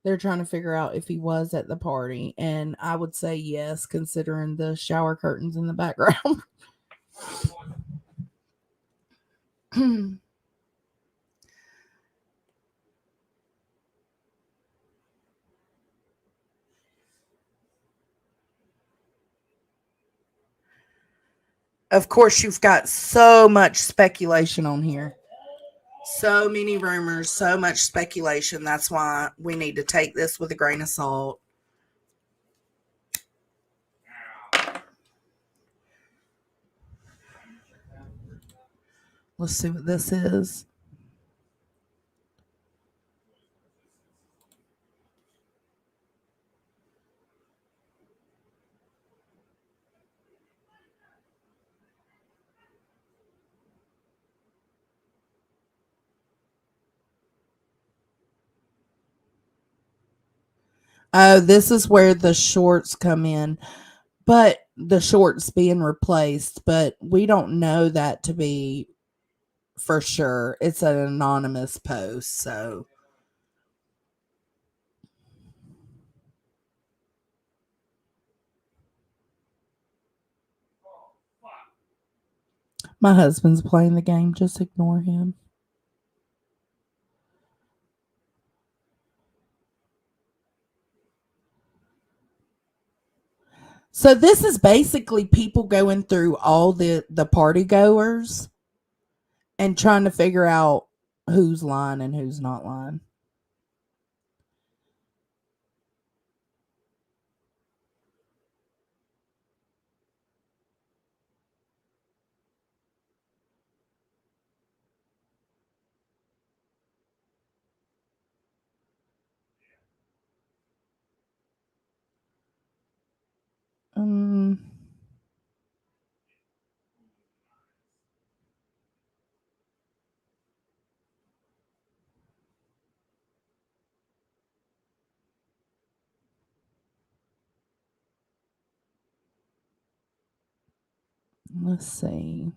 they're trying to figure out if he was at the party. And I would say yes, considering the shower curtains in the background. Of course, you've got so much speculation on here. So many rumors, so much speculation. That's why we need to take this with a grain of salt. Let's see what this is. Oh, this is where the shorts come in. But the shorts being replaced, but we don't know that to be for sure. It's an anonymous post, so my husband's playing the game. Just ignore him. So this is basically people going through all the party goers and trying to figure out who's lying and who's not lying. Let's see.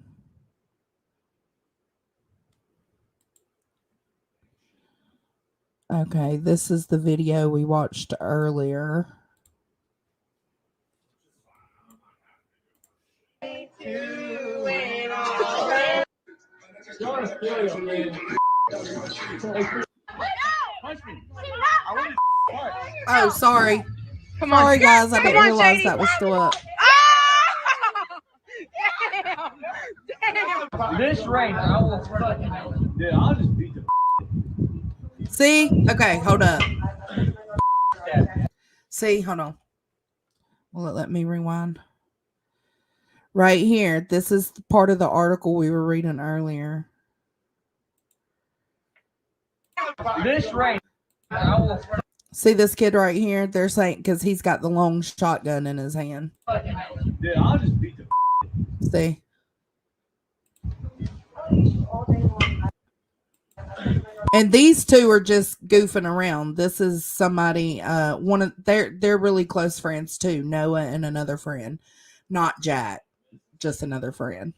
Okay, this is the video we watched earlier. Oh, sorry. Come on. Sorry, guys. I Come didn't on, realize Shady. that was still up. Damn. This rain, I will fucking. Dude, I'll just beat the. See? Okay, hold up. See, hold on. Will it let me rewind? Right here. This is part of the article we were reading earlier. This rain, I will. See this kid right here? They're saying because he's got the long shotgun in his hand. Dude, I'll just beat the. See? And these two are just goofing around. This is somebody, one of they're really close friends too, Noah and another friend. Not Jack, just another friend.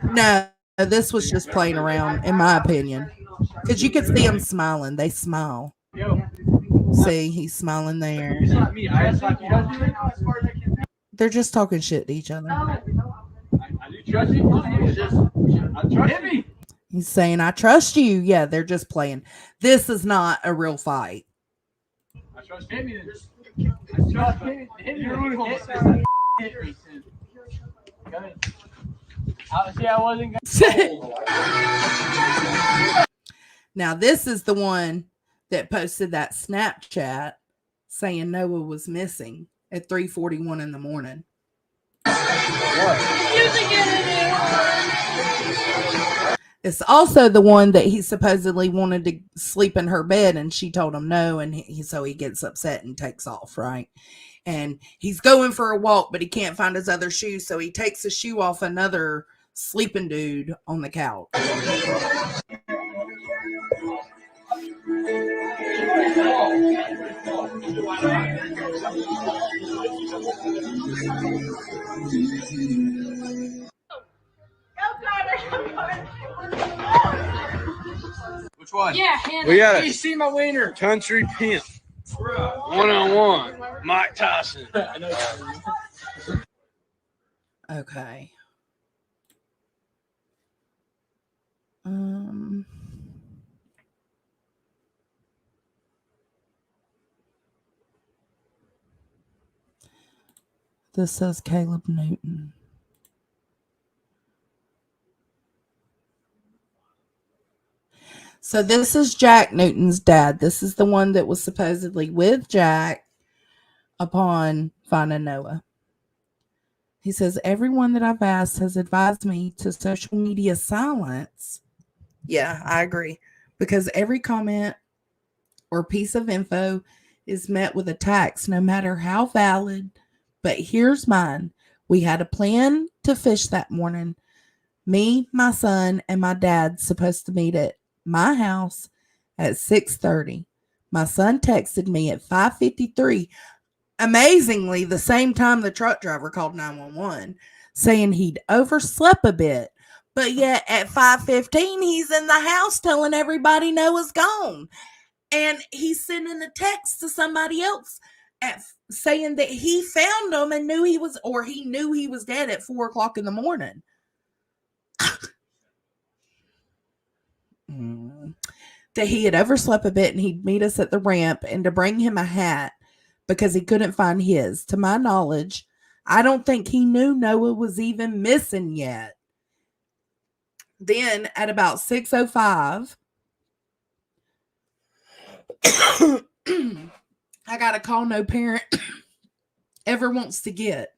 No, this was just playing around, in my opinion. Because you could see them smiling. They smile. See, he's smiling there. They're just talking shit to each other. He's saying, I trust you. Yeah, they're just playing. This is not a real fight. I trust him. I trust him. I wasn't Now, this is the one that posted that Snapchat saying Noah was missing at 3:41 in the morning. It's also the one that he supposedly wanted to sleep in her bed and she told him no, and so he gets upset and takes off, right? And he's going for a walk, but he can't find his other shoe, so he takes his shoe off another sleeping dude on the couch. Which one? Yeah, We got it. You see my wiener? Country Pimp. 1-on-1. Mike Tyson. Okay. This says Caleb Newton. So this is Jack Newton's dad. This is the one that was supposedly with Jack upon finding Noah. He says, everyone that I've asked has advised me to social media silence. Yeah, I agree. Because every comment or piece of info is met with attacks, no matter how valid. But here's mine. We had a plan to fish that morning. Me, my son, and my dad supposed to meet at my house at 6:30. My son texted me at 5:53. Amazingly, the same time the truck driver called 911, saying he'd overslept a bit. But yet at 5:15, he's in the house telling everybody Noah's gone. And he's sending a text to somebody else saying that he found him and knew he was dead at 4 o'clock in the morning. That he had overslept a bit and he'd meet us at the ramp and to bring him a hat because he couldn't find his. To my knowledge, I don't think he knew Noah was even missing yet. Then at about 6:05, I got a call no parent ever wants to get.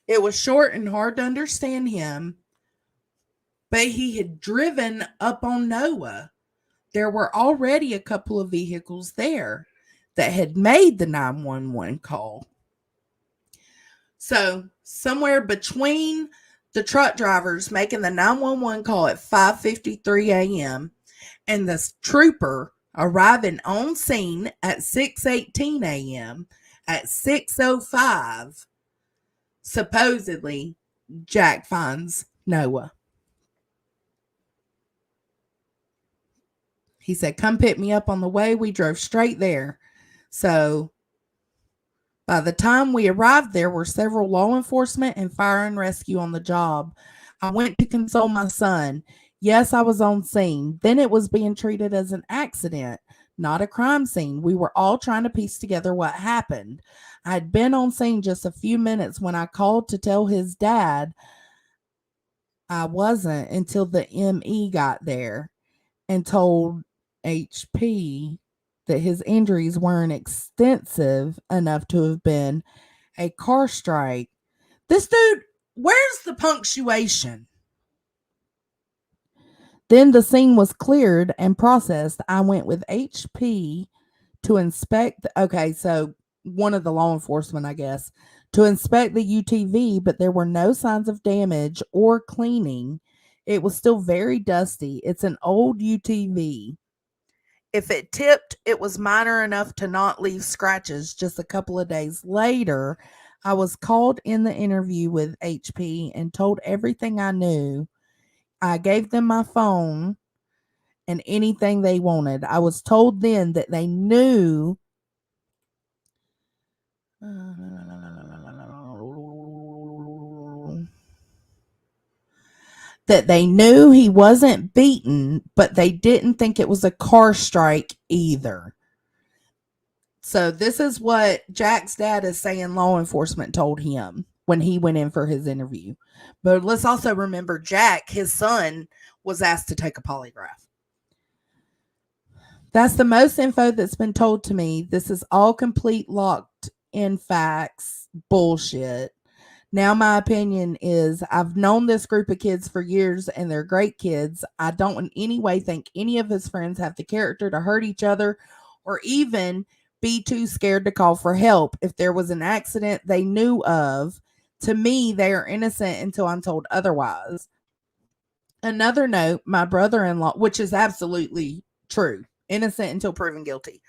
It was short and hard to understand him, but he had driven up on Noah. There were already a couple of vehicles there that had made the 911 call. So somewhere between the truck drivers making the 911 call at 5:53 a.m. and the trooper arriving on scene at 6:18 a.m. At 6:05, supposedly, Jack finds Noah. He said, "Come pick me up on the way." We drove straight there. So by the time we arrived, there were several law enforcement and fire and rescue on the job. I went to console my son. Yes, I was on scene. Then it was being treated as an accident, not a crime scene. We were all trying to piece together what happened. I had been on scene just a few minutes when I called to tell his dad I wasn't until the ME got there and told HP that his injuries weren't extensive enough to have been a car strike. This dude, where's the punctuation? Then the scene was cleared and processed. I went with HP to inspect. Okay, so one of the law enforcement, I guess, to inspect the UTV, but there were no signs of damage or cleaning. It was still very dusty. It's an old UTV. If it tipped, it was minor enough to not leave scratches. Just a couple of days later, I was called in the interview with HP and told everything I knew. I gave them my phone and anything they wanted. I was told then that they knew he wasn't beaten, but they didn't think it was a car strike either. So this is what Jack's dad is saying law enforcement told him when he went in for his interview. But let's also remember Jack, his son, was asked to take a polygraph. That's the most info that's been told to me. This is all complete locked in facts bullshit. Now my opinion is I've known this group of kids for years and they're great kids. I don't in any way think any of his friends have the character to hurt each other or even be too scared to call for help. If there was an accident they knew of, to me, they are innocent until I'm told otherwise. Another note, my brother-in-law, which is absolutely true, innocent until proven guilty.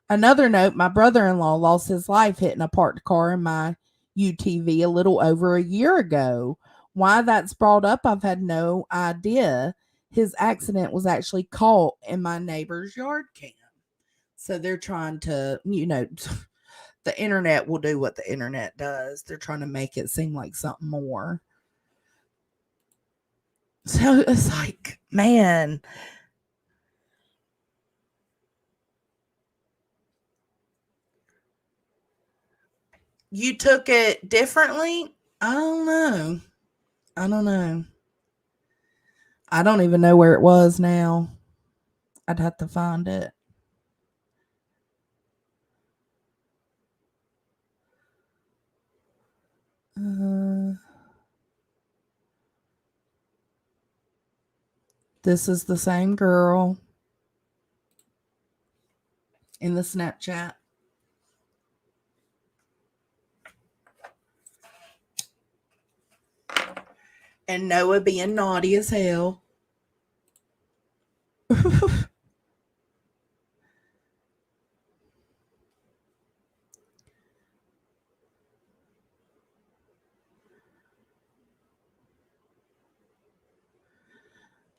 Another note, my brother-in-law lost his life hitting a parked car in my UTV a little over a year ago. Why that's brought up, I've had no idea. His accident was actually caught in my neighbor's yard cam. So they're trying to, the internet will do what the internet does. They're trying to make it seem like something more. So it's like, man. You took it differently? I don't know. I don't even know where it was now. I'd have to find it. This is the same girl in the Snapchat. And Noah being naughty as hell.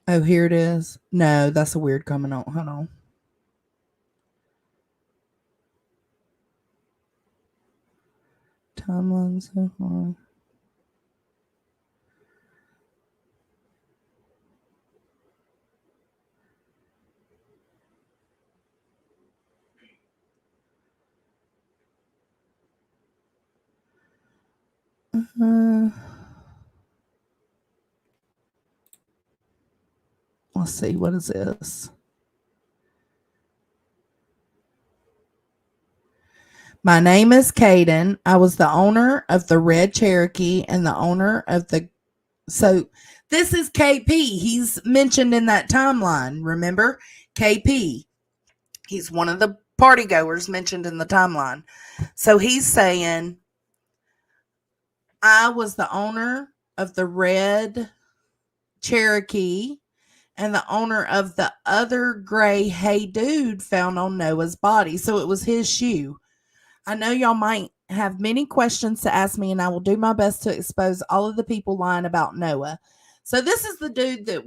Oh, here it is. No, that's a weird coming on. Hold on. Timeline so far. Let's see, what is this? My name is Caden. I was the owner of the red Cherokee and the owner of the... So this is KP. He's mentioned in that timeline. Remember? KP. He's one of the party goers mentioned in the timeline. So he's saying, I was the owner of the red Cherokee and the owner of the other gray Hey Dude found on Noah's body. So it was his shoe. I know y'all might have many questions to ask me, and I will do my best to expose all of the people lying about Noah. So this is the dude that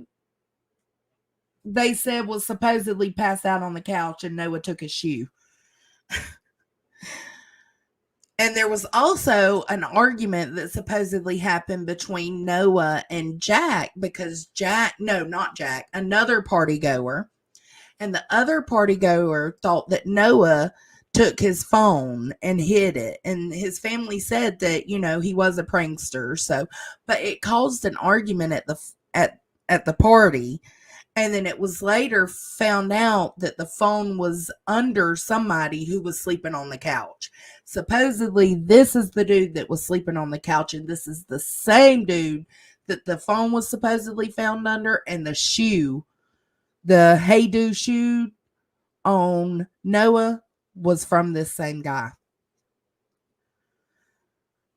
they said was supposedly passed out on the couch and Noah took his shoe. And there was also an argument that supposedly happened between Noah and Jack because not Jack, another party goer. And the other party goer thought that Noah took his phone and hid it. And his family said that, he was a prankster. So, but it caused an argument at the party. And then it was later found out that the phone was under somebody who was sleeping on the couch. Supposedly, this is the dude that was sleeping on the couch, and this is the same dude that the phone was supposedly found under, and the shoe, the Hey Dude shoe on Noah, was from this same guy.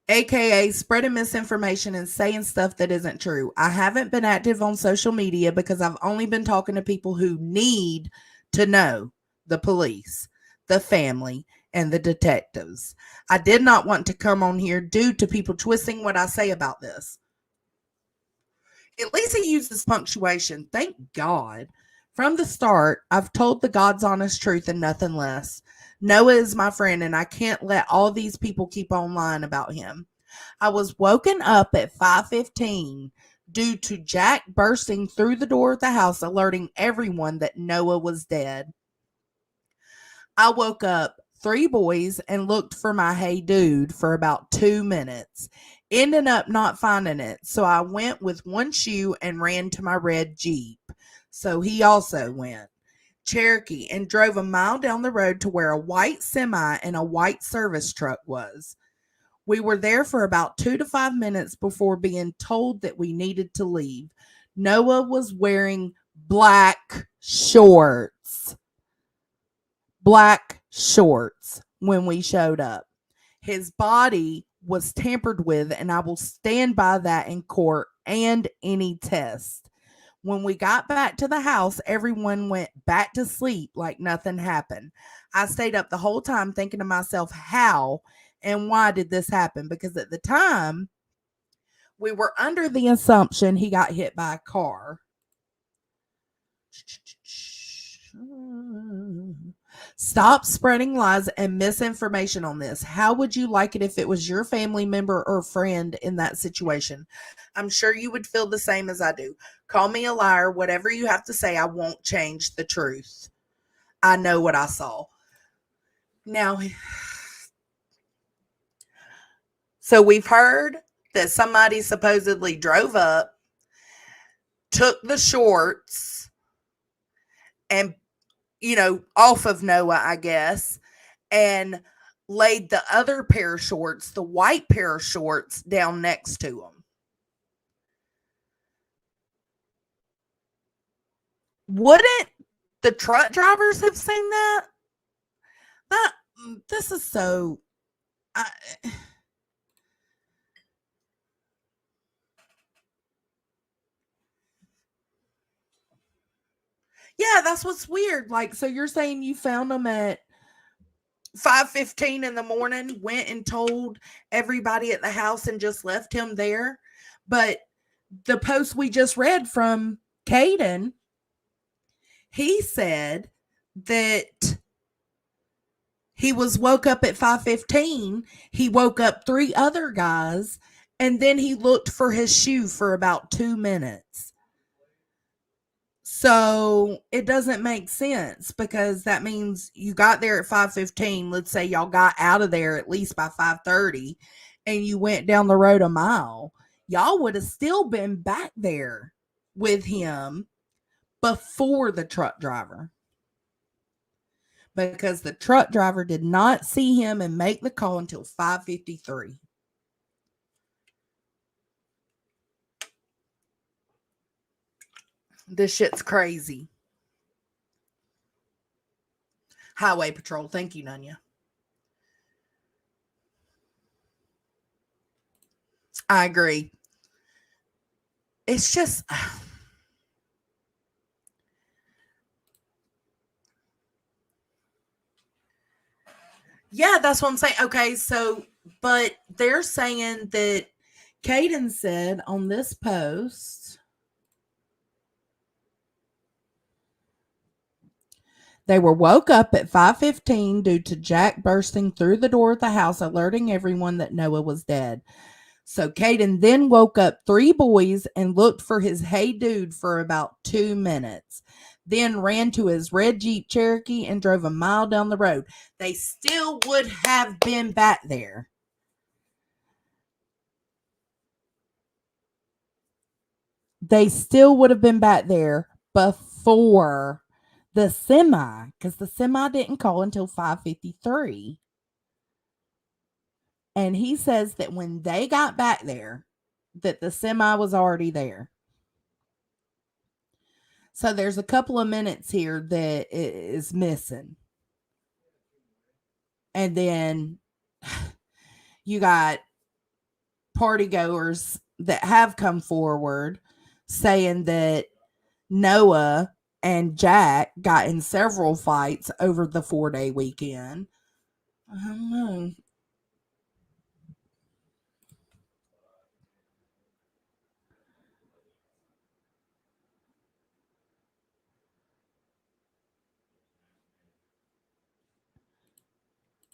AKA spreading misinformation and saying stuff that isn't true. I haven't been active on social media because I've only been talking to people who need to know: the police, the family, and the detectives. I did not want to come on here due to people twisting what I say about this. At least he uses punctuation. Thank God. From the start, I've told the God's honest truth and nothing less. Noah is my friend, and I can't let all these people keep on lying about him. I was woken up at 5:15 due to Jack bursting through the door of the house, alerting everyone that Noah was dead. I woke up 3 boys and looked for my Hey Dude for about 2 minutes, ended up not finding it. So I went with one shoe and ran to my red Jeep. So he also went Cherokee and drove a mile down the road to where a white semi and a white service truck was. We were there for about 2 to 5 minutes before being told that we needed to leave. Noah was wearing black shorts when we showed up. His body was tampered with, and I will stand by that in court and any test. When we got back to the house, everyone went back to sleep like nothing happened. I stayed up the whole time thinking to myself, how and why did this happen? Because at the time, we were under the assumption he got hit by a car. Stop spreading lies and misinformation on this. How would you like it if it was your family member or friend in that situation? I'm sure you would feel the same as I do. Call me a liar, whatever you have to say. I won't change the truth. I know what I saw. Now, so we've heard that somebody supposedly drove up, took the shorts, and, off of Noah, I guess, and laid the other pair of shorts, the white pair of shorts, down next to him. Wouldn't the truck drivers have seen that? This is so... Yeah, that's what's weird. Like, so you're saying you found them at 5:15 in the morning, went and told everybody at the house and just left him there. But the post we just read from Caden, he said that he was woke up at 5:15. He woke up 3 other guys, and then he looked for his shoe for about 2 minutes. So it doesn't make sense because that means you got there at 5:15. Let's say y'all got out of there at least by 5:30 and you went down the road a mile. Y'all would have still been back there with him before the truck driver. Because the truck driver did not see him and make the call until 5:53. This shit's crazy. Highway Patrol. Thank you, Nunya. I agree. It's just... Yeah, that's what I'm saying. Okay, so, but they're saying that Caden said on this post, they were woke up at 5:15 due to Jack bursting through the door of the house, alerting everyone that Noah was dead. So Caden then woke up 3 boys and looked for his hey dude for about 2 minutes. Then ran to his red Jeep Cherokee and drove a mile down the road. They still would have been back there. They still would have been back there before the semi, because the semi didn't call until 5:53. And he says that when they got back there, that the semi was already there. So there's a couple of minutes here that is missing. And then you got party goers that have come forward saying that Noah and Jack got in several fights over the 4-day weekend. I don't know.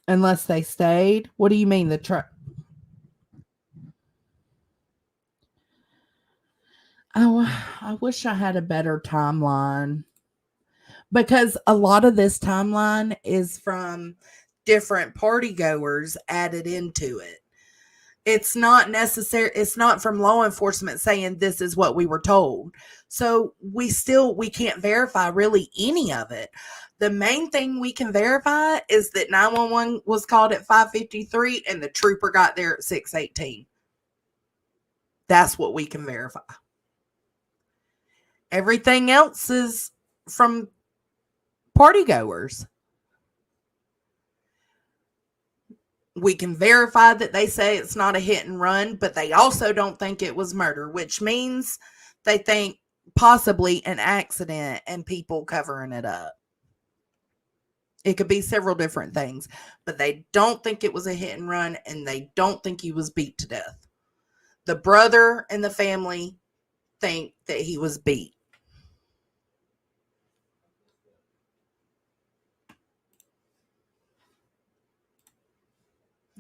Unless they stayed. What do you mean the truck? Oh, I wish I had a better timeline. Because a lot of this timeline is from different party goers added into it. It's not necessary. It's not from law enforcement saying this is what we were told. So we can't verify really any of it. The main thing we can verify is that 911 was called at 5:53 and the trooper got there at 6:18. That's what we can verify. Everything else is from party goers. We can verify that they say it's not a hit and run, but they also don't think it was murder, which means they think possibly an accident and people covering it up. It could be several different things, but they don't think it was a hit and run and they don't think he was beat to death. The brother and the family think that he was beat.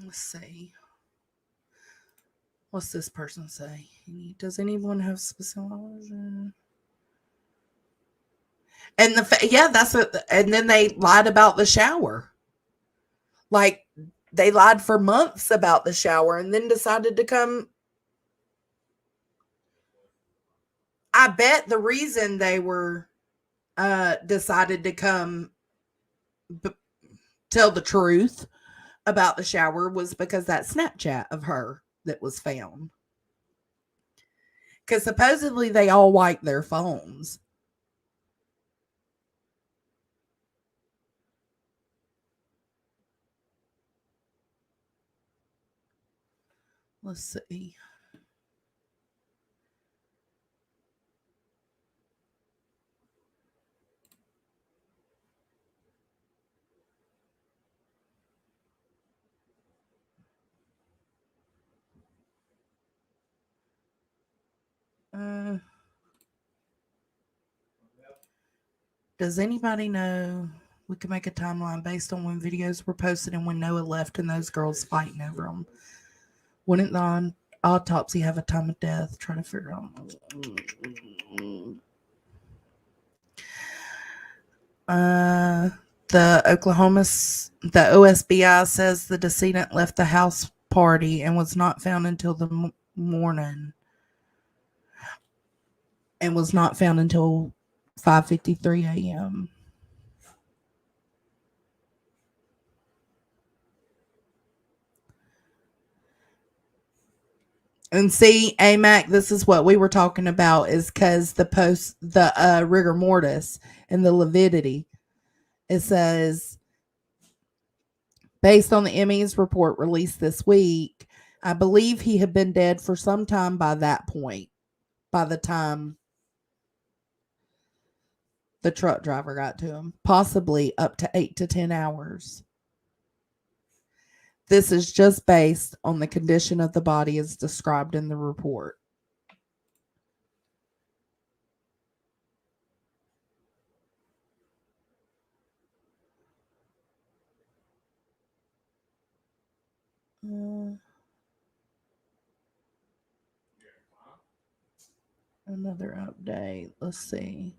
Let's see. What's this person say? Does anyone have specific knowledge? And that's what. And then they lied about the shower. Like they lied for months about the shower, and then decided to come. I bet the reason they were decided to come tell the truth about the shower was because that Snapchat of her that was found. Because supposedly they all wiped their phones. Let's see. Does anybody know? We can make a timeline based on when videos were posted and when Noah left and those girls fighting over them. Wouldn't the autopsy have a time of death? Trying to figure out. The OSBI says the decedent left the house party and was not found until the morning. And was not found until 5:53 a.m. And see, AMAC, this is what we were talking about, is because the rigor mortis and the lividity. It says, based on the ME's report released this week, I believe he had been dead for some time by that point, by the time the truck driver got to him, possibly up to 8 to 10 hours. This is just based on the condition of the body as described in the report. Another update. Let's see.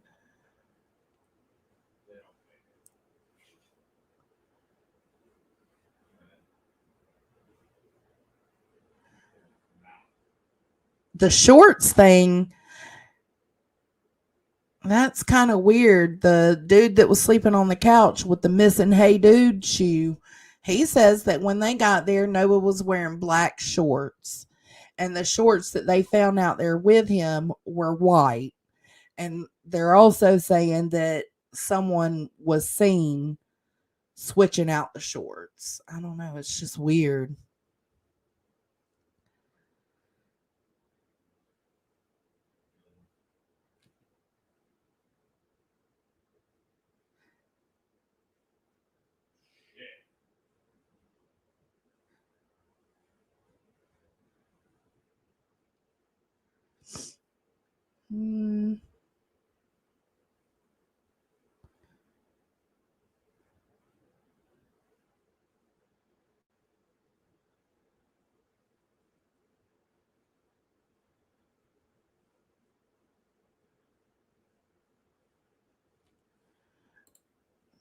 The shorts thing, that's kind of weird. The dude that was sleeping on the couch with the missing Hey Dude shoe, he says that when they got there, Noah was wearing black shorts. And the shorts that they found out there with him were white. And they're also saying that someone was seen switching out the shorts. I don't know. It's just weird.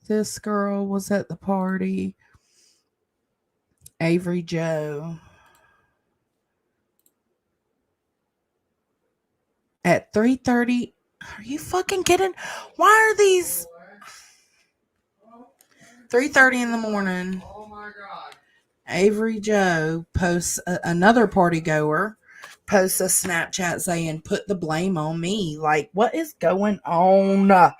This girl was at the party. Avery Joe. At 3:30. Are you fucking kidding? Why are these 3:30 in the morning? Oh my God. Avery Joe posts another party goer posts a Snapchat saying, "Put the blame on me." Like, what is going on?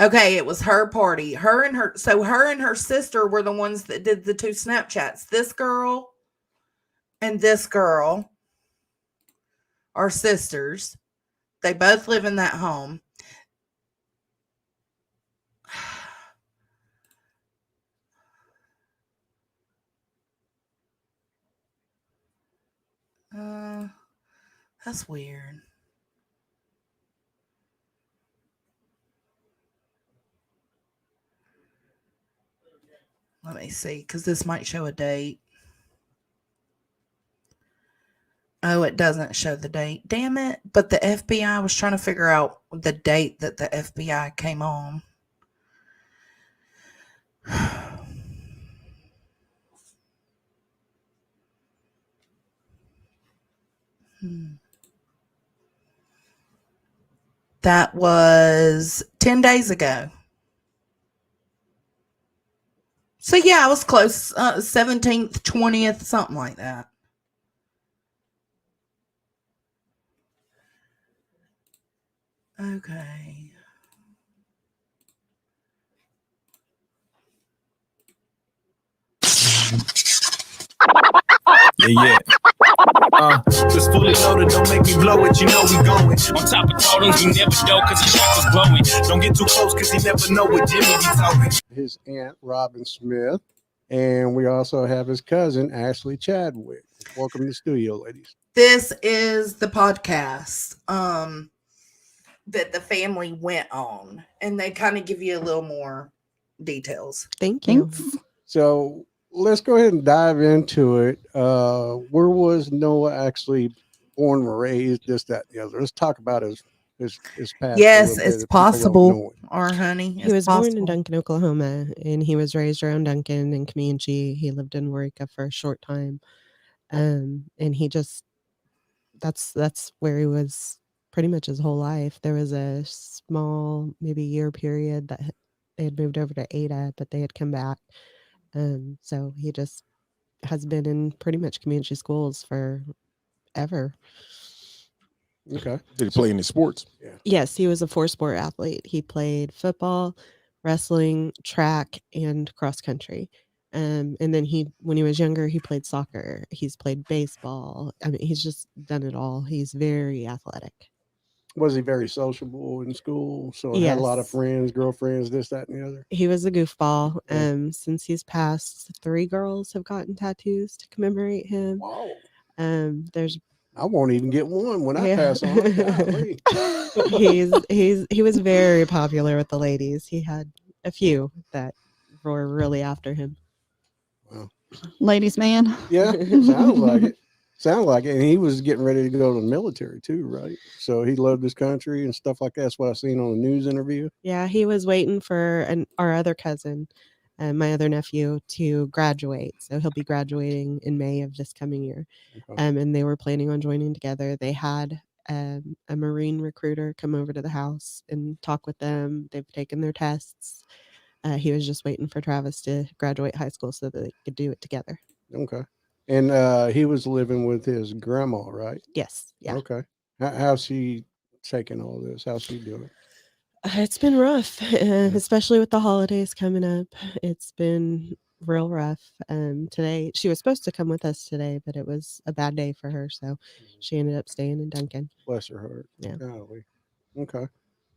Okay, it was her party. Her and her sister were the ones that did the two Snapchats. This girl and this girl are sisters. They both live in that home. That's weird. Let me see, because this might show a date. Oh, it doesn't show the date. Damn it. But the FBI was trying to figure out the date that the FBI came on. That was 10 days ago. So yeah, I was close. 17th, 20th, something like that. Okay. Yeah. Just fully loaded, don't make me blow it, you know we going. On top of totems, we never know, cause the shot was glowing. Don't get too close, cause you never know what Jimmy be talking. His aunt, Robin Smith, and we also have his cousin, Ashley Chadwick. Welcome to the studio, ladies. This is the podcast that the family went on, and they kind of give you a little more details. Thank you. So let's go ahead and dive into it. Where was Noah actually born and raised? This, that, and the other. Let's talk about his past. Yes, it's possible. Or honey, He was born in Duncan, Oklahoma, and he was raised around Duncan and Comanche. He lived in Waurika for a short time, and he just that's where he was pretty much his whole life. There was a small, maybe year period that they had moved over to Ada, but they had come back. So he just has been in pretty much Comanche schools forever. Okay. Did he play any sports? Yeah. Yes, he was a 4-sport athlete. He played football, wrestling, track, and cross country. And then when he was younger, he played soccer. He's played baseball. I mean, he's just done it all. He's very athletic. Was he very sociable in school? So had a lot of Yes. friends, girlfriends, this, that, and the other. He was a goofball. Yeah. Since he's passed, 3 girls have gotten tattoos to commemorate him. Whoa. There's I won't even get one when I Yeah. pass on. Golly. he was very popular with the ladies. He had a few that were really after him. Ladies' man. Yeah, sounds like it. Sounds like it. And he was getting ready to go to the military too, right? So he loved his country and stuff like that. That's what I seen on a news interview. Yeah, he was waiting for our other cousin, my other nephew, to graduate. So he'll be graduating in May of this coming year. Okay. And they were planning on joining together. They had a Marine recruiter come over to the house and talk with them. They've taken their tests. He was just waiting for Travis to graduate high school so that they could do it together. Okay. And he was living with his grandma, right? Yes. Yeah. Okay. How's she taking all this? How's she doing? It's been rough, especially with the holidays coming up. It's been real rough. Today, she was supposed to come with us today, but it was a bad day for her. So she ended up staying in Duncan. Bless her heart. Yeah. Golly. Okay.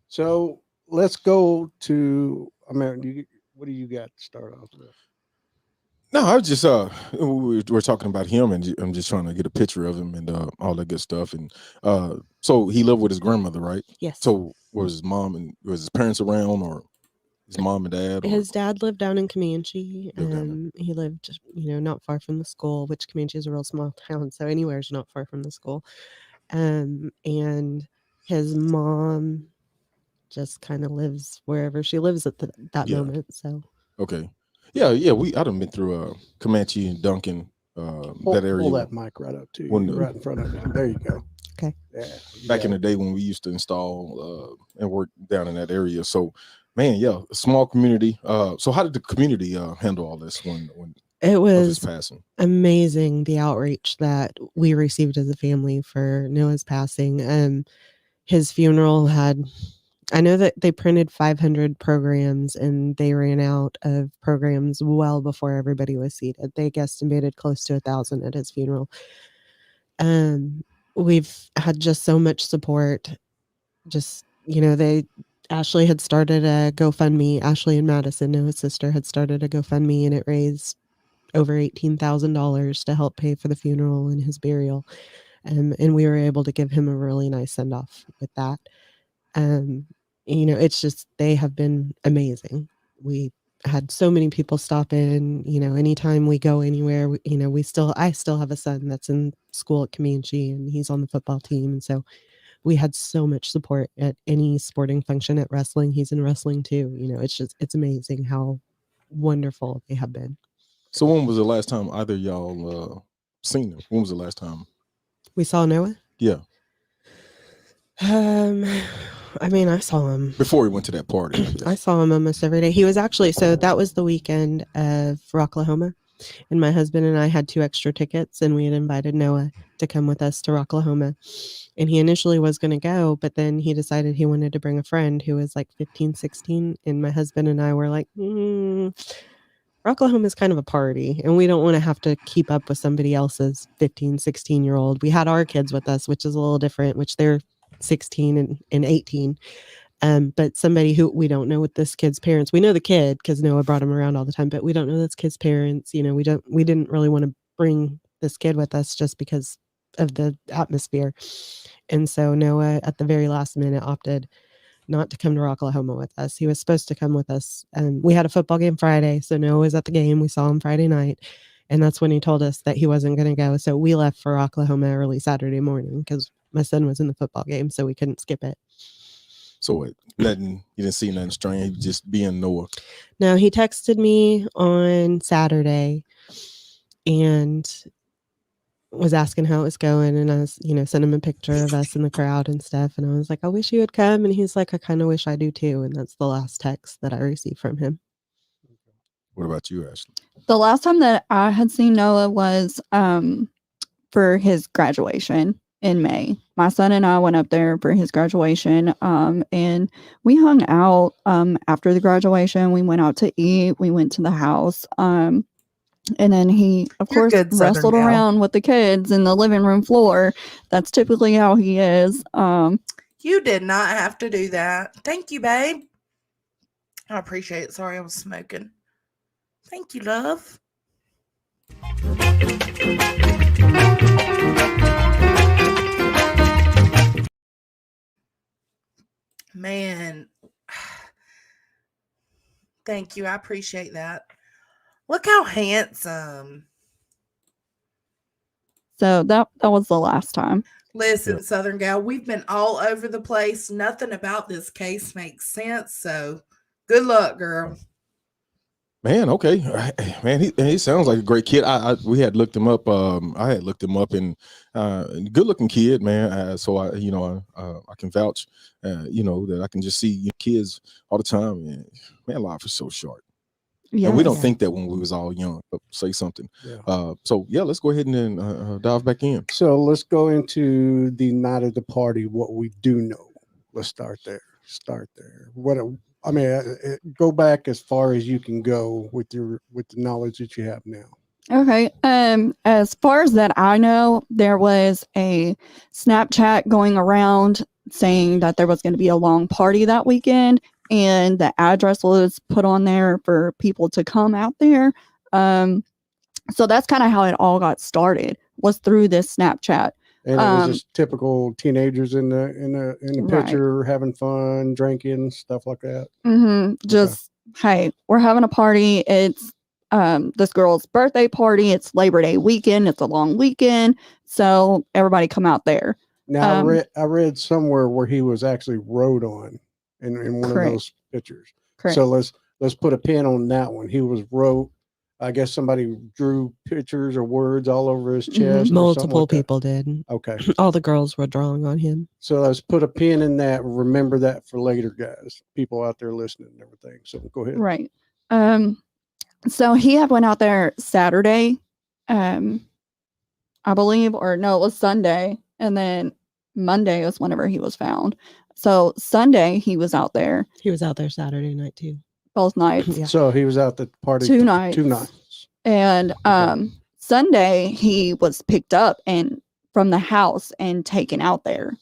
So let's go to, what do you got to start off with? No, I was just we're talking about him, and I'm just trying to get a picture of him and all that good stuff. And so he lived with his grandmother, right? Yes. So was his parents around, or his mom and dad? Or? His dad lived down in Comanche. He lived, not far from the school, which Comanche is a real small town, so anywhere is not far from the school. And his mom just kind of lives wherever she lives at that moment. So okay. Yeah. I done been through Comanche and Duncan, that area. Pull that mic right up to you, right in front of you. There you go. Okay. Yeah. Back in the day when we used to install and work down in that area. So, man, a small community. So how did the community handle all this when it was his passing? Amazing, the outreach that we received as a family for Noah's passing. His funeral I know that they printed 500 programs and they ran out of programs well before everybody was seated. They guesstimated close to 1,000 at his funeral. We've had just so much support. Ashley had started a GoFundMe. Ashley and Madison, Noah's sister, had started a GoFundMe, and it raised over $18,000 to help pay for the funeral and his burial. And we were able to give him a really nice send-off with that. It's just, they have been amazing. We had so many people stop in, anytime we go anywhere, I still have a son that's in school at Comanche and he's on the football team. And so we had so much support at any sporting function. At wrestling, he's in wrestling too. It's amazing how wonderful they have been. So when was the last time either of y'all seen him? When was the last time we saw Noah? Yeah. I saw him before he went to that party. I saw him almost every day. He was actually, so that was the weekend of Rocklahoma, and my husband and I had 2 extra tickets, and we had invited Noah to come with us to Rocklahoma. And he initially was going to go, but then he decided he wanted to bring a friend who was like 15, 16. And my husband and I were like, Rocklahoma is kind of a party, and we don't want to have to keep up with somebody else's 15, 16-year-old. We had our kids with us, which is a little different, which they're 16 and 18. But somebody who we don't know with this kid's parents. We know the kid because Noah brought him around all the time, but we don't know this kid's parents. We didn't really want to bring this kid with us just because of the atmosphere. And so Noah, at the very last minute, opted not to come to Rocklahoma with us. He was supposed to come with us. We had a football game Friday, so Noah was at the game. We saw him Friday night, and that's when he told us that he wasn't going to go. So we left for Rocklahoma early Saturday morning because my son was in the football game, so we couldn't skip it. So you didn't see nothing strange, just being Noah? No, he texted me on Saturday and was asking how it was going, and I was, sent him a picture of us in the crowd and stuff, and I was like, I wish you would come, and he's like, I kind of wish I do too, and that's the last text that I received from him. What about you, Ashley? The last time that I had seen Noah was for his graduation in May. My son and I went up there for his graduation, and we hung out after the graduation. We went out to eat. We went to the house. And then he, of course, wrestled around with the kids in the living room floor. That's typically how he is. You did not have to do that. Thank you, babe. I appreciate it. Sorry, I was smoking. Thank you, love. Man, thank you. I appreciate that. Look how handsome. So that was the last time. Listen, Southern Gal, we've been all over the place. Nothing about this case makes sense. So good luck, girl. Man, okay, man, he sounds like a great kid. We had looked him up. I had looked him up, and good looking kid, man. So I can vouch, that I can just see kids all the time. And man, life is so short. Yeah, and we don't think that when we was all young. But say something. Yeah. So yeah, let's go ahead and then dive back in. So let's go into the night of the party. What we do know. Let's start there. Go back as far as you can go with the knowledge that you have now. Okay. As far as that I know, there was a Snapchat going around saying that there was going to be a long party that weekend, and the address was put on there for people to come out there. So that's kind of how it all got started, was through this Snapchat. And it was just typical teenagers in the Right. picture, having fun, drinking, stuff like that. Just, hey, we're having a party. It's this girl's birthday party. It's Labor Day weekend. It's a long weekend. So everybody come out there. Now I read somewhere where he was actually rode on in one Correct. of those pictures. Correct. So let's put a pin on that one. He was wrote. I guess somebody drew pictures or words all over his chest. or something Multiple like that. people did. Okay. All the girls were drawing on him. So let's put a pin in that. Remember that for later, guys. People out there listening and everything. So go ahead. Right. So he had went out there Saturday, I believe, or no, it was Sunday. And then Monday was whenever he was found. So Sunday he was out there. He was out there Saturday night too. Both nights. Yeah. So he was out at the party 2 nights. 2 nights. And Sunday he was picked up and from the house and taken out there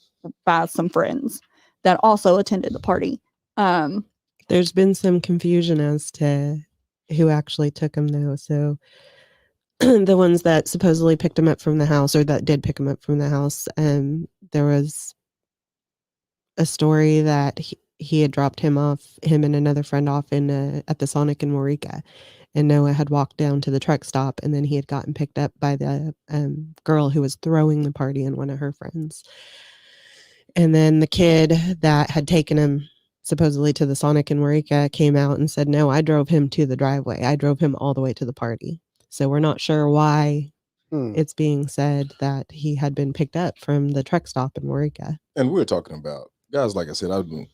by some friends that also attended the party. There's been some confusion as to who actually took him though. So the ones that supposedly picked him up from the house, or that did pick him up from the house, there was a story that he had dropped him and another friend off at the Sonic in Waurika, and Noah had walked down to the truck stop, and then he had gotten picked up by the girl who was throwing the party and one of her friends. And then the kid that had taken him supposedly to the Sonic in Waurika came out and said, no, I drove him to the driveway. I drove him all the way to the party. So we're not sure why it's being said that he had been picked up from the truck stop in Waurika. And we're talking about guys, like I said, I've been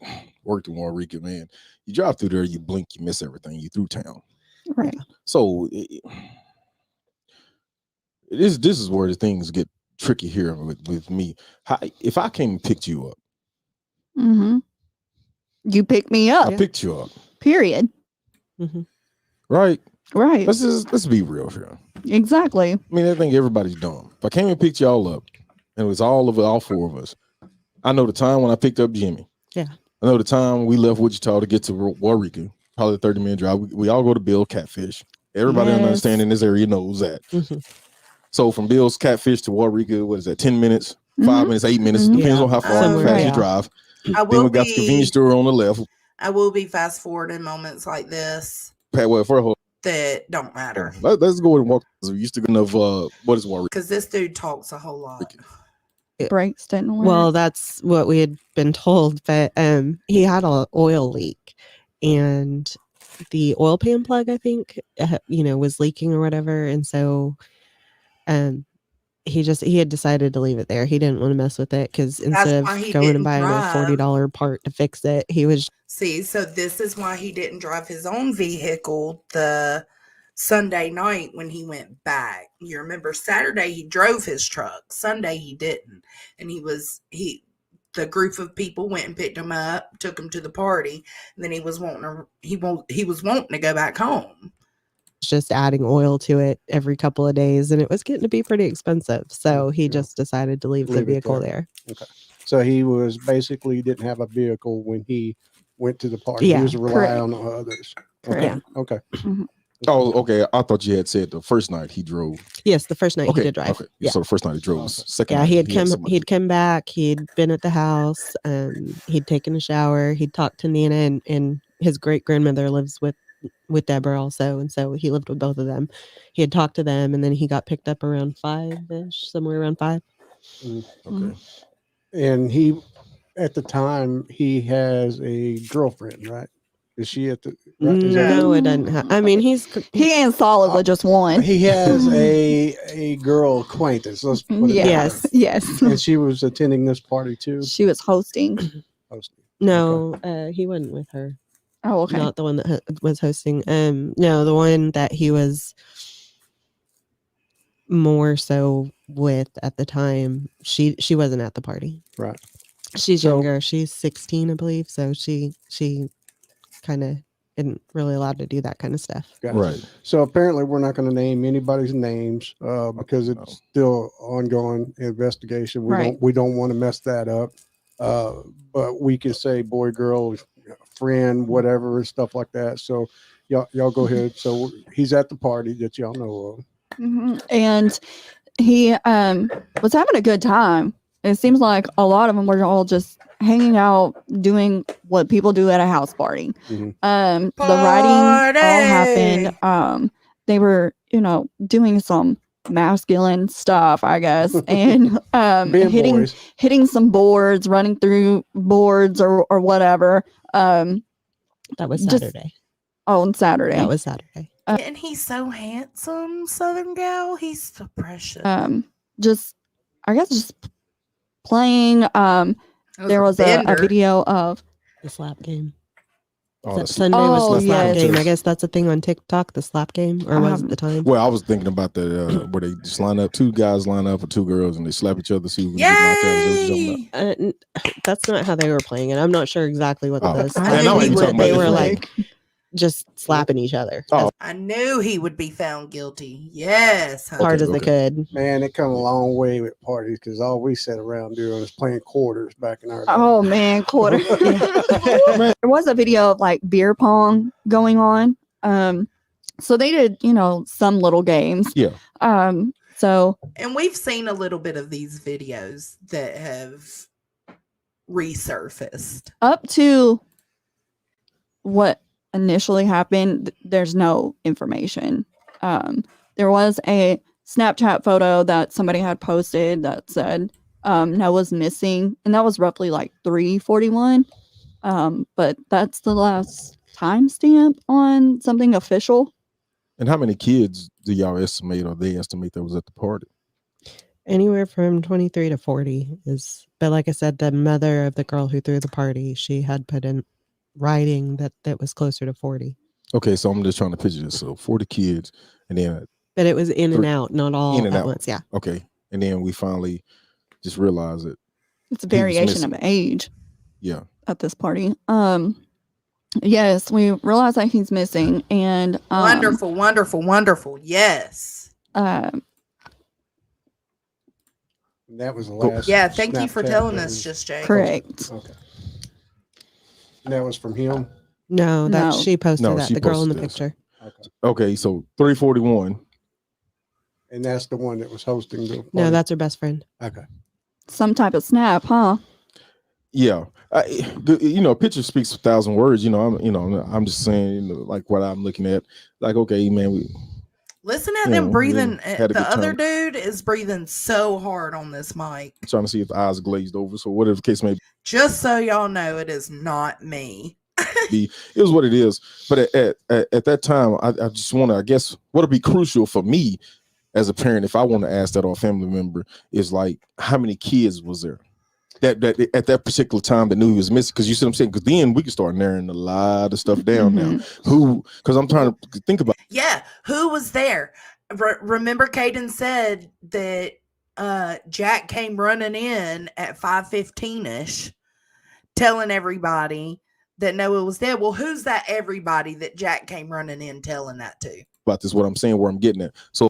worked in Waurika, man. You drive through there, you blink, you miss everything. You through town. Right. So this is where the things get tricky here with me. If I came and picked you up. You picked me up. I picked you up. Period. Right. Right. Let's be real here. Exactly. I mean, I think everybody's dumb. If I came and picked y'all up, and it was all four of us, I know the time when I picked up Jimmy. Yeah. I know the time we left Wichita to get to Waurika, probably a 30-minute drive. We all go to Bill Catfish. Everybody understand in this area knows that. So from Bill's Catfish to Waurika, what is that? 10 minutes, 5 minutes, 8 minutes. Depends on how fast you drive. Then we got the convenience store on the left. I will be fast forwarding moments like this that don't matter. Let's go and walk. We used to go of what is Waurika? Because this dude talks a whole lot. Brakes didn't work. Well, that's what we had been told, but he had an oil leak, and the oil pan plug, I think, was leaking or whatever, and so he had decided to leave it there. He didn't want to mess with it because instead of going and buying a $40 part to fix it, he was. See, so this is why he didn't drive his own vehicle the Sunday night when he went back. You remember Saturday he drove his truck. Sunday he didn't. And the group of people went and picked him up, took him to the party, and then he was wanting to go back home. Just adding oil to it every couple of days, and it was getting to be pretty expensive. So he just decided to leave the vehicle there. Okay. So he was basically didn't have a vehicle when he went to the party. He Yeah, was relying correct. on others. Correct. Okay. Oh, okay. I thought you had said the first night he drove. Yes, the first night Okay, he did drive. okay. Yeah. So the first night he drove. Second Yeah, night he had come. somebody. He'd come back. He'd been at the house. He'd taken a shower. He'd talked to Nina, and his great grandmother lives with Deborah also, and so he lived with both of them. He had talked to them, and then he got picked up around 5-ish, somewhere around 5. Okay. And he, at the time, he has a girlfriend, right? Is she at the? Right? Is that- No, it doesn't. I mean, He ain't solid with just one. He has a girl acquaintance. Let's put it that way. Yes. And she was attending this party too. She was hosting. No, he wasn't with her. Oh, okay. Not the one that was hosting. No, the one that he was more so with at the time. She wasn't at the party. Right. She's younger. She's 16, I believe. So she kind of isn't really allowed to do that kind of stuff. Gotcha. Right. So apparently we're not going to name anybody's names because it's still ongoing investigation. We don't want to mess that up. But we can say boy, girl, friend, whatever, stuff like that. So y'all go ahead. So he's at the party that y'all know of. And he was having a good time. It seems like a lot of them were all just hanging out, doing what people do at a house party. The writing all happened. They were, doing some masculine stuff, I guess, and hitting some boards, running through boards or whatever. That was Saturday. On Saturday. That was Saturday. And he's so handsome, Southern gal. He's so precious. Just playing. There was a video of the slap game. Sunday was the slap game. I guess that's a thing on TikTok, the slap game, or was it the time? Well, I was thinking about the where they just line up, 2 guys line up with 2 girls and they slap each other. See who can get knocked out. Is that what you're talking about? That's not how they were playing it. I'm not sure exactly what Oh. it was. I know what you're talking They about. were like just slapping each other. I knew he would be found guilty. Yes. honey. Hard as they could. Man, it come a long way with parties because all we sat around doing was playing quarters back in our day. Oh man, quarter. There was a video of like beer pong going on. So they did, some little games. Yeah. So And we've seen a little bit of these videos that have resurfaced. up to what initially happened, there's no information. There was a Snapchat photo that somebody had posted that said Noah's missing, and that was roughly like 3:41. But that's the last timestamp on something official. And how many kids do y'all estimate or they estimate that was at the party? Anywhere from 23 to 40 is, but like I said, the mother of the girl who threw the party, she had put in writing that was closer to 40. Okay, so I'm just trying to picture this. So 40 kids, and then But it was in and out, not all in and at out. once. Yeah. Okay, and then we finally just realized that It's a he was variation of missing. age Yeah. at this party. Yes, we realized that he's missing, and Wonderful, wonderful, wonderful. Yes. And that was the last. Yeah, thank you for Snapchat telling that us, was Just Jay. correct. Okay. And that was from him. No, that No. she posted No, that. she The girl in the posted this. picture. Okay, so 341. And that's the one that was hosting the party. No, that's her best friend. Okay. Some type of snap, huh? Yeah, picture speaks 1,000 words. I'm just saying, like what I'm looking at. Like, okay, man, Listen at Yeah, them we breathing. had a The good other time. dude is breathing so hard on this mic. trying to see if the eyes glazed over. So whatever the case may Just so y'all know, it is not me. be, it was what it is. But at that time, I just want to, I guess, what'll be crucial for me as a parent, if I want to ask that or a family member, is like, how many kids was there that at that particular time that knew he was missing? Because you see what I'm saying? Because then we can start narrowing a lot of stuff down now. Because I'm trying to think about. Yeah, who was there? Remember, Caden said that Jack came running in at 5:15ish, telling everybody that Noah was dead. Well, who's that everybody that Jack came running in telling that to? About this, what I'm saying, where I'm getting at. So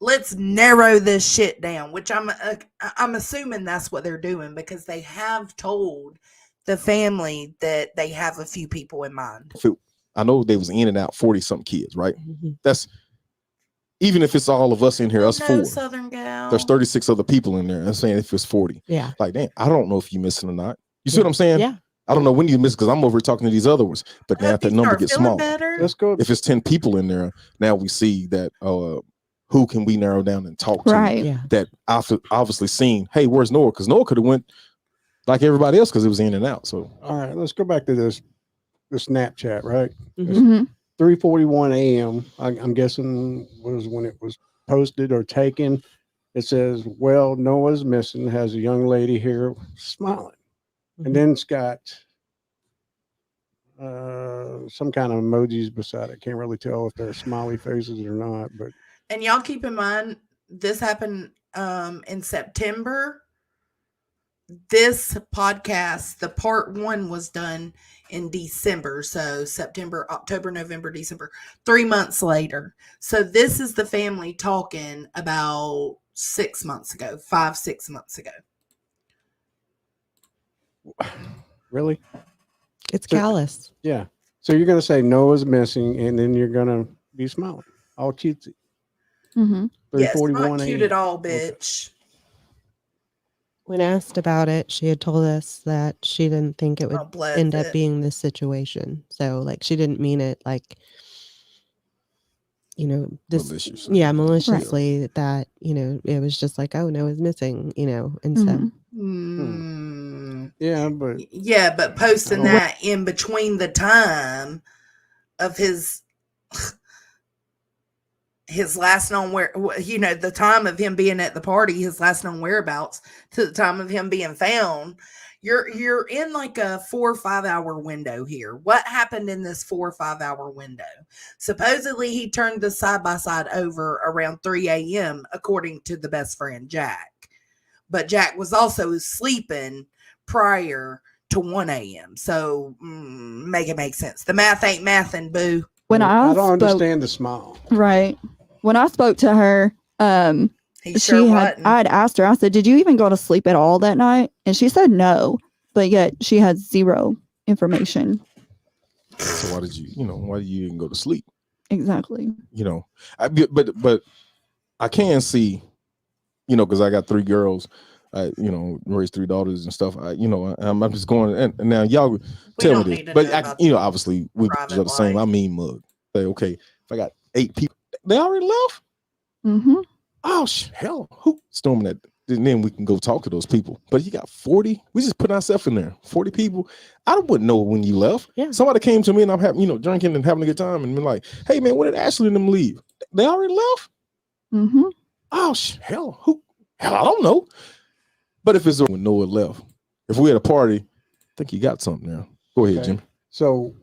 let's narrow this shit down, which I'm assuming that's what they're doing, because they have told the family that they have a few people in mind. I know they was in and out 40 something kids, right? That's even if it's all of us in here, us four. Southern gal. There's 36 other people in there. I'm saying if it's 40. Yeah. Like, damn, I don't know if you missing or not. You see what I'm saying? Yeah. I don't know when you miss because I'm over here talking to these other ones. But now that number gets small. Let's go. If it's 10 people in there, now we see that who can we narrow down and talk to? Right. Yeah. That obviously seen, hey, where's Noah? Because Noah could have went like everybody else because it was in and out. So all right, let's go back to the Snapchat, right? Mm-hmm. 3:41 a.m. I'm guessing was when it was posted or taken. It says, well, Noah's missing, has a young lady here smiling. And then it's got some kind of emojis beside it. Can't really tell if they're smiley faces or not. But and y'all keep in mind, this happened in September. This podcast, the part 1 was done in December. So September, October, November, December, 3 months later. So this is the family talking about 6 months ago, 5-6 months ago. really? It's callous. Yeah. So you're going to say Noah's missing, and then you're going to be smiling. All cutesy. Mm-hmm. Yes, 3:41 not cute a.m. at all, bitch. When asked about it, she had told us that she didn't think it would end up being this situation. So, like, she didn't mean it like, you know, this, maliciously. yeah, maliciously. Right. That, you know, it was just like, oh, Noah's missing, you know, and so. Yeah, but posting that in between the time of his last known the time of him being at the party, his last known whereabouts to the time of him being found, you're in like a 4 or 5 hour window here. What happened in this 4 or 5 hour window? Supposedly he turned the side by side over around 3 a.m. according to the best friend Jack, but Jack was also sleeping prior to 1 a.m. So make it make sense. The math ain't mathin', boo. I don't understand the smile. Right. When I spoke to her, I had asked her, I said, did you even go to sleep at all that night? And she said no, but yet she had zero information. So why did you even go to sleep? Exactly. You know, but I can see, you know, because I got 3 girls, you know, raised 3 daughters and stuff. I'm just going, and now y'all tell me this, but obviously we are the same. I mean, mug. Say, okay, if I got 8 people, they already left. Mm-hmm. Oh hell, who storming that? And then we can go talk to those people. But you got 40. We just put ourselves in there. 40 people. I wouldn't know when you left. Yeah. Somebody came to me and I'm having, drinking and having a good time and been like, hey man, when did Ashley and them leave? They already left. Mm-hmm. Oh hell, I don't know. But if it's when Noah left, if we had a party, I think you got something there. Go ahead, Jim. So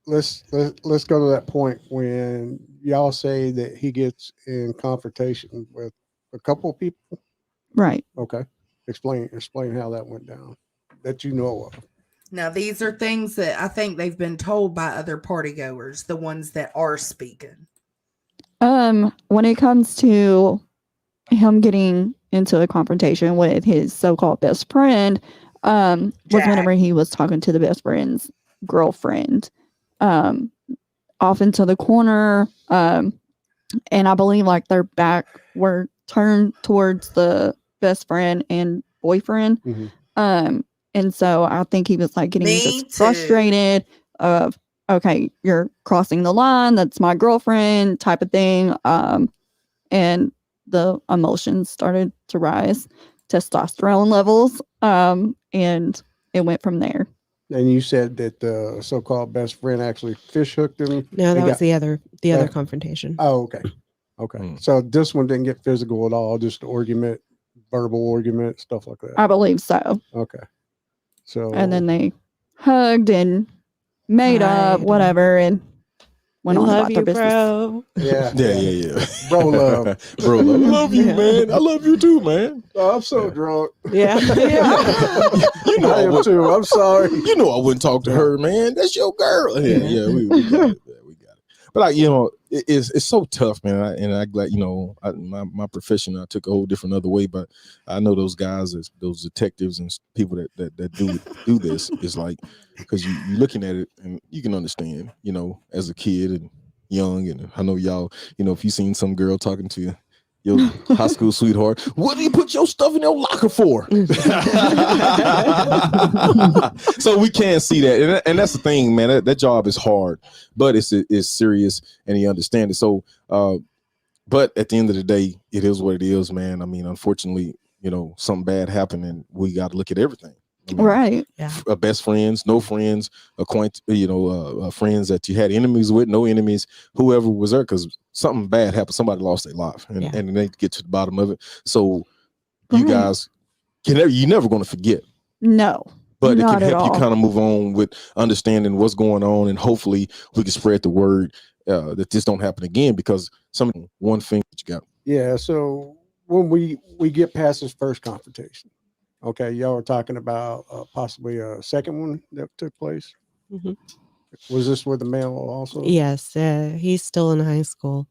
let's go to that point when y'all say that he gets in confrontation with a couple of people. Right. Okay. Explain how that went down that you know of. Now, these are things that I think they've been told by other party goers, the ones that are speaking. When it comes to him getting into a confrontation with his so-called best friend, was whenever he was talking to the best friend's girlfriend, off into the corner, and I believe like their back were turned towards the best friend and boyfriend. Mm-hmm. And so I think he was like getting just frustrated of, okay, you're crossing the line, that's my girlfriend type of thing. And the emotions started to rise, testosterone levels, and it went from there. And you said that the so-called best friend actually fish hooked him. No, that was the other confrontation. Oh, okay. So this one didn't get physical at all, just argument, verbal argument, stuff like that. I believe so. Okay. So and then they hugged and made up, whatever, and went on about their business. Bro. Yeah. Bro love. Bro love. I love you, man. I love you too, man. Oh, I'm so drunk. Yeah. You know I am too. I'm sorry. You know I wouldn't talk to her, man. That's your girl. Yeah, we got it. Yeah, we got it. But it's so tough, man. I glad my profession. I took a whole different other way, but I know those guys, those detectives and people that do this is like, because you're looking at it and you can understand, as a kid and young, and I know y'all, if you seen some girl talking to your high school sweetheart, what do you put your stuff in your locker for? So we can't see that, and that's the thing, man. That job is hard, but it's serious, and you understand it. So, but at the end of the day, it is what it is, man. I mean, unfortunately, something bad happened, and we got to look at everything. Right. Yeah. Best friends, no friends, friends that you had enemies with, no enemies, whoever was there, because something bad happened. Somebody lost their life, and they need to get to the bottom of it. So you guys you're never going to forget. No. But it can not at help you all. kind of move on with understanding what's going on, and hopefully we can spread the word that this don't happen again, because one thing that you got. Yeah. So when we get past this first confrontation, okay, y'all were talking about possibly a second one that took place. Mhm. Was this with the male also? Yes, he's still in high school.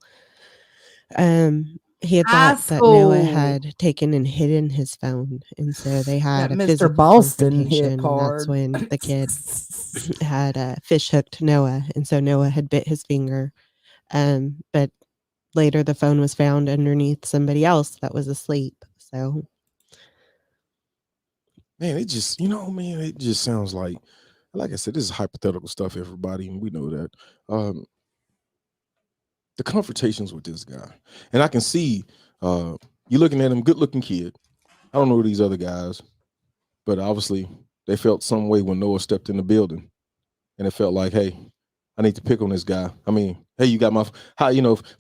He had High thought that Noah school. had taken and hidden his phone, and so they had That a Mr. physical Boston hit confrontation, and that's hard. when the kid had fish hooked Noah, and so Noah had bit his finger. But later the phone was found underneath somebody else that was asleep. So, Man, it just it just sounds like I said, this is hypothetical stuff, everybody, and we know that. The confrontations with this guy, and I can see you're looking at him, good looking kid. I don't know these other guys, but obviously they felt some way when Noah stepped in the building, and it felt like, hey, I need to pick on this guy. I mean, hey, you got if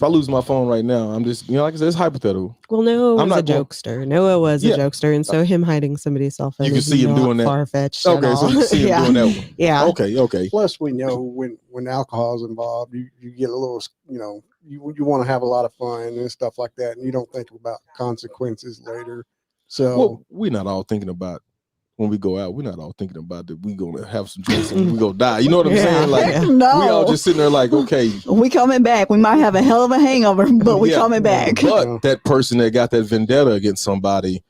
I lose my phone right now, I'm just, like I said, it's hypothetical. well, Noah I'm was a not going- jokester. Noah was a Yeah. jokester, and so him hiding somebody's cell phone You can is see him not doing that. far-fetched at Okay, so all. you see him Yeah. doing that one. Yeah. Okay. Plus, we know when alcohol is involved, you get a little, you want to have a lot of fun and stuff like that, and you don't think about consequences later. So, Well, we're not all thinking about when we go out. We're not all thinking about that we gonna have some drinks and we gonna die. You know what I'm saying? Like No. we all just sitting there like, okay, We coming back. We might have a hell of a hangover, but we yeah, coming back. But that person that got that vendetta against somebody,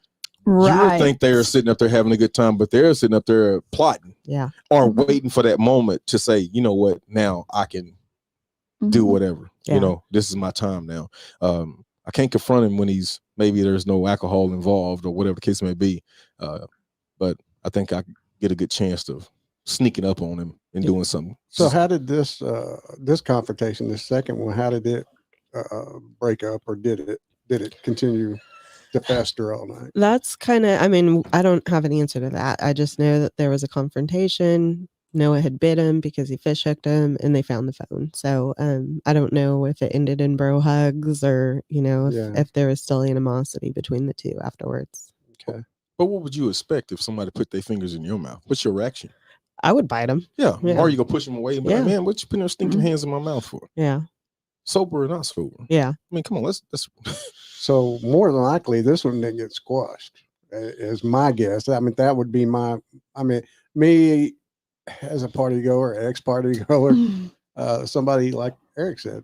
you would Right. think they're sitting up there having a good time, but they're sitting up there plotting, Yeah, or waiting for that moment to say, you know what, now I can do whatever. Yeah. This is my time now. I can't confront him when maybe there's no alcohol involved or whatever the case may be. But I think I get a good chance of sneaking up on him and doing something. So how did this confrontation, this second one, how did it break up, or did it continue to fester all night? that's kind of. I mean, I don't have an answer to that. I just know that there was a confrontation. Noah had bit him because he fish hooked him, and they found the phone. So I don't know if it ended in bro hugs or if there was still animosity between the two afterwards. Okay. But what would you expect if somebody put their fingers in your mouth? What's your reaction? I would bite him. Yeah. Or you go push them away and be like, Yeah. man, what you putting your stinking hands in my mouth for? Yeah. Sober or not sober? Yeah. I mean, come on, let's So more than likely, this one didn't get squashed, is my guess. I mean, that would be me as a party goer, ex-party goer, somebody like Eric said,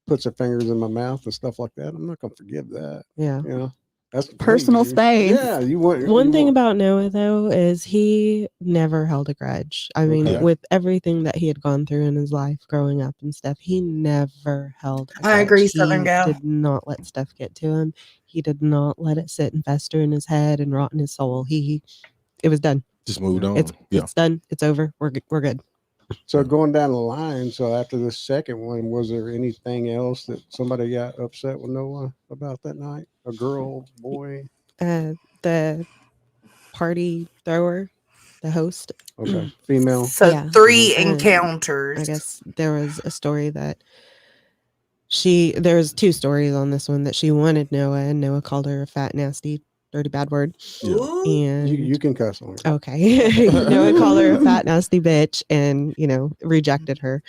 puts their fingers in my mouth and stuff like that. I'm not going to forgive that. Yeah. That's Personal space. Yeah. You want One thing about Noah, though, is he never held a grudge. I mean, Okay. with everything that he had gone through in his life growing up and stuff, he never held a grudge. I agree, Southern Gal. He did not let stuff get to him. He did not let it sit and fester in his head and rot in his soul. It was done. just moved on. It's done. It's over. We're good. So going down the line, so after the second one, was there anything else that somebody got upset with Noah about that night? A girl, boy? The party thrower, the host. Okay. Female? So Yeah. 3 And encounters. I guess there was a story that there's 2 stories on this one, that she wanted Noah, and Noah called her a fat, nasty, dirty, bad word. Ooh. And You can cuss on it. okay. Noah called her a fat, nasty bitch and, rejected her.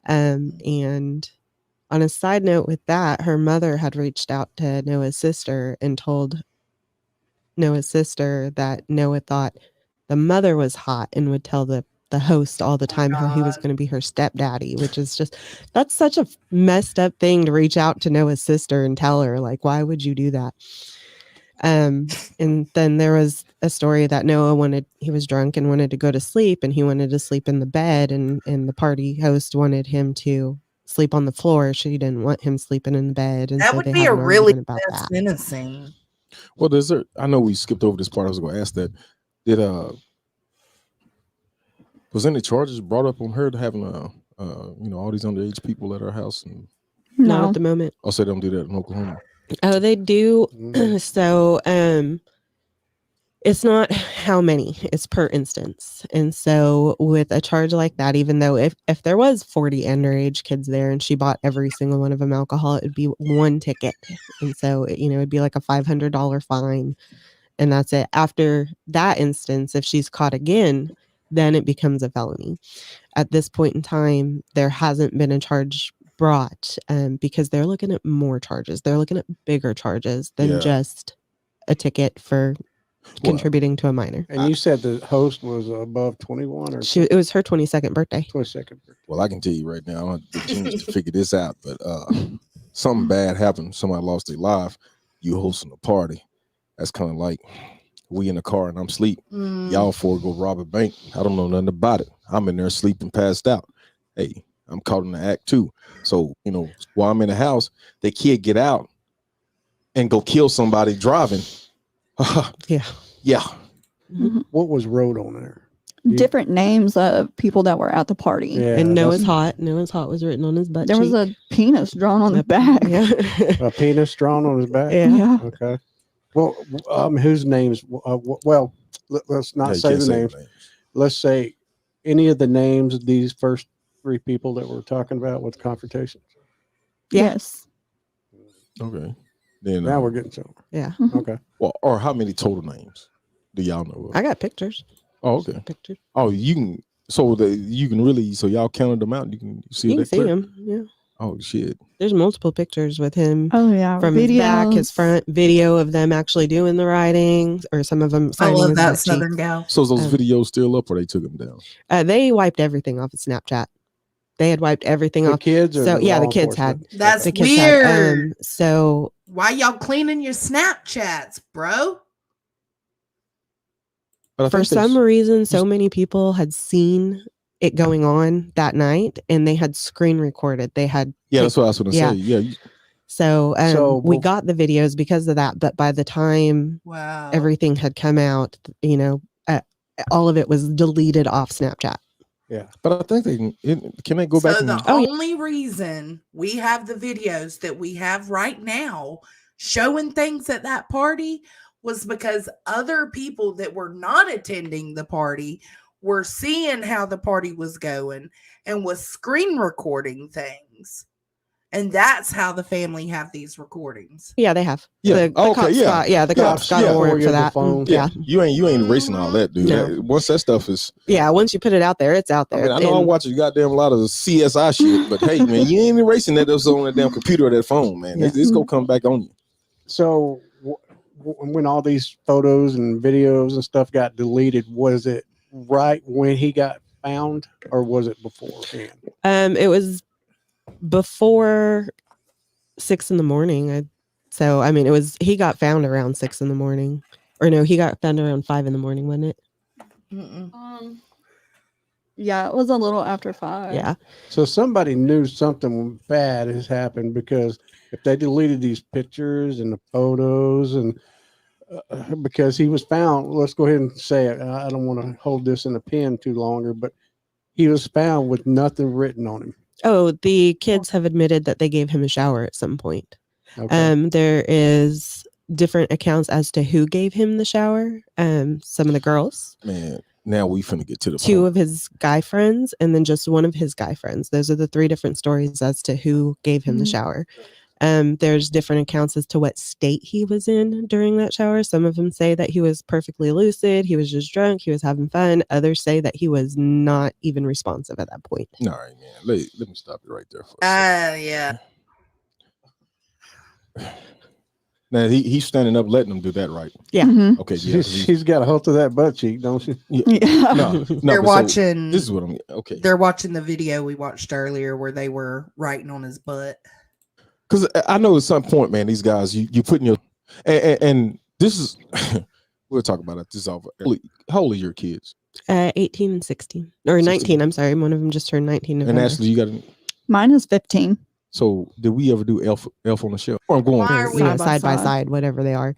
And on a side note with that, her mother had reached out to Noah's sister and told Noah's sister that Noah thought the mother was hot and would tell the the host all the time, how he was going to be her stepdaddy, which is just, that's such a messed up thing to reach out to Noah's sister and tell her, like, why would you do that? And then there was a story that he was drunk and wanted to go to sleep, and he wanted to sleep in the bed, and the party host wanted him to sleep on the floor. She didn't want him sleeping in the bed. And That so would they be had a an really argument about bad that. sentencing. Well, I know we skipped over this part. I was going to ask that. Was any charges brought up on her to having all these underage people at her house? And Not at the moment. I'll say they don't do that in Oklahoma. Oh, they do. So it's not how many, it's per instance. And so with a charge like that, even though if there was 40 underage kids there and she bought every single one of them alcohol, it'd be one ticket. And so, it'd be like a $500 fine. And that's it. After that instance, if she's caught again, then it becomes a felony. At this point in time, there hasn't been a charge brought because they're looking at more charges. They're looking at bigger charges than just a ticket for contributing to a minor. And you said the host was above 21 or it was her 22nd birthday. 22nd birthday. Well, I can tell you right now, I don't have the genius to figure this out, but something bad happened. Somebody lost their life. You hosting a party. That's kind of like we in the car and I'm asleep. Y'all four go rob a bank. I don't know nothing about it. I'm in there sleeping, passed out. Hey, I'm caught in the act too. So, while I'm in the house, the kid get out and go kill somebody driving. Yeah. Mm-hmm. What was wrote on there? Different names of people that were at the party. Yeah, and Noah's Hot was written on his butt. There was a penis drawn on the back. Yeah. A penis drawn on his back? Yeah. Okay. Well, whose names? Let's not say the names. Let's say any of the names of these first three people that we're talking about with confrontations. Yes. Okay. Then now we're getting somewhere. Yeah. Okay. Well, or how many total names do y'all know of? I got pictures. Oh, okay. Pictures. Oh, you can. So so y'all counted them out. You can see. You can see them. Yeah. Oh shit. There's multiple pictures with him. Oh yeah. From his back, his front, video of them actually doing the writing, or some of them. I love that butt Southern cheeks. gal. So is those videos still up, or they took them down? They wiped everything off of Snapchat. They had wiped everything off. Kids, or so the yeah, law the kids had. enforcement? That's The kids weird. had, so Why y'all cleaning your Snapchats, bro? But I for think some reason, so many people had seen it going on that night, and they had screen recorded. They had that's what I was going to say. Yeah. So we got the videos because of that. But by the time everything had come out, all of it was deleted off Snapchat. Yeah. But I think can they go back? So the only reason we have the videos that we have right now showing things at that party was because other people that were not attending the party were seeing how the party was going and was screen recording things. And that's how the family have these recordings. Yeah, they have. Yeah. The cops got, the cops got a warrant for that. Yeah. You ain't erasing all that, dude. No. Once that stuff is. Yeah, once you put it out there, it's out there. I know I'm watching goddamn a lot of CSI shit, but hey, man, you ain't erasing that that's on that damn computer or that phone, man. Yeah. It's gonna come back on you. So when all these photos and videos and stuff got deleted, was it right when he got found, or was it beforehand? It was before 6 a.m. It was, he got found around 6 a.m. Or no, he got found around 5 a.m, wasn't it? Yeah, it was a little after 5. Yeah. So somebody knew something bad has happened, because if they deleted these pictures and the photos, and because he was found, let's go ahead and say it. I don't want to hold this in a pen too longer, but he was found with nothing written on him. Oh, the kids have admitted that they gave him a shower at some point. Okay. There is different accounts as to who gave him the shower. Some of the girls. Man, now we finna get to the 2 of his guy friends, and then just 1 of his guy friends. Those are the 3 different stories as to who gave him the shower. There's different accounts as to what state he was in during that shower. Some of them say that he was perfectly lucid, he was just drunk, he was having fun. Others say that he was not even responsive at that point. All right, man. Let me stop you right there for a second. Yeah. Now he's standing up, letting them do that, right? Yeah. Mhm. Okay. Yeah. She's got a hold of that butt cheek, don't she? Yeah. No. They're but so watching. this is what I'm. Okay. They're watching the video we watched earlier where they were writing on his butt. Because I know at some point, man, these guys, you put in your and this is we'll talk about it. This is over. How old are your kids? 18 and 16 or 19. I'm sorry, one of them just turned 19. And Ashley, you got. Mine is 15. So did we ever do Elf on the Shelf? Or I'm going side by side, whatever they are.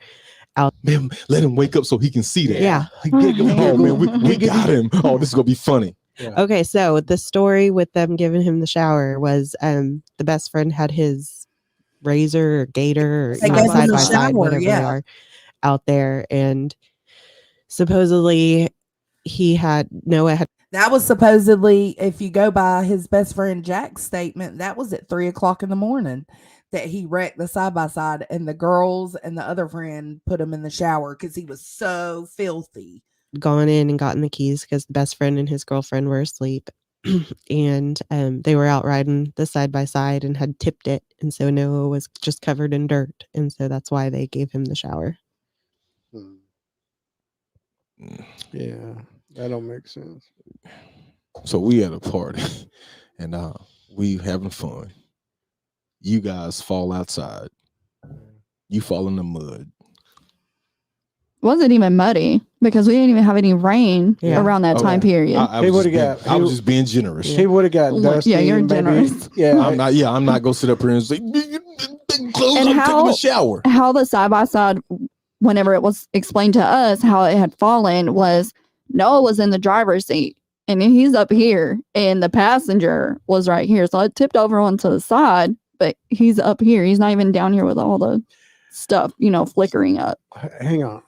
Out. Man, let him wake up so he can see that. Yeah. Oh man, we got him. Oh, this is gonna be funny. Yeah. Okay, so the story with them giving him the shower was the best friend had his razor or gator or They gave him side the by side, shower, whatever yeah. they are, out there, and supposedly Noah had. That was supposedly, if you go by his best friend Jack's statement, that was at 3:00 in the morning that he wrecked the side by side, and the girls and the other friend put him in the shower because he was so filthy. Gone in and gotten the keys because the best friend and his girlfriend were asleep. And they were out riding the side by side and had tipped it, and so Noah was just covered in dirt, and so that's why they gave him the shower. Yeah, that don't make sense. So we at a party and we having fun. You guys fall outside. You fall in the mud. Wasn't even muddy because we didn't even have any rain around that time period. I was just being generous. He would have got dusty. Yeah, you're and maybe- generous. Yeah, I'm not gonna sit up here and say close And up, take him a shower. How the side by side, whenever it was explained to us how it had fallen, was Noah was in the driver's seat and he's up here and the passenger was right here. So it tipped over onto the side, but he's up here. He's not even down here with all the stuff, flickering up. Hang on.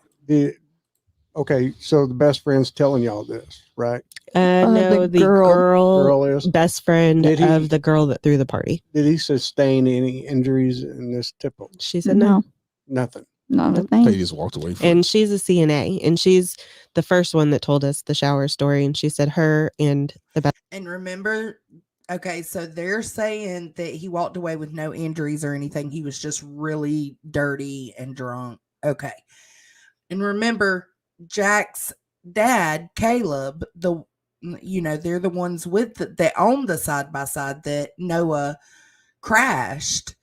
Okay, so the best friend's telling y'all this, right? No, the girl is best friend Did he- of the girl that threw the party. Did he sustain any injuries in this tip-up? She said no. Nothing. Not a thing. They just walked away from And she's a CNA, and she's the first one that told us the shower story. And she said her and the best. And remember, okay, so they're saying that he walked away with no injuries or anything. He was just really dirty and drunk. Okay. And remember, Jack's dad, Caleb, they're the ones that own the side by side that Noah crashed,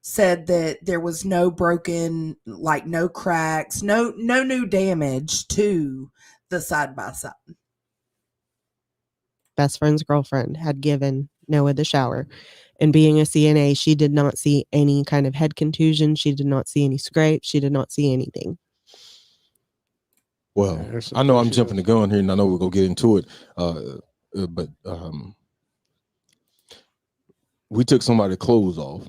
said that there was no broken, like no cracks, no new damage to the side by side. Best friend's girlfriend had given Noah the shower, and being a CNA, she did not see any kind of head contusion. She did not see any scrapes. She did not see anything. Well, I know I'm jumping the gun here, and I know we're gonna get into it. But we took somebody's clothes off,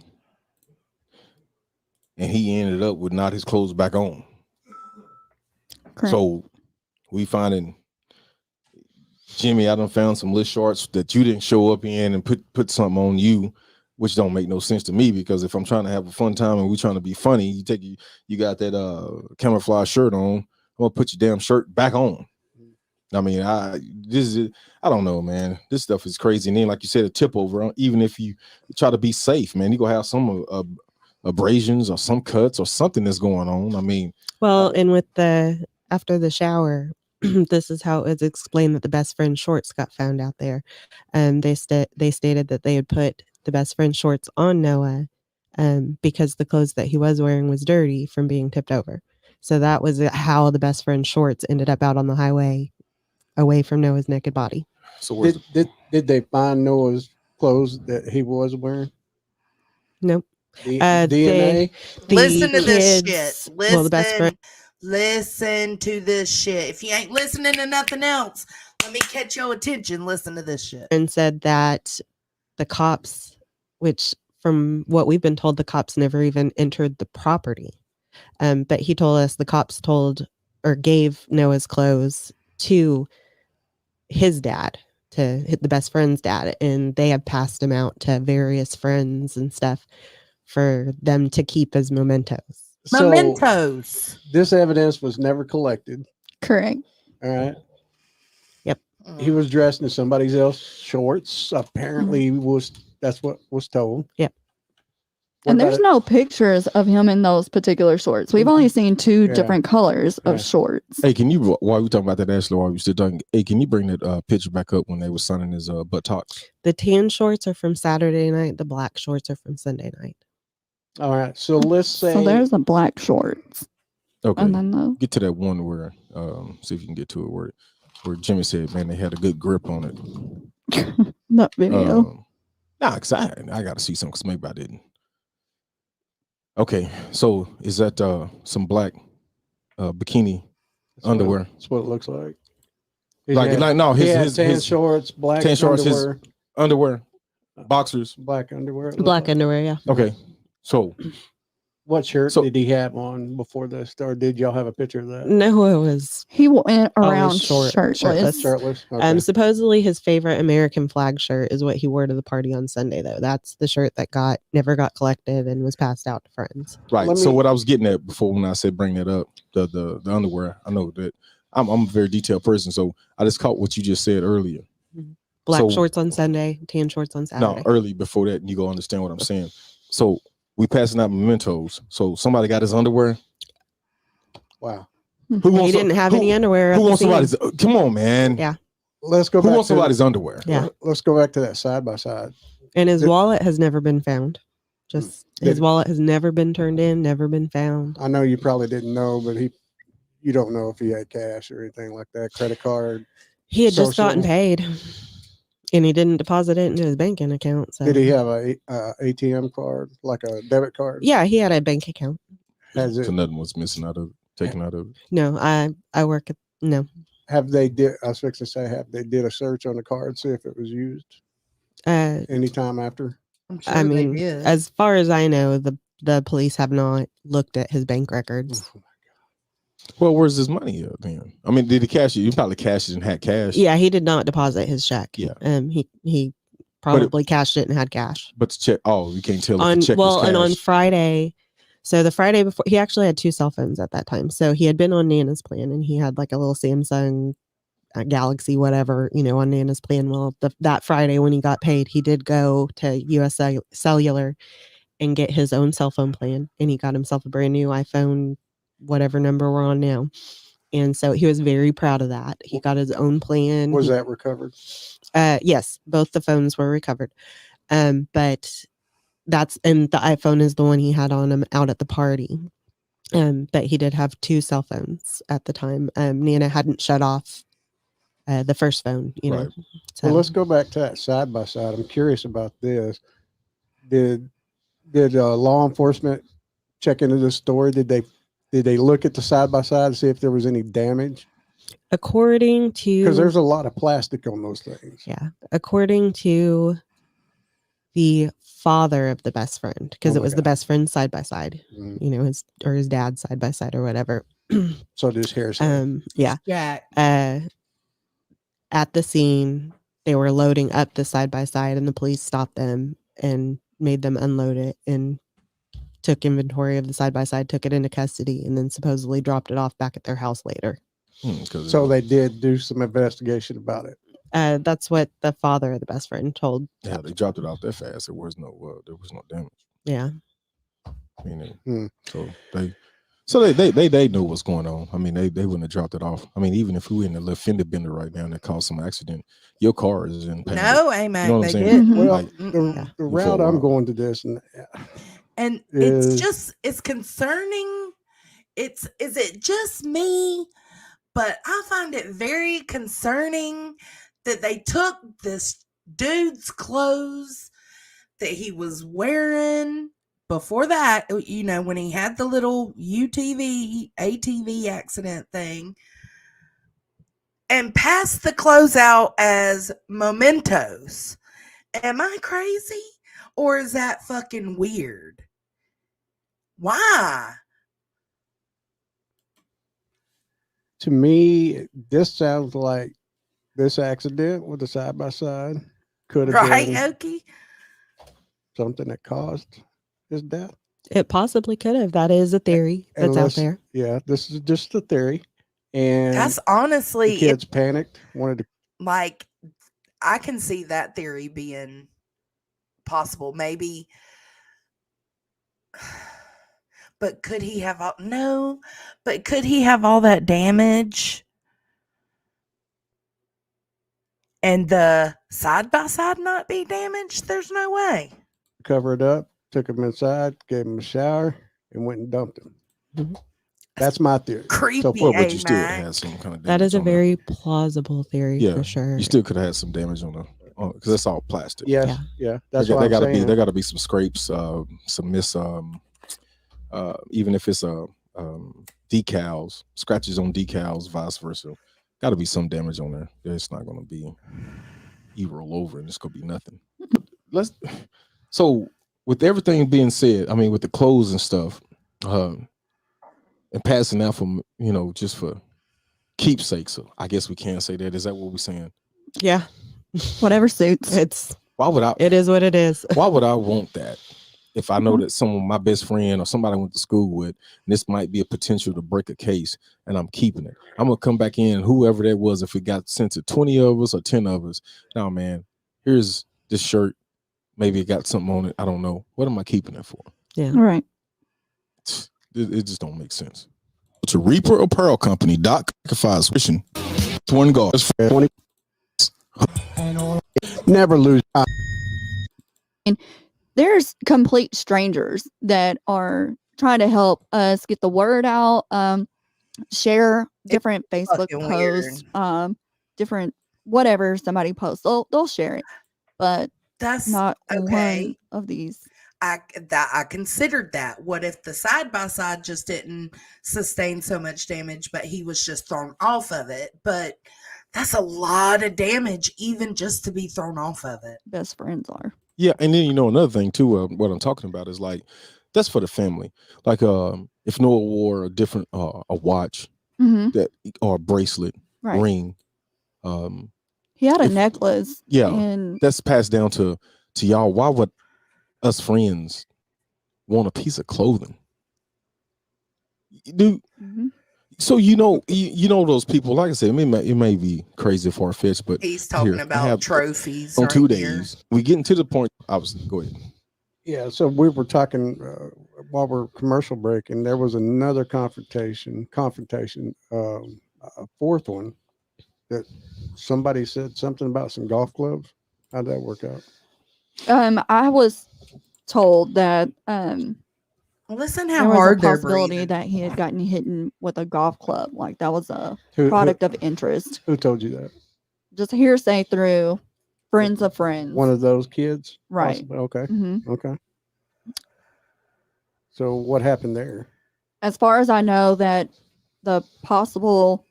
and he ended up with not his clothes back on. Correct. So we finding Jimmy. I done found some little shorts that you didn't show up in, and put something on you, which don't make no sense to me, because if I'm trying to have a fun time and we trying to be funny, you got that camouflage shirt on. I'm gonna put your damn shirt back on. I mean, I don't know, man. This stuff is crazy. And then, like you said, a tip over. Even if you try to be safe, man, you gonna have some abrasions or some cuts or something that's going on. I mean, Well, and with after the shower, this is how it's explained that the best friend shorts got found out there. They stated that they had put the best friend shorts on Noah because the clothes that he was wearing was dirty from being tipped over. So that was how the best friend shorts ended up out on the highway, away from Noah's naked body. So Did they find Noah's clothes that he was wearing? Nope. DNA. Listen to this kids- shit. well, the best friend- Listen to this shit. If you ain't listening to nothing else, let me catch your attention. Listen to this shit. And said that the cops, which from what we've been told, the cops never even entered the property. But he told us the cops gave Noah's clothes to his dad, to the best friend's dad, and they have passed them out to various friends and stuff for them to keep as mementos. Mementos. This evidence was never collected. Correct. All right. Yep. He was dressed in somebody else's shorts. Apparently, that's what was told. Yep. And there's no pictures of him in those particular shorts. We've only seen two different colors of shorts. Hey, can you, while we talking about that, Ashley, while we still talking, hey, can you bring that picture back up when they were signing his buttocks? The tan shorts are from Saturday night. The black shorts are from Sunday night. All right. So let's say. So there's the black shorts. Okay. And then get to that one where, see if you can get to it where Jimmy said, man, they had a good grip on it. That video. Nah, because I got to see something because maybe I didn't. Okay, so is that some black bikini underwear? That's what it looks like. His tan shorts, black tan shorts, underwear. his underwear, boxers, black underwear. Black underwear, yeah. Okay, so what shirt did he have on before this, or did y'all have a picture of that? No, it was he went around always shirtless. Shirtless. Okay. Supposedly his favorite American flag shirt is what he wore to the party on Sunday, though. That's the shirt that never got collected and was passed out to friends. Right. So what I was getting at before when I said bring that up, the underwear, I know that I'm a very detailed person, so I just caught what you just said earlier. Black shorts on Sunday, tan shorts on Saturday. No, early before that, and you go understand what I'm saying. So we passing out mementos. So somebody got his underwear. Wow. He didn't have any underwear. Who wants somebody's? Come on, man. Yeah. Let's go. Who back wants to somebody's underwear? Yeah. Let's go back to that side by side. And his wallet has never been found. His wallet has never been turned in, never been found. I know you probably didn't know, but you don't know if he had cash or anything like that, credit card. He had just gotten paid, and he didn't deposit it into his banking account. So. Did he have a ATM card, like a debit card? Yeah, he had a bank account. So nothing was missing out of it, taken out of it. No, I work at no. I was fixing to say, have they did a search on the card, see if it was used anytime after? I'm sure I they mean, did. as far as I know, the police have not looked at his bank records. Well, where's his money at then? I mean, did he cash it? You probably cashed it and had cash. Yeah, he did not deposit his check. Yeah. He probably cashed it and had cash. But the check, you can't tell if the check was cash. And on Friday, so the Friday before, he actually had two cell phones at that time. So he had been on Nana's plan, and he had like a little Samsung Galaxy, whatever, on Nana's plan. Well, that Friday when he got paid, he did go to US Cellular and get his own cell phone plan, and he got himself a brand new iPhone, whatever number we're on now. And so he was very proud of that. He got his own plan. Was that recovered? Yes, both the phones were recovered. But and the iPhone is the one he had on him out at the party. But he did have two cell phones at the time. Nana hadn't shut off the first phone, know. So. Well, let's go back to that side by side. I'm curious about this. Did law enforcement check into the story? Did they look at the side by side to see if there was any damage? According to, because there's a lot of plastic on those things. Yeah, according to the father of the best friend, because it was the best friend side by side, his dad side by side or whatever. So this hair's yeah. At the scene, they were loading up the side by side, and the police stopped them and made them unload it and took inventory of the side by side, took it into custody, and then supposedly dropped it off back at their house later. So they did do some investigation about it. That's what the father of the best friend told. Yeah, they dropped it off that fast. There was no damage. Yeah. So they knew what's going on. I mean, they wouldn't have dropped it off. I mean, even if we were in a little fender bender right now and that caused some accident, your car is in pain. No, amen. You know what I'm saying? Didn't. Well, Like, the route I'm going to this, and it's concerning. Is it just me? But I find it very concerning that they took this dude's clothes that he was wearing before that, when he had the little ATV accident thing, and passed the clothes out as mementos. Am I crazy? Or is that fucking weird? Why? To me, this sounds like this accident with the side by side could have been Okie? Something that caused his death. It possibly could have. That is a theory that's out there. Yeah, this is just a theory, and that's honestly the kids panicked, wanted to. Like, I can see that theory being possible. Maybe But could he have no? But could he have all that damage? And the side by side not be damaged? There's no way. Cover it up, took him inside, gave him a shower, and went and dumped him. That's my theory. Creepy, So far, but you still had some kind of damage. That is a on there. very plausible theory Yeah, for sure. you still could have had some damage on the because that's all plastic. Yes, yeah, that's there what I'm gotta saying. be there got to be some scrapes, some even if it's decals, scratches on decals, vice versa. Got to be some damage on there. It's not going to be you roll over and it's going to be nothing. So with everything being said, I mean, with the clothes and stuff, and passing out from just for keepsakes. So I guess we can say that. Is that what we're saying? Yeah. Whatever suits. Why would I? It is what it is. Why would I want that? If I know that someone, my best friend or somebody I went to school with, and this might be a potential to break a case, and I'm keeping it. I'm gonna come back in, whoever that was, if it got sent to 20 of us or 10 of us. Now, man, here's this shirt. Maybe it got something on it. I don't know. What am I keeping it for? Yeah. All right. It just don't make sense. To Reaper Apparel Company, Doc Sacrifice wishing one goal. 20. Never lose. There's complete strangers that are trying to help us get the word out, share different Facebook fucking posts, different whatever somebody posts, they'll share it, but That's not okay. one of these. I considered that. What if the side by side just didn't sustain so much damage, but he was just thrown off of it? But that's a lot of damage, even just to be thrown off of it. Best friends are. Yeah, and then another thing too. What I'm talking about is like that's for the family. Like if Noah wore a different a watch that or a bracelet, Right. ring. He had a necklace. Yeah, and that's passed down to y'all. Why would us friends want a piece of clothing? Dude. So you know those people. Like I said, it may be crazy far fetched, but He's talking I about have trophies on right 2 here. days. We getting to the point. Go ahead. Yeah, so we were talking while we're commercial break, and there was another confrontation, a fourth one that somebody said something about some golf clubs. How'd that work out? I was told that Listen there how was hard a they're possibility breathing. that he had gotten hit with a golf club. Like that was a Who- product of interest. Who told you that? Just hearsay through friends of friends. One of those kids? Right. Possibly? Okay. Mhm. Okay. So what happened there? As far as I know, that the possible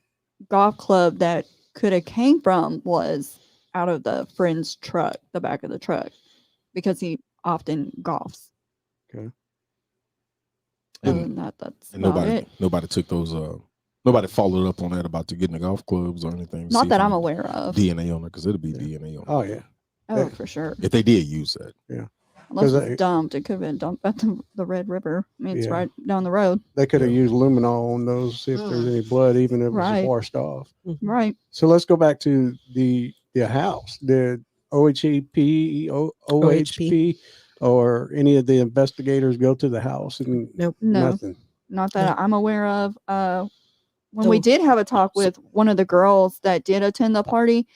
golf club that could have came from was out of the friend's truck, the back of the truck, because he often golfs. Okay. Other than that, that's And about it. nobody took those. Nobody followed up on that about to getting the golf clubs or anything. Not See that if I'm any aware of. DNA on it, because it'll be DNA on it. Oh yeah. Oh, for sure. If they did use that. Yeah. Unless 'Cause it's dumped, it could have been dumped at the Red River. I mean, it's Yeah. right down the road. They could have used luminol on those, see if there's any blood, even if it was Right. washed off. Right. So let's go back to the house. Did OHP, OHP, or any of the investigators go to the house? And Nope. No. Nothing. Not that I'm aware of. When we did have a talk with one of the girls that did attend the party,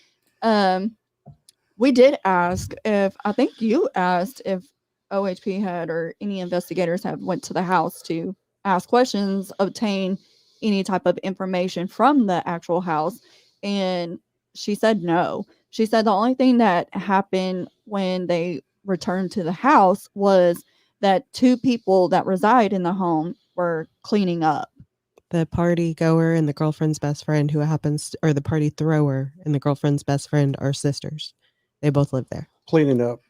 we did ask I think you asked if OHP had or any investigators have went to the house to ask questions, obtain any type of information from the actual house. And she said no. She said the only thing that happened when they returned to the house was that two people that reside in the home were cleaning up. The party goer and the girlfriend's best friend, who happens, or the party thrower and the girlfriend's best friend, are sisters. They both live there. Cleaning up.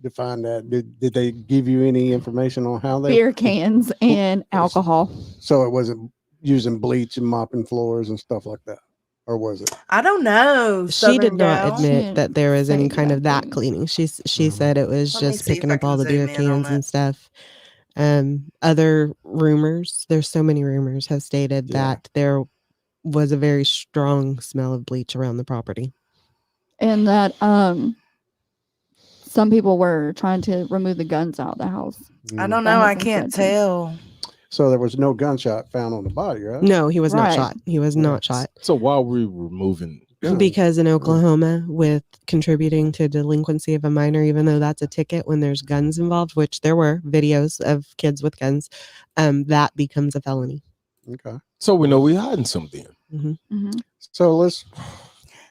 Define that. Did they give you any information on how they Beer cans and alcohol. So it wasn't using bleach and mopping floors and stuff like that, or was it? I don't know. She did Southern not gal. admit that there was any say kind of that exactly. cleaning. She said it was Let me just see if picking I up all can the beer zoom in on cans and stuff. Other rumors, there's so many rumors, have stated that there was a very strong smell of bleach around the property. And that some people were trying to remove the guns out of the house. I don't That know. has I been can't said too. tell. So there was no gunshot found on the body, right? No, he was not Right. shot. He was not shot. So while we were moving, Because in Oklahoma, with contributing to delinquency of a minor, even though that's a ticket when there's guns involved, which there were videos of kids with guns, that becomes a felony. Okay. So we know we're hiding something. So let's.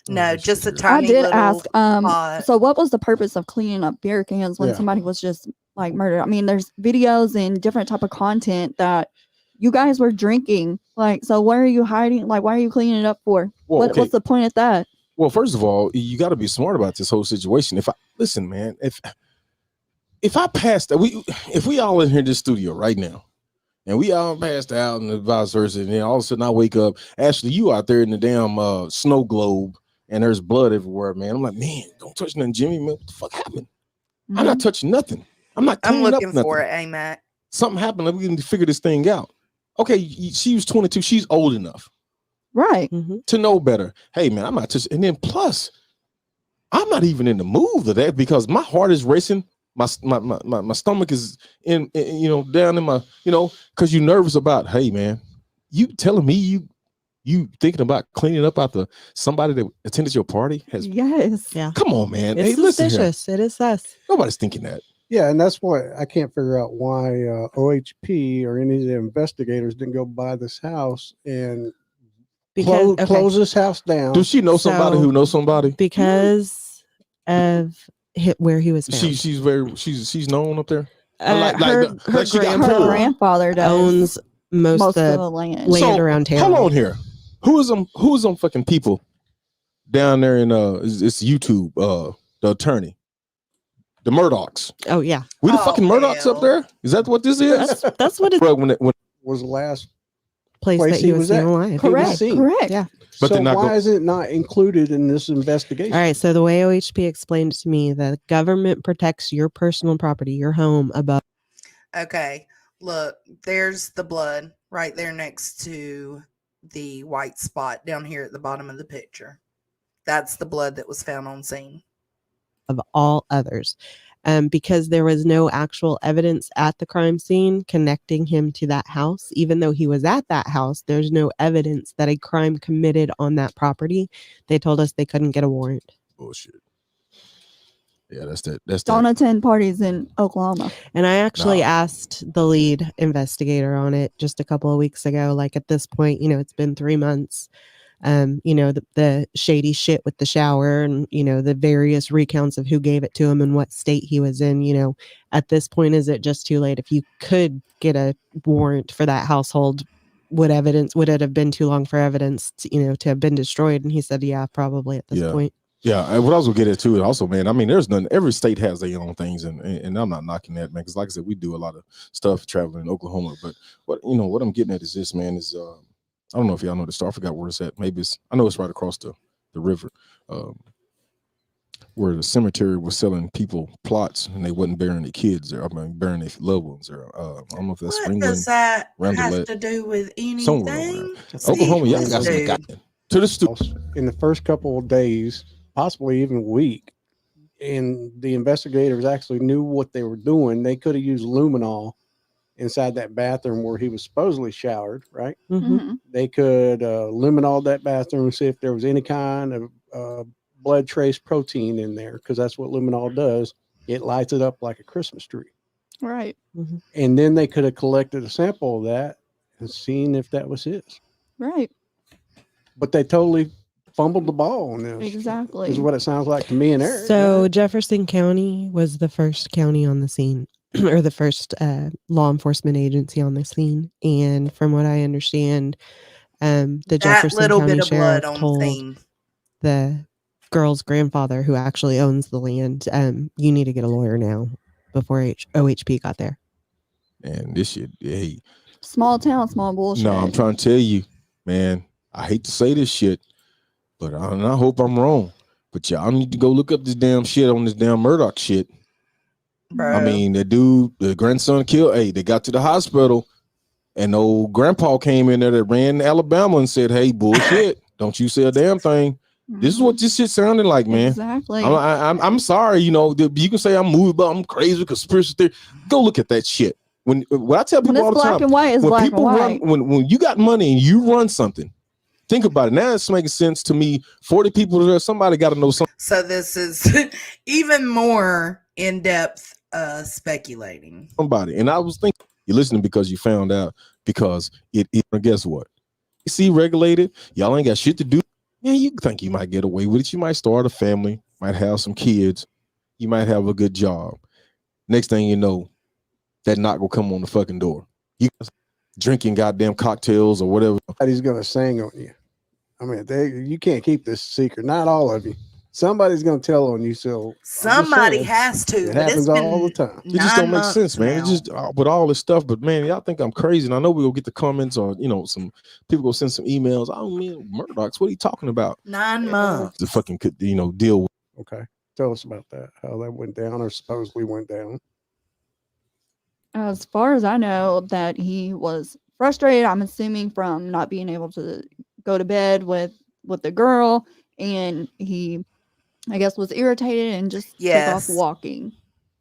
No, just a I tiny did little ask. spot. So what was the purpose of cleaning up beer cans when Yeah. somebody was just like murdered? I mean, there's videos and different type of content that you guys were drinking. Like, so what are you hiding? Like, why are you cleaning it up for? Well, okay. What's the point of that? Well, first of all, you got to be smart about this whole situation. Listen, man, if I passed, if we all in here in this studio right now, and we all passed out and vice versa, and then all of a sudden I wake up, Ashley, you out there in the damn snow globe, and there's blood everywhere, man. I'm like, man, don't touch nothing, Jimmy. Man, what the fuck happened? I'm not touching nothing. I'm not. I'm cleaning looking up nothing. for it, AMAC. Something happened. Let me figure this thing out. Okay, she was 22. She's old enough, right, to know better. Hey, man, I'm not touching. And then plus, I'm not even in the mood of that because my heart is racing. My stomach is in down in my, because you're nervous about, hey, man, you telling me you thinking about cleaning up after somebody that attended your party has. Yes. Yeah. Come on, man. It's Hey, listen here. suspicious. It is sus. Nobody's thinking that. Yeah, and that's why I can't figure out why OHP or any of the investigators didn't go by this house and close this house down. Does she know somebody who knows somebody? Because of where he was found. She's known up there. Her grandfather does. owns most of the land around town. Hold on here. Who is them fucking people down there in it's YouTube, the attorney, the Murdochs. Oh yeah. We the fucking Murdochs up there? Is that what this is? That's what it when was the last place that he was seen alive. Correct. Yeah. But so they're not why is it not included in this investigation? All right. So the way OHP explained to me, the government protects your personal property, your home, above. Okay, look, there's the blood right there next to the white spot down here at the bottom of the picture. That's the blood that was found on scene. Of all others, because there was no actual evidence at the crime scene connecting him to that house. Even though he was at that house, there's no evidence that a crime committed on that property. They told us they couldn't get a warrant. Bullshit. Yeah, that's Don't attend parties in Oklahoma. And I actually asked the lead investigator on it just a couple of weeks ago. Like at this point, it's been 3 months. The shady shit with the shower and, the various recounts of who gave it to him and what state he was in, at this point, is it just too late? If you could get a warrant for that household, would it have been too long for evidence to have been destroyed? And he said, yeah, probably at this point. Yeah, and what I was gonna get into it also, man. I mean, there's none. Every state has their own things, and I'm not knocking that, man. Because like I said, we do a lot of stuff traveling in Oklahoma. But what I'm getting at is this, man. Is I don't know if y'all know the store. I forgot where it's at. Maybe I know it's right across the river, where the cemetery was selling people plots and they wasn't burying their kids there. I mean, burying their loved ones there. I don't know if that's What does that have to do with anything? Oklahoma, y'all got some goddamn to the studio. In the first couple of days, possibly even a week, and the investigators actually knew what they were doing. They could have used luminol inside that bathroom where he was supposedly showered, right? Mm-hmm. They could luminol that bathroom and see if there was any kind of blood trace protein in there, because that's what luminol does. It lights it up like a Christmas tree. Right. Mm-hmm. And then they could have collected a sample of that and seen if that was his. Right. But they totally fumbled the ball on this. Exactly. Is what it sounds like to me and Eric. So Jefferson County was the first county on the scene, or the first law enforcement agency on the scene. And from what I understand, the Jefferson County Sheriff told the girl's grandfather, who actually owns the land, you need to get a lawyer now before OHP got there. And this shit, hey. Small town, small bullshit. No, I'm trying to tell you, man, I hate to say this shit, but I hope I'm wrong. But y'all need to go look up this damn shit on this damn Murdoch shit. Bro. I mean, the dude, the grandson killed. Hey, they got to the hospital, and old grandpa came in there that ran to Alabama and said, "Hey, bullshit! Don't you say a damn thing." This is what this shit sounded like, man. Exactly. I'm sorry, you know. You can say I'm moved, but I'm crazy, conspiracy theory. Go look at that shit. When I tell people When all it's the black time, and white, it's when black people and run, white. when you got money and you run something, think about it. Now it's making sense to me. 40 people there, somebody got to know something. So this is even more in-depth speculating. Somebody, and I was thinking, you're listening because you found out because it guess what? See, regulated, y'all ain't got shit to do. Man, you think you might get away with it. You might start a family, might have some kids, you might have a good job. Next thing you know, that knock will come on the fucking door. You drinking goddamn cocktails or whatever. He's gonna sing on you. I mean, you can't keep this secret. Not all of you. Somebody's gonna tell on you. So Somebody has to. It happens all the time. It just don't make sense, man. It just with all this stuff. But man, y'all think I'm crazy, and I know we'll get the comments or some people go send some emails. I don't mean Murdoch's. What are you talking about? 9 months. The fucking deal with. Okay, tell us about that. How that went down, or supposedly went down. As far as I know, that he was frustrated. I'm assuming from not being able to go to bed with the girl, and he, I guess, was irritated and just took off walking.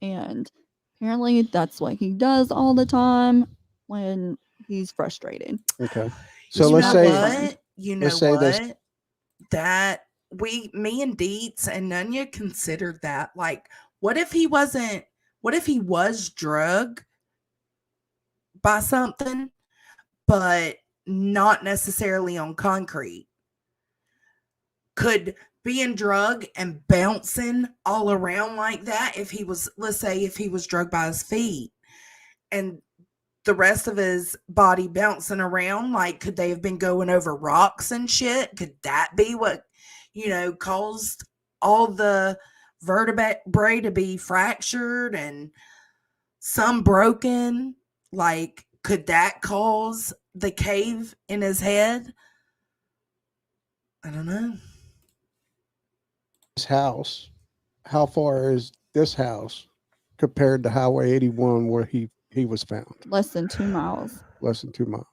And apparently, that's what he does all the time when he's frustrated. Okay, so you let's know say what? You know let's say what? That me and Dietz and Nunya considered that. Like, what if he wasn't? What if he was drugged by something, but not necessarily on concrete? Could being drugged and bouncing all around like that, if he was, let's say, if he was drugged by his feet and the rest of his body bouncing around, like, could they have been going over rocks and shit? Could that be what, caused all the vertebrae to be fractured and some broken? Like, could that cause the cave in his head? I don't know. This house, how far is this house compared to Highway 81 where he was found? Less than 2 miles. Less than 2 miles.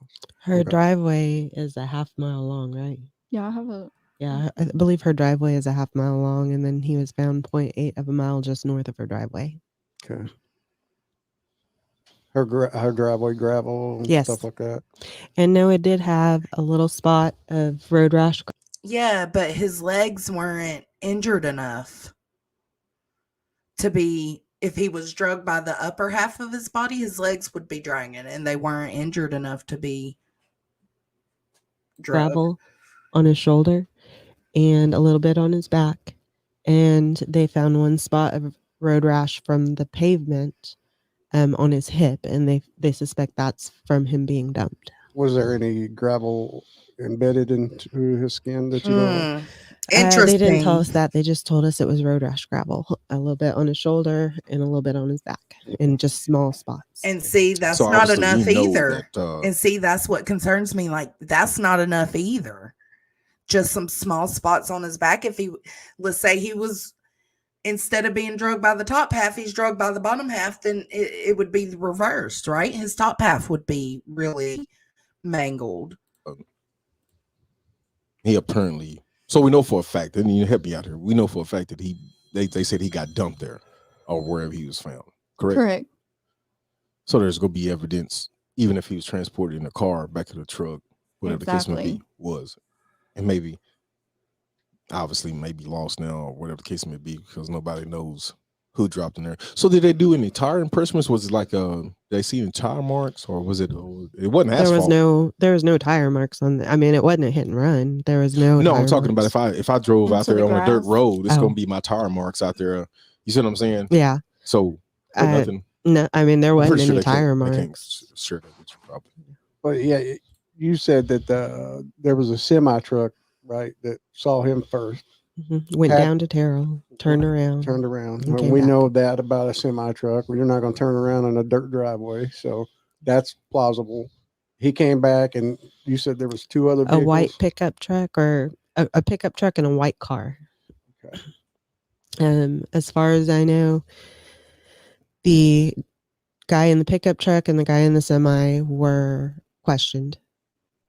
Her driveway is a half mile long, right? Yeah, I have a. Yeah, I believe her driveway is a half mile long, and then he was found 0.8 of a mile just north of her driveway. Okay. Her driveway gravel and stuff like that. And Noah did have a little spot of road rash. Yeah, but his legs weren't injured enough to be, if he was drugged by the upper half of his body, his legs would be dragging, and they weren't injured enough to be drugged. Gravel on his shoulder and a little bit on his back. And they found one spot of road rash from the pavement on his hip, and they suspect that's from him being dumped. Was there any gravel embedded into his skin that you know? Interesting. They didn't tell us that. They just told us it was road rash gravel, a little bit on his shoulder and a little bit on his back, in just small spots. And see, that's So not obviously enough you know either. that, And see, that's what concerns me. Like, that's not enough either. Just some small spots on his back. If he, let's say he was, instead of being drugged by the top half, he's drugged by the bottom half, then it would be reversed, right? His top half would be really mangled. He apparently, so we know for a fact, and you help me out here. We know for a fact that they said he got dumped there or wherever he was found. Correct. So there's gonna be evidence, even if he was transported in a car back to the truck, whatever the case may be, was, and maybe, obviously, maybe lost now or whatever the case may be, because nobody knows who dropped in there. So did they do any tire impressions? Was it like did they see any tire marks, or was it? It wasn't asphalt. There was no tire marks on I mean, it wasn't a hit and run. There was no. No, tire I'm talking marks. about if I drove out there on a dirt road, it's Oh. gonna be my tire marks out there. You see what I'm saying? Yeah. So nothing. No, I mean there I'm wasn't pretty sure any they can't- tire they marks. can't share that with you, probably. But yeah, you said that there was a semi truck, right, that saw him first. Went down to Terrell, turned around. And and well, came we back. know that about a semi truck. Well, you're not going to turn around in a dirt driveway, so that's plausible. He came back, and you said there was two other A vehicles. white pickup truck, or a pickup truck and a white car. Okay. As far as I know, the guy in the pickup truck and the guy in the semi were questioned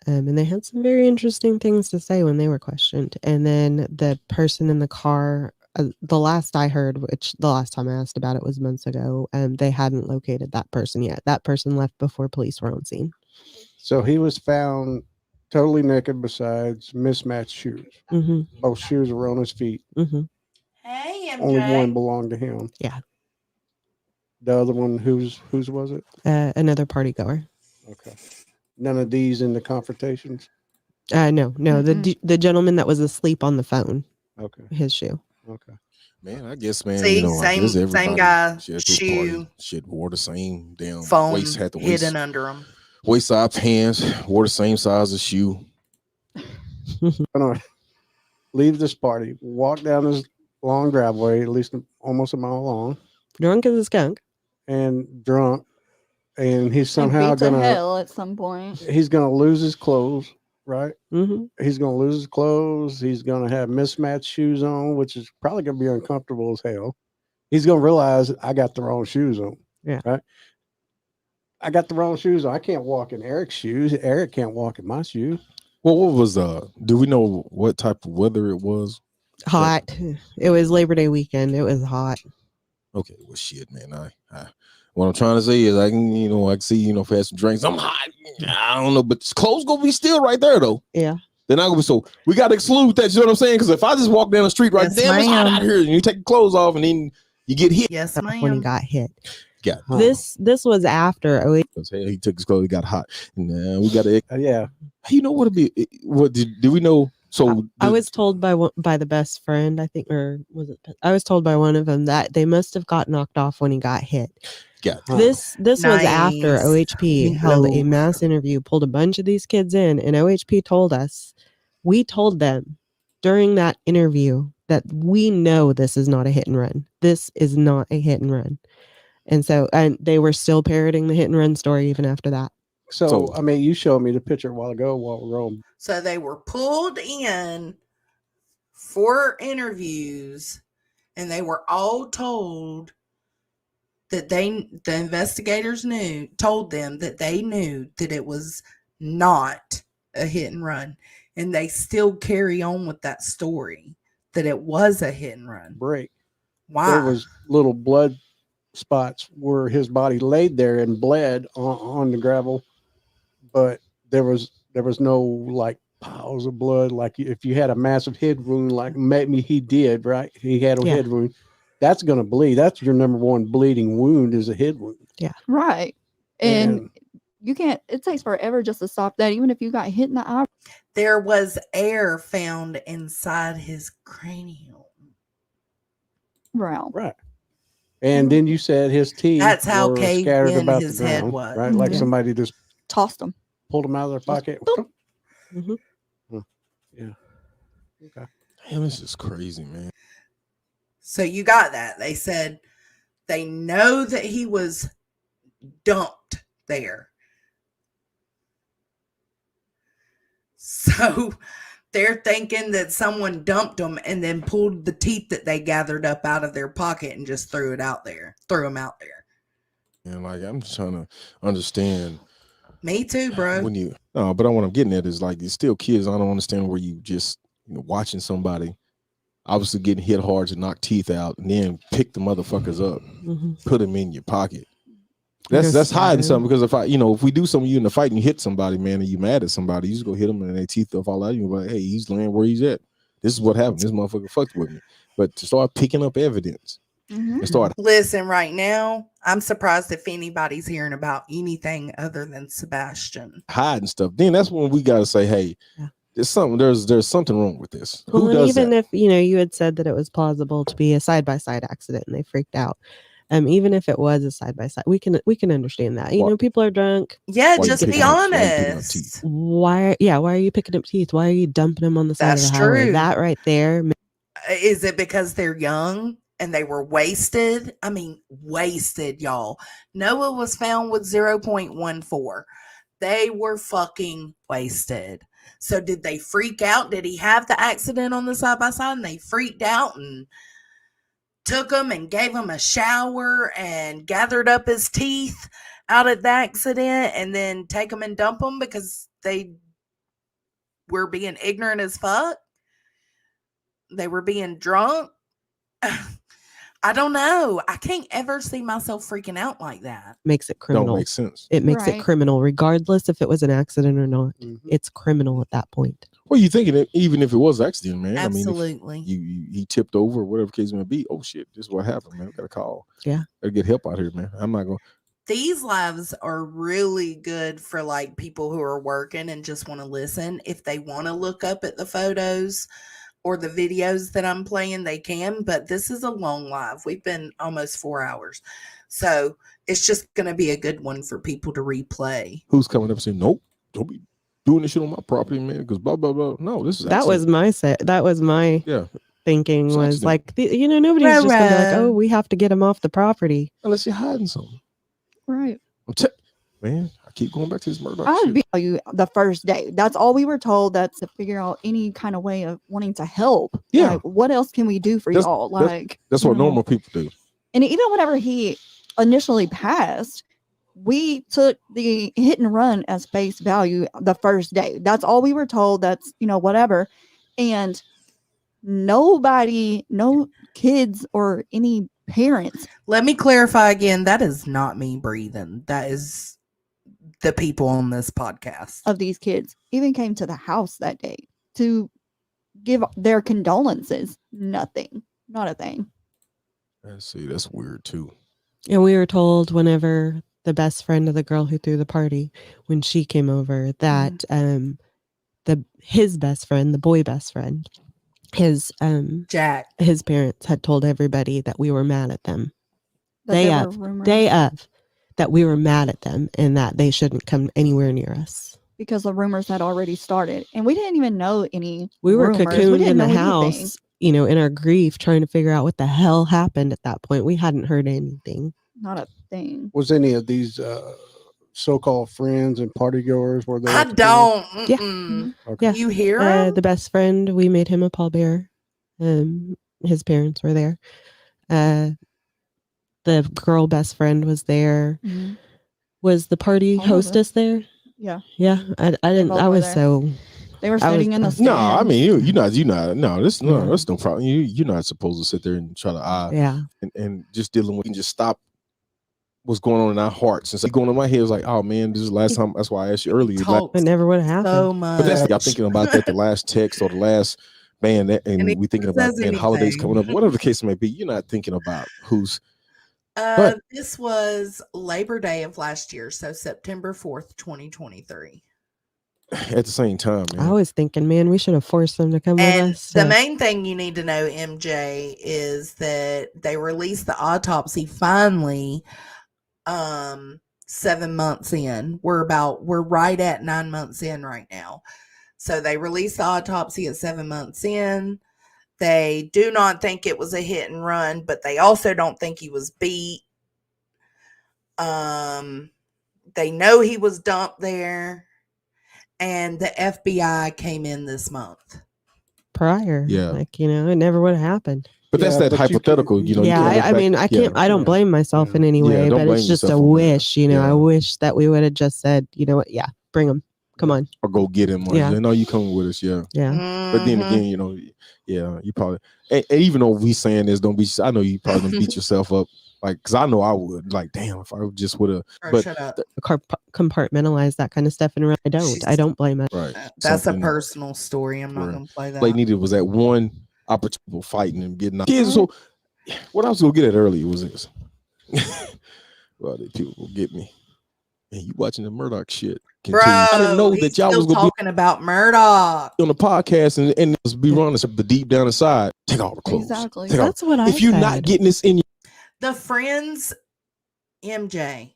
And they had some very interesting things to say when they were questioned. And then the person in the car, the last I heard, which the last time I asked about it was months ago, they hadn't located that person yet. That person left before police were on scene. So he was found totally naked besides mismatched shoes. Mm-hmm. Both shoes were on his feet. Mm-hmm. Hey, MJ. Only one belonged to him. Yeah. The other one, whose was it? Another party goer. Okay. None of these in the confrontations? No. The gentleman that was asleep on the phone. Okay. His shoe. Okay. Man, I guess, man, See, you know, I guess same everybody guy, at this shoe, party shit wore the same damn phone waist, had the hidden under him. waist side pants, wore the same size as shoe. Gonna leave this party, walk down this long driveway, at least almost a mile long. Drunk as a skunk. And drunk. And he's somehow beat to hell at some point. He's gonna lose his clothes, right? Mm-hmm. He's gonna lose his clothes. He's gonna have mismatched shoes on, which is probably gonna be uncomfortable as hell. He's gonna realize I got the wrong shoes on. Yeah. Right. I got the wrong shoes on. I can't walk in Eric's shoes. Eric can't walk in my shoes. Well, what was do we know what type of weather it was? Hot. It was Labor Day weekend. It was hot. Okay, well, shit, man. I what I'm trying to say is I can see, if I had some drinks, I'm hot. I don't know, but clothes gonna be still right there though. Yeah. They're not gonna be, so we gotta exclude that. You know what I'm saying? Because if I just walk down the street right, damn, it's hot out here, and you take your clothes off, and then you get hit. Yes, when he got hit. Yeah. This was after he took his clothes, he got hot. And we got to yeah. You know what it be? What did we know? So I was told by the best friend, I think, or was it? I was told by one of them that they must have got knocked off when he got hit. Yeah. This was after OHP held a mass interview, pulled a bunch of these kids in, and OHP told us, we told them during that interview that we know this is not a hit and run. This is not a hit and run. And they were still parroting the hit and run story even after that. So I mean, you showed me the picture a while ago while we were on. So they were pulled in for interviews, and they were all told that the investigators told them that they knew that it was not a hit and run, and they still carry on with that story that it was a hit and run. Break. Why? There was little blood spots where his body laid there and bled on the gravel, but there was no like piles of blood. Like if you had a massive head wound, like maybe he did, right? He had a head wound. That's going to bleed. That's your number one bleeding wound is a head wound. Yeah. Right. And you can't, it takes forever just to stop that, even if you got hit in the eye. There was air found inside his cranium. Right. And then you said his teeth That's how were caved scattered in about his the head ground, was. right? Like somebody just tossed them, pulled them out of their pocket. Mm-hmm. Yeah. Okay. Damn, this is crazy, man. So you got that. They said they know that he was dumped there. So they're thinking that someone dumped him and then pulled the teeth that they gathered up out of their pocket and just threw them out there. And like, I'm just trying to understand. Me too, bro. But what I'm getting at is like, it's still kids. I don't understand where you just, watching somebody obviously getting hit hard to knock teeth out and then pick the motherfuckers up, put them in your pocket. That's hiding something, because if we do something to you in the fight and you hit somebody, man, and you mad at somebody, you just go hit them and their teeth will fall out. You're like, hey, he's laying where he's at. This is what happened. This motherfucker fucked with me. But to start picking up evidence and start. Listen, right now, I'm surprised if anybody's hearing about anything other than Sebastian hiding stuff, then that's when we got to say, hey, there's something wrong with this. Well, Who does even that? if you had said that it was plausible to be a side-by-side accident and they freaked out, even if it was a side-by-side, we can understand that. People are drunk. Yeah, just be honest. Why are you picking up teeth? Why are you dumping them on the side of the highway? True. That right there. Is it because they're young and they were wasted? I mean, wasted, y'all. Noah was found with 0.14. They were fucking wasted. So did they freak out? Did he have the accident on the side-by-side and they freaked out and took him and gave him a shower and gathered up his teeth out of the accident and then take him and dump him because they were being ignorant as fuck. They were being drunk. I don't know. I can't ever see myself freaking out like that. Makes it criminal. Don't make sense. It makes it Right. criminal, regardless if it was an accident or not. It's criminal at that point. Well, you thinking that even if it was an accident, man. Absolutely. I mean, he tipped over, or whatever the case may be. Oh shit, this is what happened, man. We got to call. Yeah. Gotta get help out here, man. I'm not going. These lives are really good for like people who are working and just want to listen. If they want to look up at the photos or the videos that I'm playing, they can. But this is a long live. We've been almost 4 hours. So it's just going to be a good one for people to replay. Who's coming up and saying, nope, don't be doing this shit on my property, man, because blah, blah, blah. No, this is That was my thinking was accident. like, nobody's just going to be like, oh, we have to get him off the property. Unless you're hiding something. Right. Man, I keep going back to this murder. I would tell you the first day. That's all we were told. That's to figure out any kind of way of wanting to help. Yeah. Like, what else can we do for y'all? That's what normal people do. And even whenever he initially passed, we took the hit and run as face value the first day. That's all we were told. That's, whatever. And nobody, no kids or any parents. Let me clarify again. That is not me breathing. That is the people on this podcast. Of these kids even came to the house that day to give their condolences. Nothing. Not a thing. Let's see. That's weird too. And we were told whenever the best friend of the girl who threw the party, when she came over, that his best friend, the boy best friend, his Jack, his parents had told everybody that we were mad at them. Day of that we were mad at them and that they shouldn't come anywhere near us. Because the rumors had already started. And we didn't even know any We were rumors. cocooned in the know house, anything. in our grief, trying to figure out what the hell happened at that point. We hadn't heard anything. Not a thing. Was any of these so-called friends and partygoers? Were they? I don't. Yeah. Okay. Yeah. You hear him? The best friend, we made him a pallbearer. His parents were there. The girl best friend was there. Mhm. Was the party All of hostess there? Yeah. Yeah. I didn't. both I were was there. so. They were I was- sitting in the No, stand. I mean you're not. No, that's no problem. You're not supposed to sit there and try to Yeah. and just dealing with and just stop what's going on in our hearts. And so going on my head was like, oh man, this is the last time. That's why I asked you earlier. Talk It never would have happened. so much. But that's y'all thinking about that the last text or the last man that, and he we thinking about says man holidays anything. coming up, whatever the case may be. You're not thinking about who's. But This was Labor Day of last year, so September 4th, 2023. at the same time, man. I was thinking, man, we should have forced them to come And with us. the main thing you need to know, MJ, is that they released the autopsy finally 7 months in. We're right at 9 months in right now. So they released the autopsy at 7 months in. They do not think it was a hit and run, but they also don't think he was beat. They know he was dumped there. And the FBI came in this month. prior. Yeah. Like, it never would have happened. But that's that hypothetical, you Yeah, can't look I back- mean, I can't. I don't blame myself in any way, don't but blame it's just a yourself on that. wish. I wish that we would have just said, you know what? Yeah, bring them. Come on. or go get him. Or, Yeah. no, you coming with us, yeah. Yeah. But then again, you probably, and even though we saying this, don't be. I know you probably done beat yourself up, like, because I know I would. Like, damn, if I just would have. But shut up. Compartmentalize that kind of stuff, and I don't. I don't blame it. Right. That's a Something- personal story. I'm not Right. going to play that. They needed was that one opportunity fighting and getting out. Kids, so what I was gonna get at earlier was this. Well, the people will get me. And you watching the Murdoch shit. Bro, I didn't know he's that y'all still was gonna talking about Murdoch. be on the podcast and be running the deep down inside. Take all the clothes. Exactly. Take all- That's what I If you're not said. getting this in you, The friends, MJ,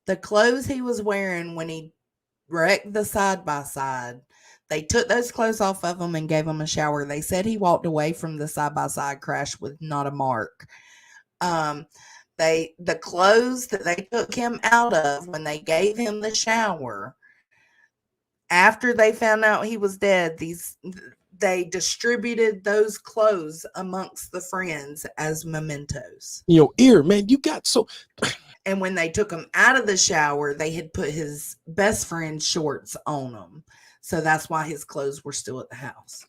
the clothes he was wearing when he wrecked the side by side, they took those clothes off of him and gave him a shower. They said he walked away from the side by side crash with not a mark. The clothes that they took him out of when they gave him the shower, after they found out he was dead, they distributed those clothes amongst the friends as mementos. man, you got so. And when they took him out of the shower, they had put his best friend's shorts on him. So that's why his clothes were still at the house.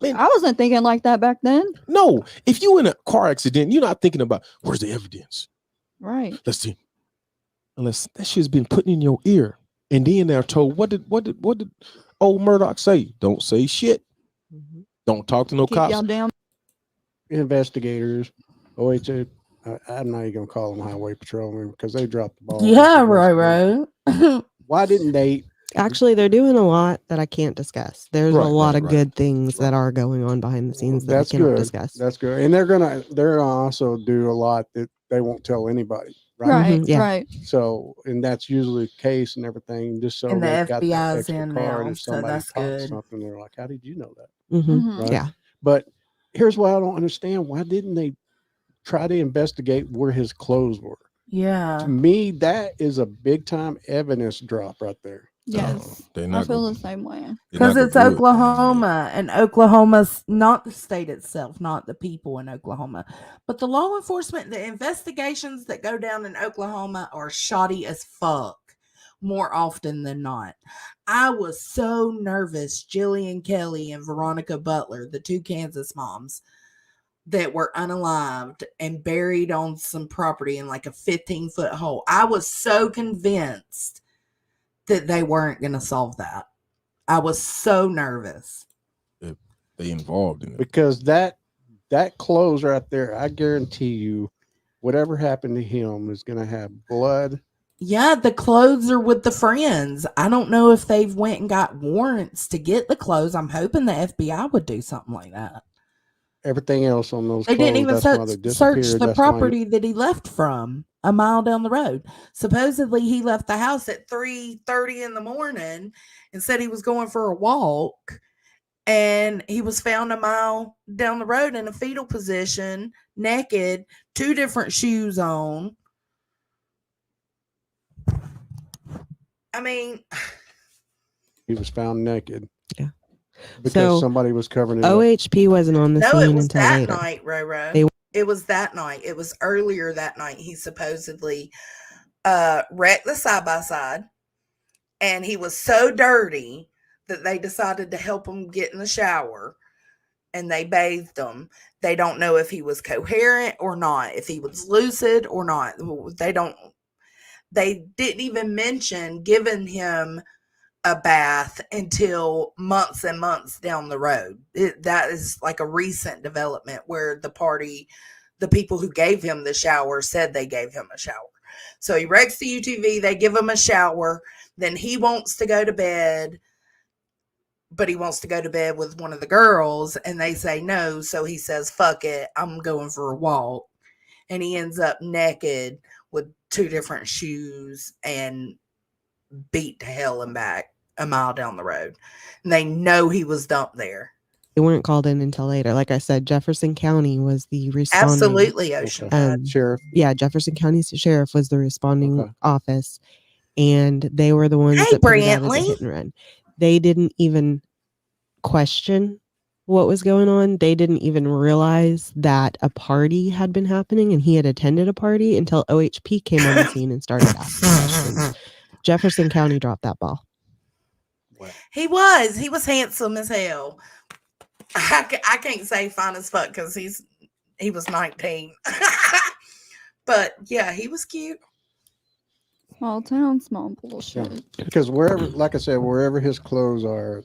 I wasn't thinking like that back then. No, if you in a car accident, you're not thinking about where's the evidence. Right. Let's see. Unless that shit's been put in your ear, and then they're told, what did old Murdoch say? Don't say shit. Don't talk to no Keep cops. y'all down. Investigators, OHA. I'm not even gonna call them highway patrolmen because they dropped the ball. Yeah, right. Why didn't they? Actually, they're doing a lot that I can't discuss. There's a lot of right. good things that are going on behind the scenes that I That's cannot good. discuss. That's good. And they're gonna also do a lot that they won't tell anybody. Right. Yeah. Right. So, and that's usually the case and everything. Just so And the they've got that FBI's extra in card. now, If so somebody that's pops good. something, they're like, "How did you know that?" Mhm. Yeah. But here's what I don't understand: why didn't they try to investigate where his clothes were? Yeah. To me, that is a big time evidence drop right there. Yes. They're I not feel gonna, the same way. they're Because not it's gonna do it. Oklahoma, and Oklahoma's not the state itself, not the people in Oklahoma, but the law enforcement, the investigations that go down in Oklahoma are shoddy as fuck more often than not. I was so nervous. Jillian Kelly and Veronica Butler, the two Kansas moms that were unalived and buried on some property in like a 15-foot hole. I was so convinced that they weren't going to solve that. I was so nervous. They involved in it. Because that clothes right there, I guarantee you, whatever happened to him is going to have blood. Yeah, the clothes are with the friends. I don't know if they've went and got warrants to get the clothes. I'm hoping the FBI would do something like that. Everything else on those They clothes, didn't even that's why they search disappeared. the That's why property that he left from a mile down the road. Supposedly he left the house at 3:30 in the morning and said he was going for a walk, and he was found a mile down the road in a fetal position, naked, 2 different shoes on. I mean, he was found naked. Yeah. Because So, somebody was covering it up. OHP wasn't on the no, it scene was until that later. night, Roro. They- It was that night. It was earlier that night. He supposedly wrecked the side-by-side, and he was so dirty that they decided to help him get in the shower, and they bathed him. They don't know if he was coherent or not, if he was lucid or not. They didn't even mention giving him a bath until months and months down the road. That is like a recent development where the people who gave him the shower said they gave him a shower. So he wrecks the UTV, they give him a shower, then he wants to go to bed, but he wants to go to bed with one of the girls, and they say no, so he says, fuck it, I'm going for a walk. And he ends up naked with 2 different shoes and beat to hell and back a mile down the road. And they know he was dumped there. They weren't called in until later. Like I said, Jefferson County was the responding. Absolutely, Ocean. Sheriff. Yeah, Jefferson County Sheriff was the responding office, and they were the ones Hey, that put it out as a Brantley. hit and run. They didn't even question what was going on. They didn't even realize that a party had been happening and he had attended a party until OHP came on the scene and started asking questions. Jefferson County dropped that ball. He was handsome as hell. I can't say fine as fuck because he was 19. But yeah, he was cute. Small town, small bullshit. Because wherever, like I said, wherever his clothes are,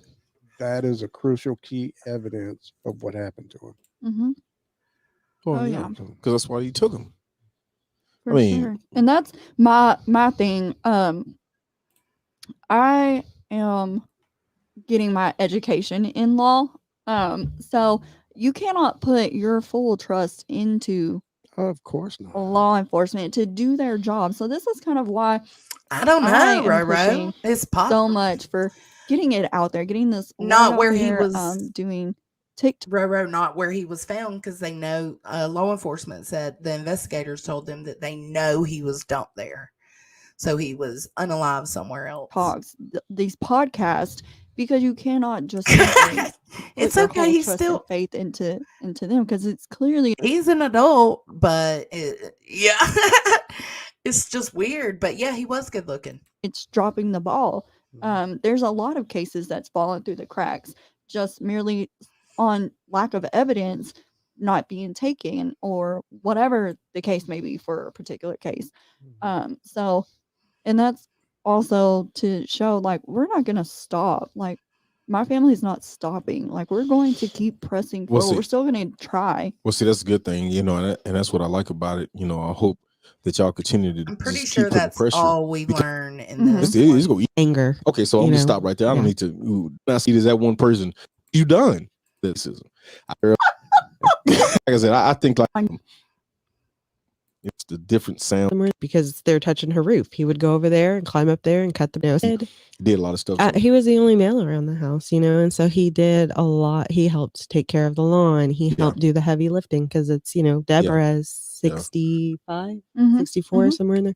that is a crucial key evidence of what happened to him. Mm-hmm. Oh, yeah. Because that's why he took him. For sure. And that's my thing. I am getting my education in law. So you cannot put your full trust into of course not law enforcement to do their job. So this is kind of why I don't know, am Roro. pushing It's so much for getting it out there, getting this not word where out he there, was doing TikTok. Roro, not where he was found, because they know law enforcement said the investigators told them that they know he was dumped there, so he was unalive somewhere else. Talks these podcasts, because you cannot just it's okay. He's trust still and faith into them, because it's clearly he's an adult, but yeah, it's just weird. But yeah, he was good looking. It's dropping the ball There's a lot of cases that's fallen through the cracks just merely on lack of evidence not being taken or whatever the case may be for a particular case. So, and that's also to show like we're not going to stop. Like my family's not stopping. Like we're going to keep pressing Well, forward. see- We're still going to try. Well, see, that's a good thing, and that's what I like about it. I hope that y'all continue to I'm pretty just sure keep putting that's pressure. all we because learn in Mhm. this. it's one. gonna Anger. Okay, so I'm you gonna know, stop right there. I don't yeah. need to not see this that one person. You done this is like I said. I think like it's the different sound. Because they're touching her roof. He would go over there and climb up there and cut the nose. He did a lot of stuff. He was the only male around the house, and so he did a lot. He helped take care of the lawn. He helped do the heavy lifting because it's, Deborah is 65, Mhm. 64, somewhere in there.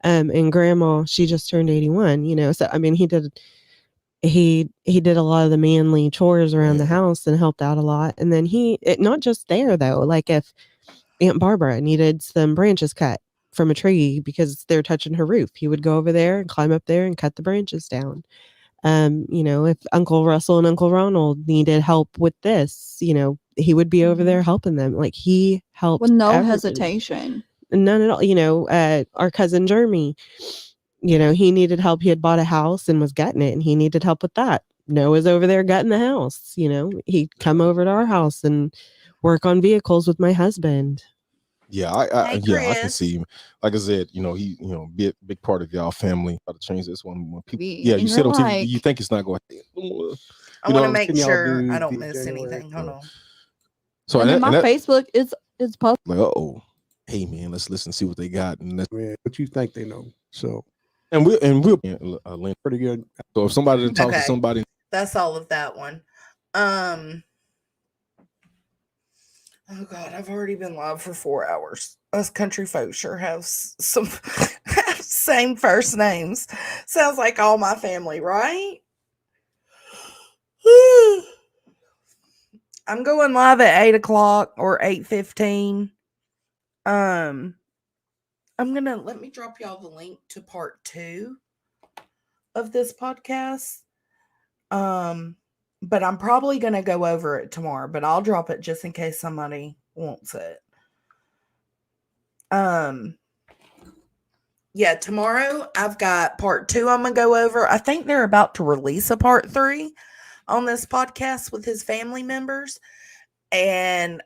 And grandma, she just turned 81, so I mean, he did a lot of the manly chores around the house and helped out a lot. And then not just there though, like if Aunt Barbara needed some branches cut from a tree because they're touching her roof, he would go over there and climb up there and cut the branches down. If Uncle Russell and Uncle Ronald needed help with this, he would be over there helping them. Like he helped With no everybody. hesitation. None at all. Our cousin Jeremy, he needed help. He had bought a house and was gutting it, and he needed help with that. Noah's over there gutting the house. He'd come over to our house and work on vehicles with my husband. Yeah, I Hey, can Chris. see him. Like I said, he be a big part of y'all family. Got to change this one when people. We- Yeah, and you sit you're on TV, like- you think it's not going. I want to know, make can y'all sure do I don't the miss January? anything. Hold on. So and then and my that, Facebook is public. like, hey man, let's listen, see what they got, and Man, what you think they know? So we'll link. pretty good. So if somebody didn't talk to Okay. somebody, That's all of that one. Oh God, I've already been live for 4 hours. Us country folks sure have some same first names. Sounds like all my family, right? I'm going live at 8:00 or 8:15. I'm gonna let me drop y'all the link to part 2 of this podcast. But I'm probably gonna go over it tomorrow, but I'll drop it just in case somebody wants it. Yeah, tomorrow I've got part 2 I'm gonna go over. I think they're about to release a part 3 on this podcast with his family members. And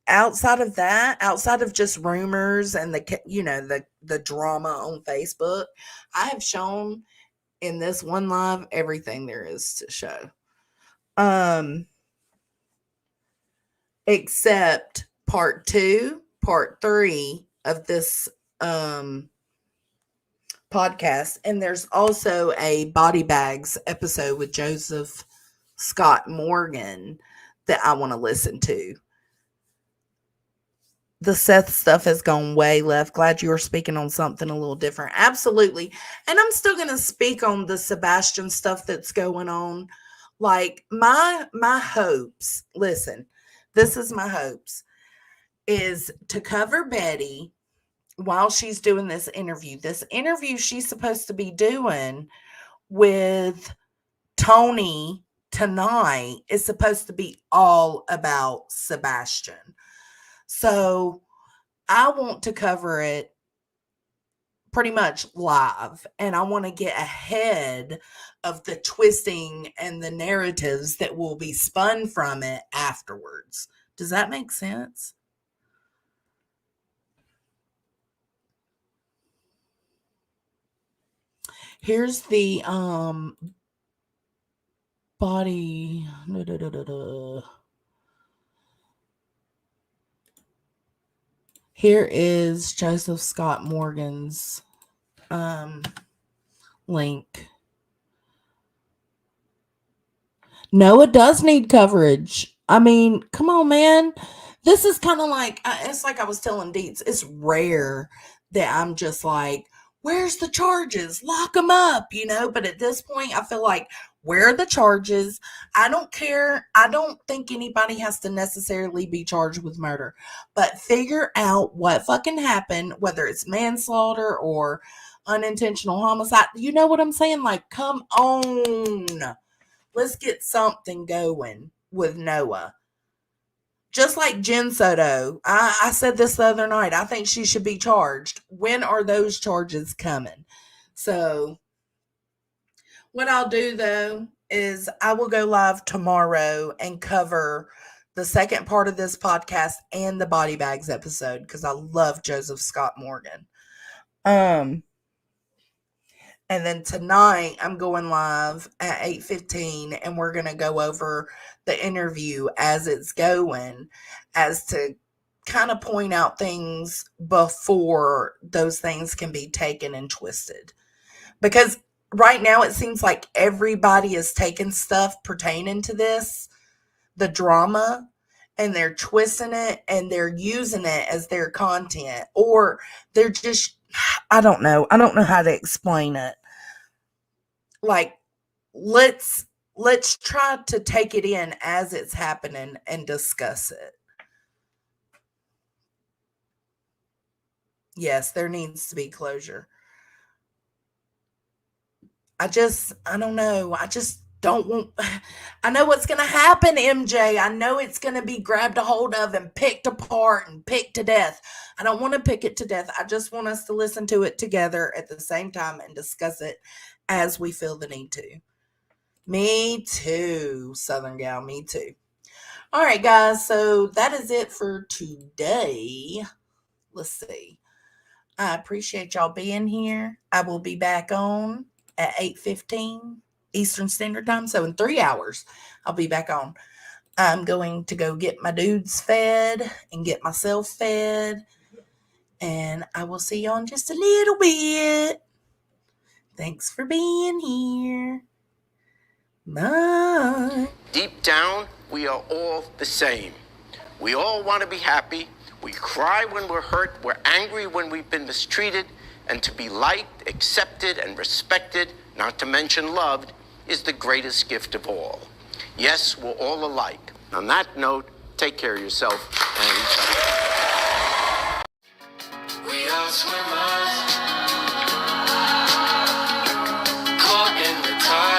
outside of that, outside of just rumors and the drama on Facebook, I have shown in this one live everything there is to show. Except part 2, part 3 of this podcast. And there's also a Body Bags episode with Joseph Scott Morgan that I want to listen to. The Seth stuff has gone way left. Glad you were speaking on something a little different. Absolutely. And I'm still going to speak on the Sebastian stuff that's going on. Like my hopes, listen, this is my hopes, is to cover Betty while she's doing this interview. This interview she's supposed to be doing with Tony tonight is supposed to be all about Sebastian. So I want to cover it pretty much live, and I want to get ahead of the twisting and the narratives that will be spun from it afterwards. Does that make sense? Here's the body. Here is Joseph Scott Morgan's link. Noah does need coverage. I mean, come on, man. This is kind of like, it's like I was telling Deets, it's rare that I'm just like, where's the charges? Lock them up, But at this point, I feel like, where are the charges? I don't care. I don't think anybody has to necessarily be charged with murder, but figure out what fucking happened, whether it's manslaughter or unintentional homicide. You know what I'm saying? Like, come on. Let's get something going with Noah. Just like Jen Soto, I said this the other night. I think she should be charged. When are those charges coming? So what I'll do, though, is I will go live tomorrow and cover the second part of this podcast and the body bags episode because I love Joseph Scott Morgan. And then tonight I'm going live at 8:15 and we're going to go over the interview as it's going, as to kind of point out things before those things can be taken and twisted. Because right now it seems like everybody is taking stuff pertaining to this, the drama, and they're twisting it and they're using it as their content, or they're just, I don't know how to explain it. Like, let's try to take it in as it's happening and discuss it. Yes, there needs to be closure. I don't know. I just don't want, I know what's going to happen, MJ. I know it's going to be grabbed a hold of and picked apart and picked to death. I don't want to pick it to death. I just want us to listen to it together at the same time and discuss it as we feel the need to. Me too, Southern gal, me too. All right, guys, so that is it for today. Let's see. I appreciate y'all being here. I will be back on at 8:15 Eastern Standard Time, so in 3 hours, I'll be back on. I'm going to go get my dudes fed and get myself fed, and I will see y'all in just a little bit. Thanks for being here. Bye. Deep down, we are all the same. We all want to be happy. We cry when we're hurt. We're angry when we've been mistreated. And to be liked, accepted, and respected, not to mention loved, is the greatest gift of all. Yes, we're all alike. On that note, take care of yourself and each other. We all swim